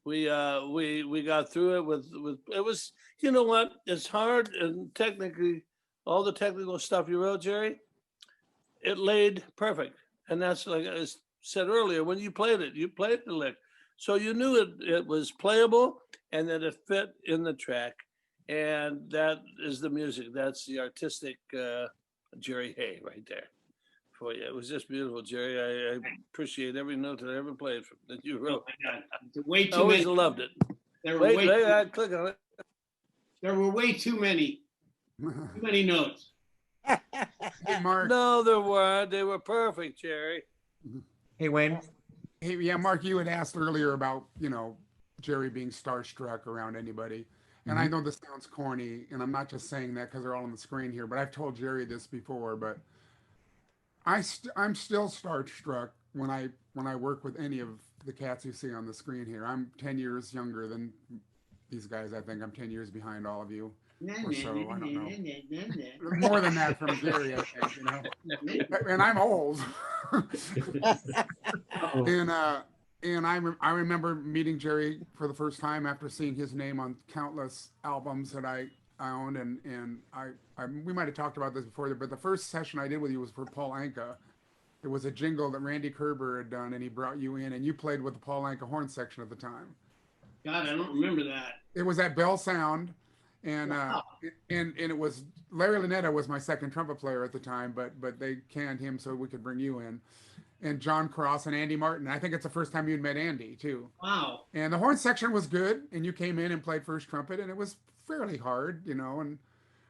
We got through it with it was, you know what? It's hard, and technically, all the technical stuff you wrote, Jerry, it laid perfect. And that's like I said earlier, when you played it, you played the lick. So you knew it was playable and that it fit in the track. And that is the music. That's the artistic Jerry Hay right there for you. It was just beautiful, Jerry. I appreciate every note that I ever played that you wrote. Oh my God. Way too I always many. loved it. There were Wait, way I click on it. There were way too many. Too many notes. Hey, Mark. No, there weren't. They were perfect, Jerry. Hey, Wayne. Hey, yeah, Mark, you had asked earlier about, Jerry being starstruck around anybody. And I know this sounds corny, and I'm not just saying that because they're all on the screen here, but I've told Jerry this before, but I'm still starstruck when I work with any of the cats you see on the screen here. I'm 10 years younger than these guys. I think I'm 10 years behind all of you or so. I don't know. More than that from Gary, I think, you know. And I'm old. And I remember meeting Jerry for the first time after seeing his name on countless albums that I owned, and we might have talked about this before, but the first session I did with you was for Paul Anka. It was a jingle that Randy Kerber had done, and he brought you in, and you played with the Paul Anka horn section at the time. God, I don't remember that. It was at Bell Sound, and Wow. and it was Larry Lunetta was my second trumpet player at the time, but they canned him so we could bring you in, and John Cross and Andy Martin. I think it's the first time you'd met Andy too. Wow. And the horn section was good, and you came in and played first trumpet, and it was fairly hard, you know.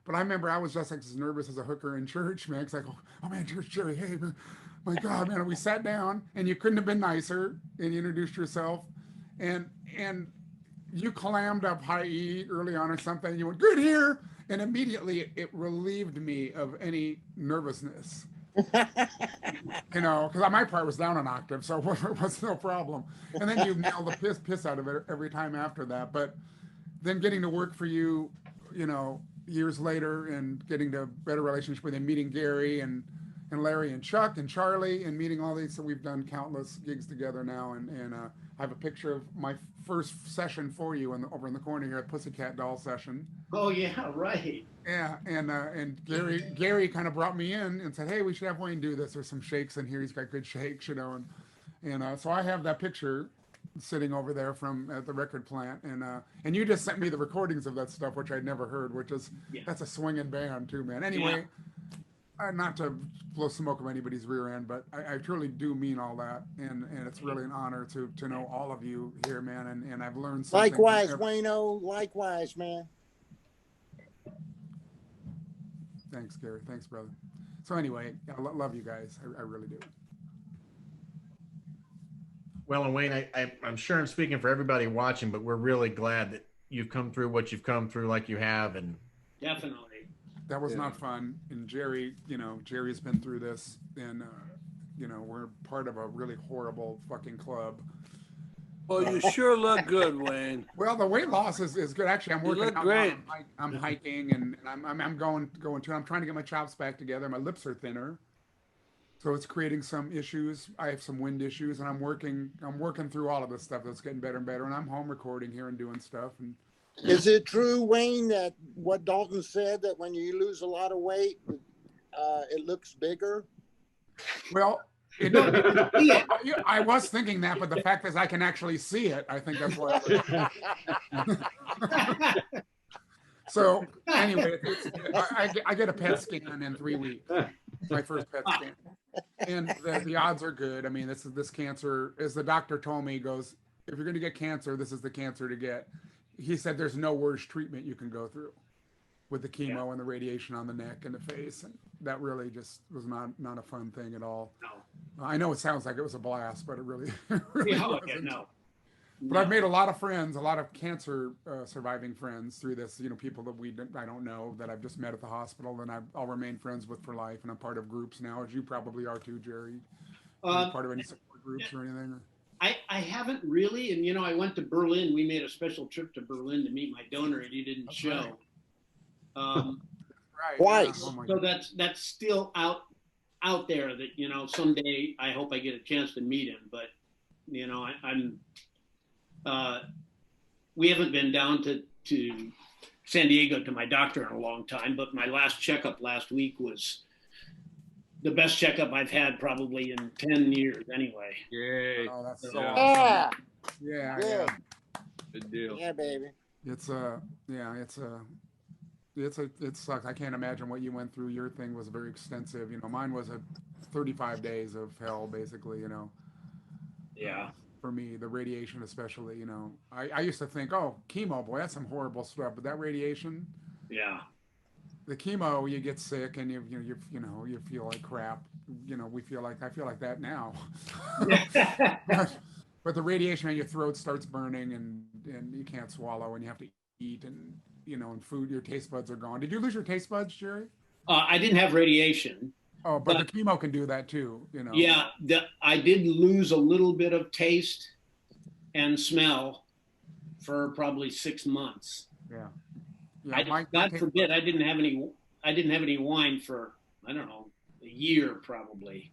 But I remember I was just like as nervous as a hooker in church, man. It's like, oh man, Jerry, hey, my God, man. And we sat down, and you couldn't have been nicer, and you introduced yourself, and you clammed up high E early on or something. And you went, good here, and immediately it relieved me of any nervousness. You know, because my part was down an octave, so it was no problem. And then you nailed the piss out of it every time after that. But then getting to work for you, you know, years later, and getting to better relationship with him, meeting Gary and Larry and Chuck and Charlie, and meeting all these. So we've done countless gigs together now, and I have a picture of my first session for you over in the corner here at Pussycat Doll session. Oh yeah, right. Yeah, and Gary kind of brought me in and said, hey, we should have Wayne do this. There's some shakes in here. He's got good shakes, you know, and so I have that picture sitting over there from at the record plant, and you just sent me the recordings of that stuff, which I'd never heard, which is that's a swinging band too, man. Anyway. Not to blow smoke of anybody's rear end, but I truly do mean all that, and it's really an honor to know all of you here, man, and I've learned something. Likewise, Wayno, likewise, man. Thanks, Gary. Thanks, brother. So anyway, I love you guys. I really do. Well, and Wayne, I'm sure I'm speaking for everybody watching, but we're really glad that you've come through what you've come through like you have, and Definitely. That was not fun. And Jerry, you know, Jerry's been through this, and you know, we're part of a really horrible fucking club. Well, you sure look good, Wayne. Well, the weight loss is good. Actually, I'm working. You look out. great. I'm hiking, and I'm going to. I'm trying to get my chops back together. My lips are thinner, so it's creating some issues. I have some wind issues, and I'm working through all of this stuff. That's getting better and better. And I'm home recording here and doing stuff. And is it true, Wayne, that what Dalton said, that when you lose a lot of weight, it looks bigger? Well, I was thinking that, but the fact is I can actually see it. I think that's why. So anyway, I get a PET scan in 3 weeks, my first PET scan. And the odds are good. I mean, this cancer, as the doctor told me, goes, if you're going to get cancer, this is the cancer to get. He said there's no worse treatment you can go through with the chemo and the radiation on the neck and the face. And that really just was not a fun thing at all. No. I know it sounds like it was a blast, but it really, wasn't. No. But I've made a lot of friends, a lot of cancer surviving friends through this, you know, people that I don't know, that I've just met at the hospital, and I'll remain friends with for life. And I'm part of groups now, as you probably are too, Jerry. Are you part of any support groups or anything? Or? I haven't really, and you know, I went to Berlin. We made a special trip to Berlin to meet my donor, and he didn't show. Right. Twice. Yeah. Oh So that's still out there. That, you know, someday I hope I get a chance to meet him. But you know, we haven't been down to San Diego to my doctor in a long time. But my last checkup last week was the best checkup I've had probably in 10 years anyway. Yay. Oh, that's so Yeah. awesome. Yeah. Good. Good deal. Yeah, baby. It sucks. I can't imagine what you went through. Your thing was very extensive. You know, mine was 35 days of hell, basically, you know. Yeah. For me, the radiation especially, you know. I used to think, oh, chemo, boy, that's some horrible stuff. But that radiation, Yeah. the chemo, you get sick and you feel like crap. You know, I feel like that now. But the radiation, man, your throat starts burning and you can't swallow and you have to eat, and you know, and food, your taste buds are gone. Did you lose your taste buds, Jerry? I didn't have radiation. Oh, but the chemo can do that too, you know. Yeah, I did lose a little bit of taste and smell for probably 6 months. Yeah. Yeah. God forbid, I didn't have any wine for, I don't know, a year probably,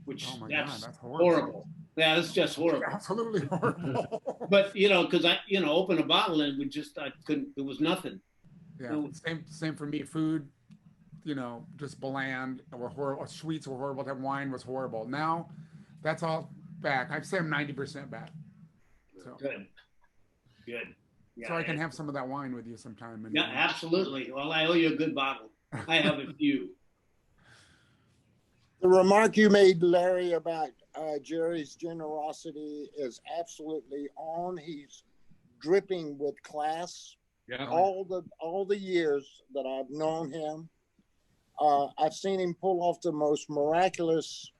which Oh my that's, God, that's horrible. Yeah, that's just horrible. Absolutely horrible. But because I open a bottle and I couldn't. There was nothing. Yeah, same for me. Food, just bland or horrible. Sweets were horrible. That wine was horrible. Now, that's all back. I'd say I'm 90% back. So Good. Yeah, so I can have some of that wine with you sometime. Yeah, absolutely. Well, I owe you a good bottle. I have a few. The remark you made, Larry, about Jerry's generosity is absolutely on. He's dripping with class. Yeah. All the years that I've known him, I've seen him pull off the most miraculous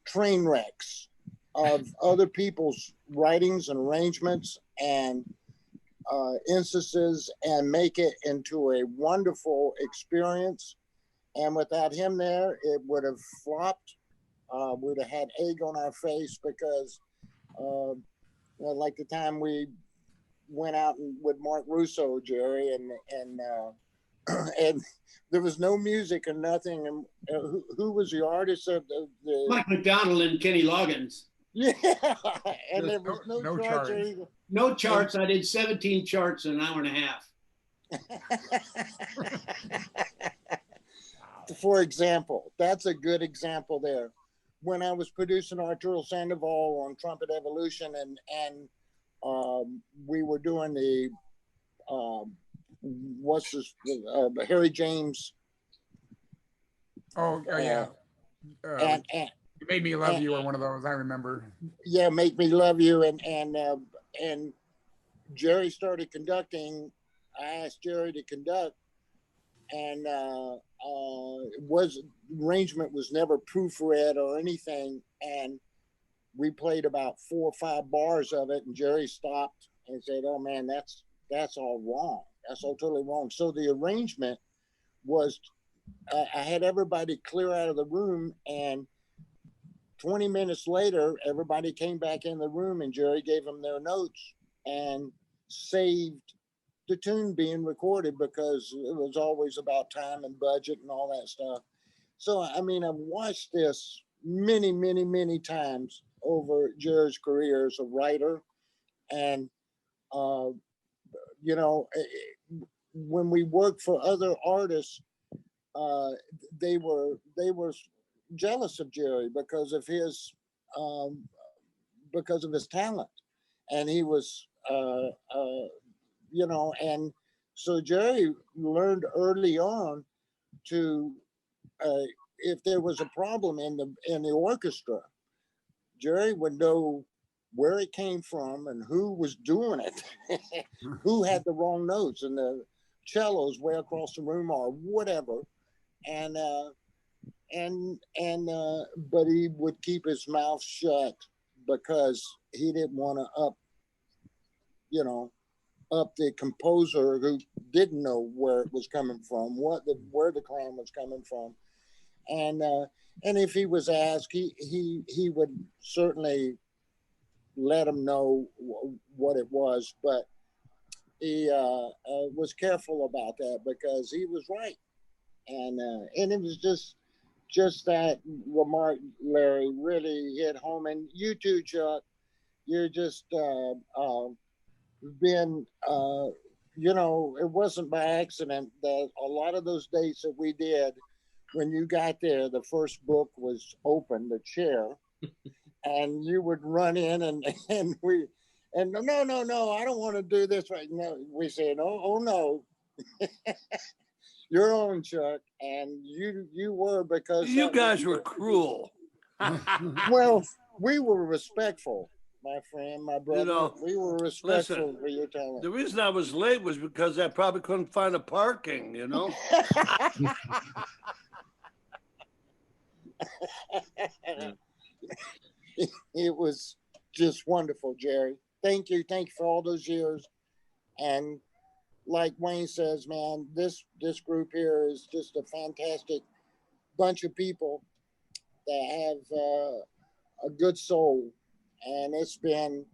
train wrecks of other people's writings and arrangements and instances, and make it into a wonderful experience. And without him there, it would have flopped. We'd have had egg on our face because, like the time we went out with Mark Russo, Jerry, and there was no music or nothing. And who was the artist of the Mike McDonald and Kenny Loggins. Yeah, and there was no charts. No charts. I did 17 charts in an hour and a half. For example, that's a good example there. When I was producing Arturo Sandoval on Trumpet Evolution, and we were doing the Harry James. Oh yeah. And You Made Me Love You, or one of those, I remember. Yeah, Make Me Love You, and Jerry started conducting. I asked Jerry to conduct, and arrangement was never proofread or anything, and we played about 4 or 5 bars of it, and Jerry stopped and said, "Oh man, that's all wrong. That's all totally wrong." So the arrangement was, I had everybody clear out of the room, and 20 minutes later, everybody came back in the room, and Jerry gave them their notes and saved the tune being recorded, because it was always about time and budget and all that stuff. So, I mean, I've watched this many, many, many times over Jerry's career as a writer. And, when we worked for other artists, they were jealous of Jerry because of his talent, and he was and so Jerry learned early on to if there was a problem in the orchestra, Jerry would know where it came from and who was doing it, who had the wrong notes, and the cellos way across the room or whatever, but he would keep his mouth shut because he didn't want to up the composer who didn't know where it was coming from, where the clan was coming from, and if he was asked, he would certainly let him know what it was, but he was careful about that because he was right, and it was just that remark, Larry, really hit home. And you too, Chuck, you're just been, it wasn't by accident that a lot of those dates that we did, when you got there, the first book was open, the chair, and you would run in and no, I don't want to do this right now. We said, oh no. Your own, Chuck, and you were, because you guys were cruel. Well, we were respectful, my friend, my brother. We were respectful for your talent. The reason I was late was because I probably couldn't find a parking, It was just wonderful, Jerry. Thank you for all those years, and like Wayne says, man, this group here is just a fantastic bunch of people that have a good soul, and it's been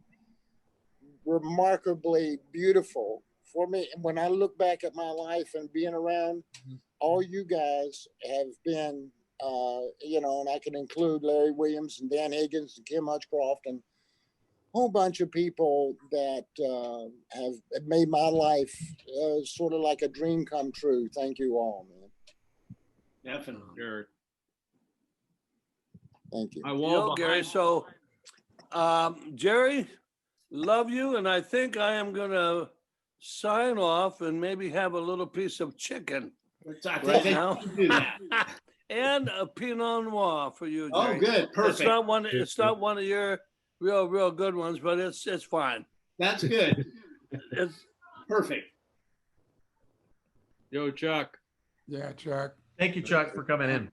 remarkably beautiful for me. When I look back at my life and being around all you guys have been, you know, and I can include Larry Williams and Dan Higgins and Kim Hutchcroft and a whole bunch of people that have made my life sort of like a dream come true. Thank you all, man. Definitely. Sure. Thank you. My wall Yo, Gary. behind. So, Jerry, love you, and I think I am gonna sign off and maybe have a little piece of chicken right now, Do that. and a Pinot Noir for you, Jerry. Oh, good. Perfect. It's not one of your real good ones, but it's fine. That's good. It's Perfect. Yo, Chuck. Yeah, Chuck. Thank you, Chuck, for coming in.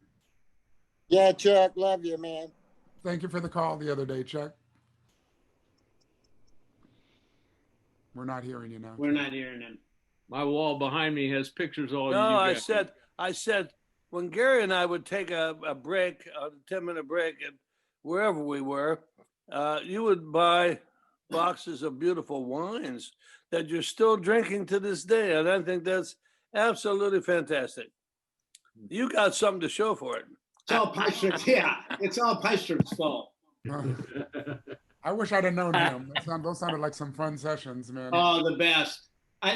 Yeah, Chuck, love you, man. Thank you for the call the other day, Chuck. We're not hearing you now. We're not hearing him. My wall behind me has pictures of all no, you I said when Gary and I would take a break, a 10-minute break, and wherever we were, you would buy boxes of beautiful wines that you're still drinking to this day, and I think that's absolutely fantastic. You got something to show for it. It's all Pystrup's. Yeah, it's all Pystrup's fault. I wish I'd have known him. Those sounded like some fun sessions, man. Oh, the best.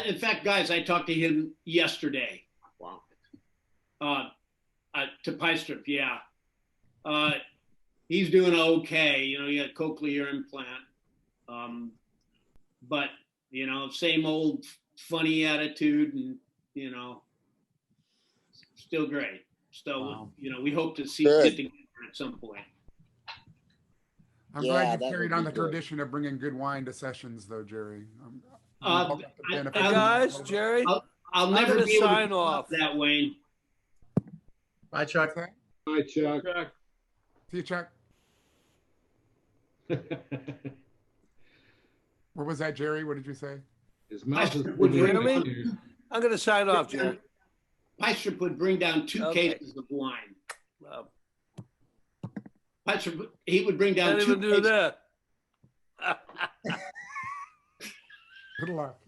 In fact, guys, I talked to him yesterday. Wow. To Pystrup, yeah. He's doing okay. You know, he had cochlear implant. But, you know, same old funny attitude and, you know, still great. So, Wow. you know, we hope to see Good. get together at some point. I'm Yeah, glad that you carried would on be the good. tradition of bringing good wine to sessions, though, Jerry. Uh, Hey, guys, Jerry, I'll I'm never gonna be able sign to off. that, Wayne. Bye, Chuck. Hi, Chuck. Chuck. See you, Chuck. What was that, Jerry? What did you say? His mouth is. Would you hear me? I'm gonna sign off, Jerry. Pystrup would bring down 2 Okay. cases of wine. Well, Pystrup, he would bring down can't 2 even do cases. that. Good luck.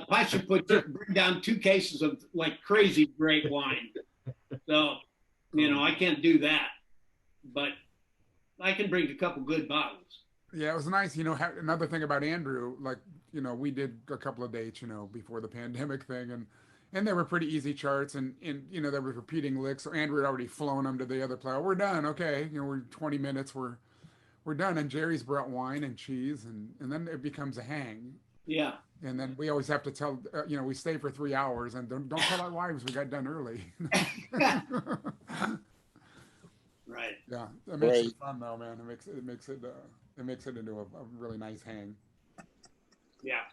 Pystrup would bring down 2 cases of like crazy great wine. So, you know, I can't do that, but I can bring a couple good bottles. Yeah, it was nice. You know, another thing about Andrew, like, you know, we did a couple of dates, you know, before the pandemic thing, and they were pretty easy charts, and you know, they were repeating licks. So Andrew had already flown them to the other player. We're done. Okay, you know, we're 20 minutes. We're done. And Jerry's brought wine and cheese, and then it becomes a hang. Yeah. And then we always have to tell, you know, we stay for 3 hours, and don't tell our wives we got done early. Right. Yeah, it makes Right. it fun though, man. It makes it into a really nice hang. Yeah.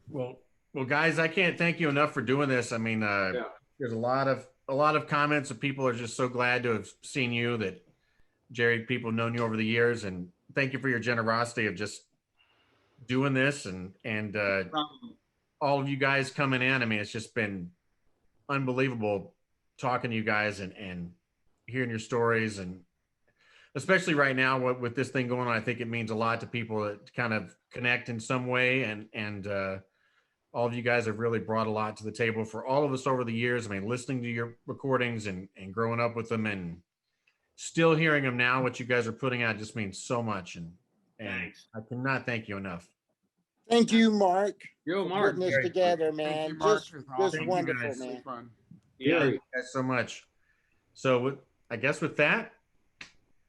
Well, guys, I can't thank you enough for doing this. I mean, there's a lot of comments of people are just so glad to have seen you. That Jerry, people have known you over the years, and thank you for your generosity of just doing this and all of you guys coming in. I mean, it's just been unbelievable talking to you guys and hearing your stories, and especially right now with this thing going on, I think it means a lot to people to kind of connect in some way, and all of you guys have really brought a lot to the table for all of us over the years. I mean, listening to your recordings and growing up with them and still hearing them now, what you guys are putting out just means so much. And Thanks. I cannot thank you enough. Thank you, Mark. Yo, for Mark. putting this Very together, Thank man. you, Mark. Just, It's just awesome. Thank you, wonderful, guys. man. Fun. Yeah. Thank you guys so much. So I guess with that,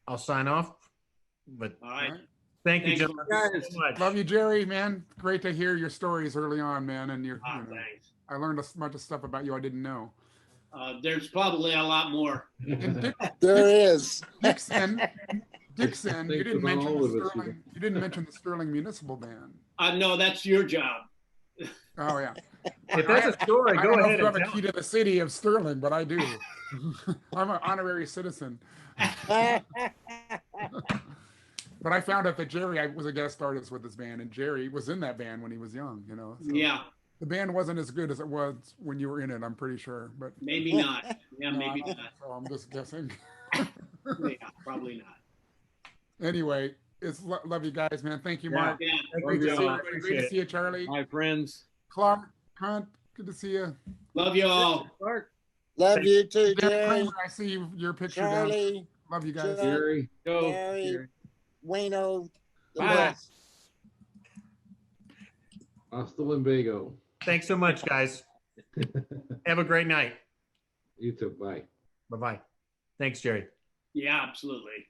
I'll sign off. But All right. thank you, Thanks, gentlemen, guys. so much. Love you, Jerry, man. Great to hear your stories early on, man. And you know, Thanks. I learned a bunch of stuff about you I didn't know. There's probably a lot more. And There is. Dixon, you Thanks didn't for mention all the of us. Sterling. You didn't mention the Sterling Municipal Band. No, that's your job. Oh yeah. If that's a story, I go don't know if ahead you and have a tell key it. to the city of Sterling, but I do. I'm an honorary citizen. But I found out that Jerry, I was a guest artist with this band, and Jerry was in that band when he was young, you know. So Yeah, the band wasn't as good as it was when you were in it, I'm pretty sure. But maybe not. Yeah, no, maybe I don't not. think so. I'm just guessing. Yeah, probably not. Anyway, love you guys, man. Thank you, Yeah. Mark. Yeah. Great to you see all. everybody. Great Appreciate to it. see you, Charlie. My friends. Clark, Hunt, good to see you. Love you all. Clark. Love you too, Dan Jerry, Kramer, I see your picture down. Charlie, Love you guys. Chuck, Gary, Go. Mary, Wayno, the Bye. best. hasta lumbago. Thanks so much, guys. Have a great night. You too. Bye. Bye-bye. Thanks, Jerry. Yeah, absolutely.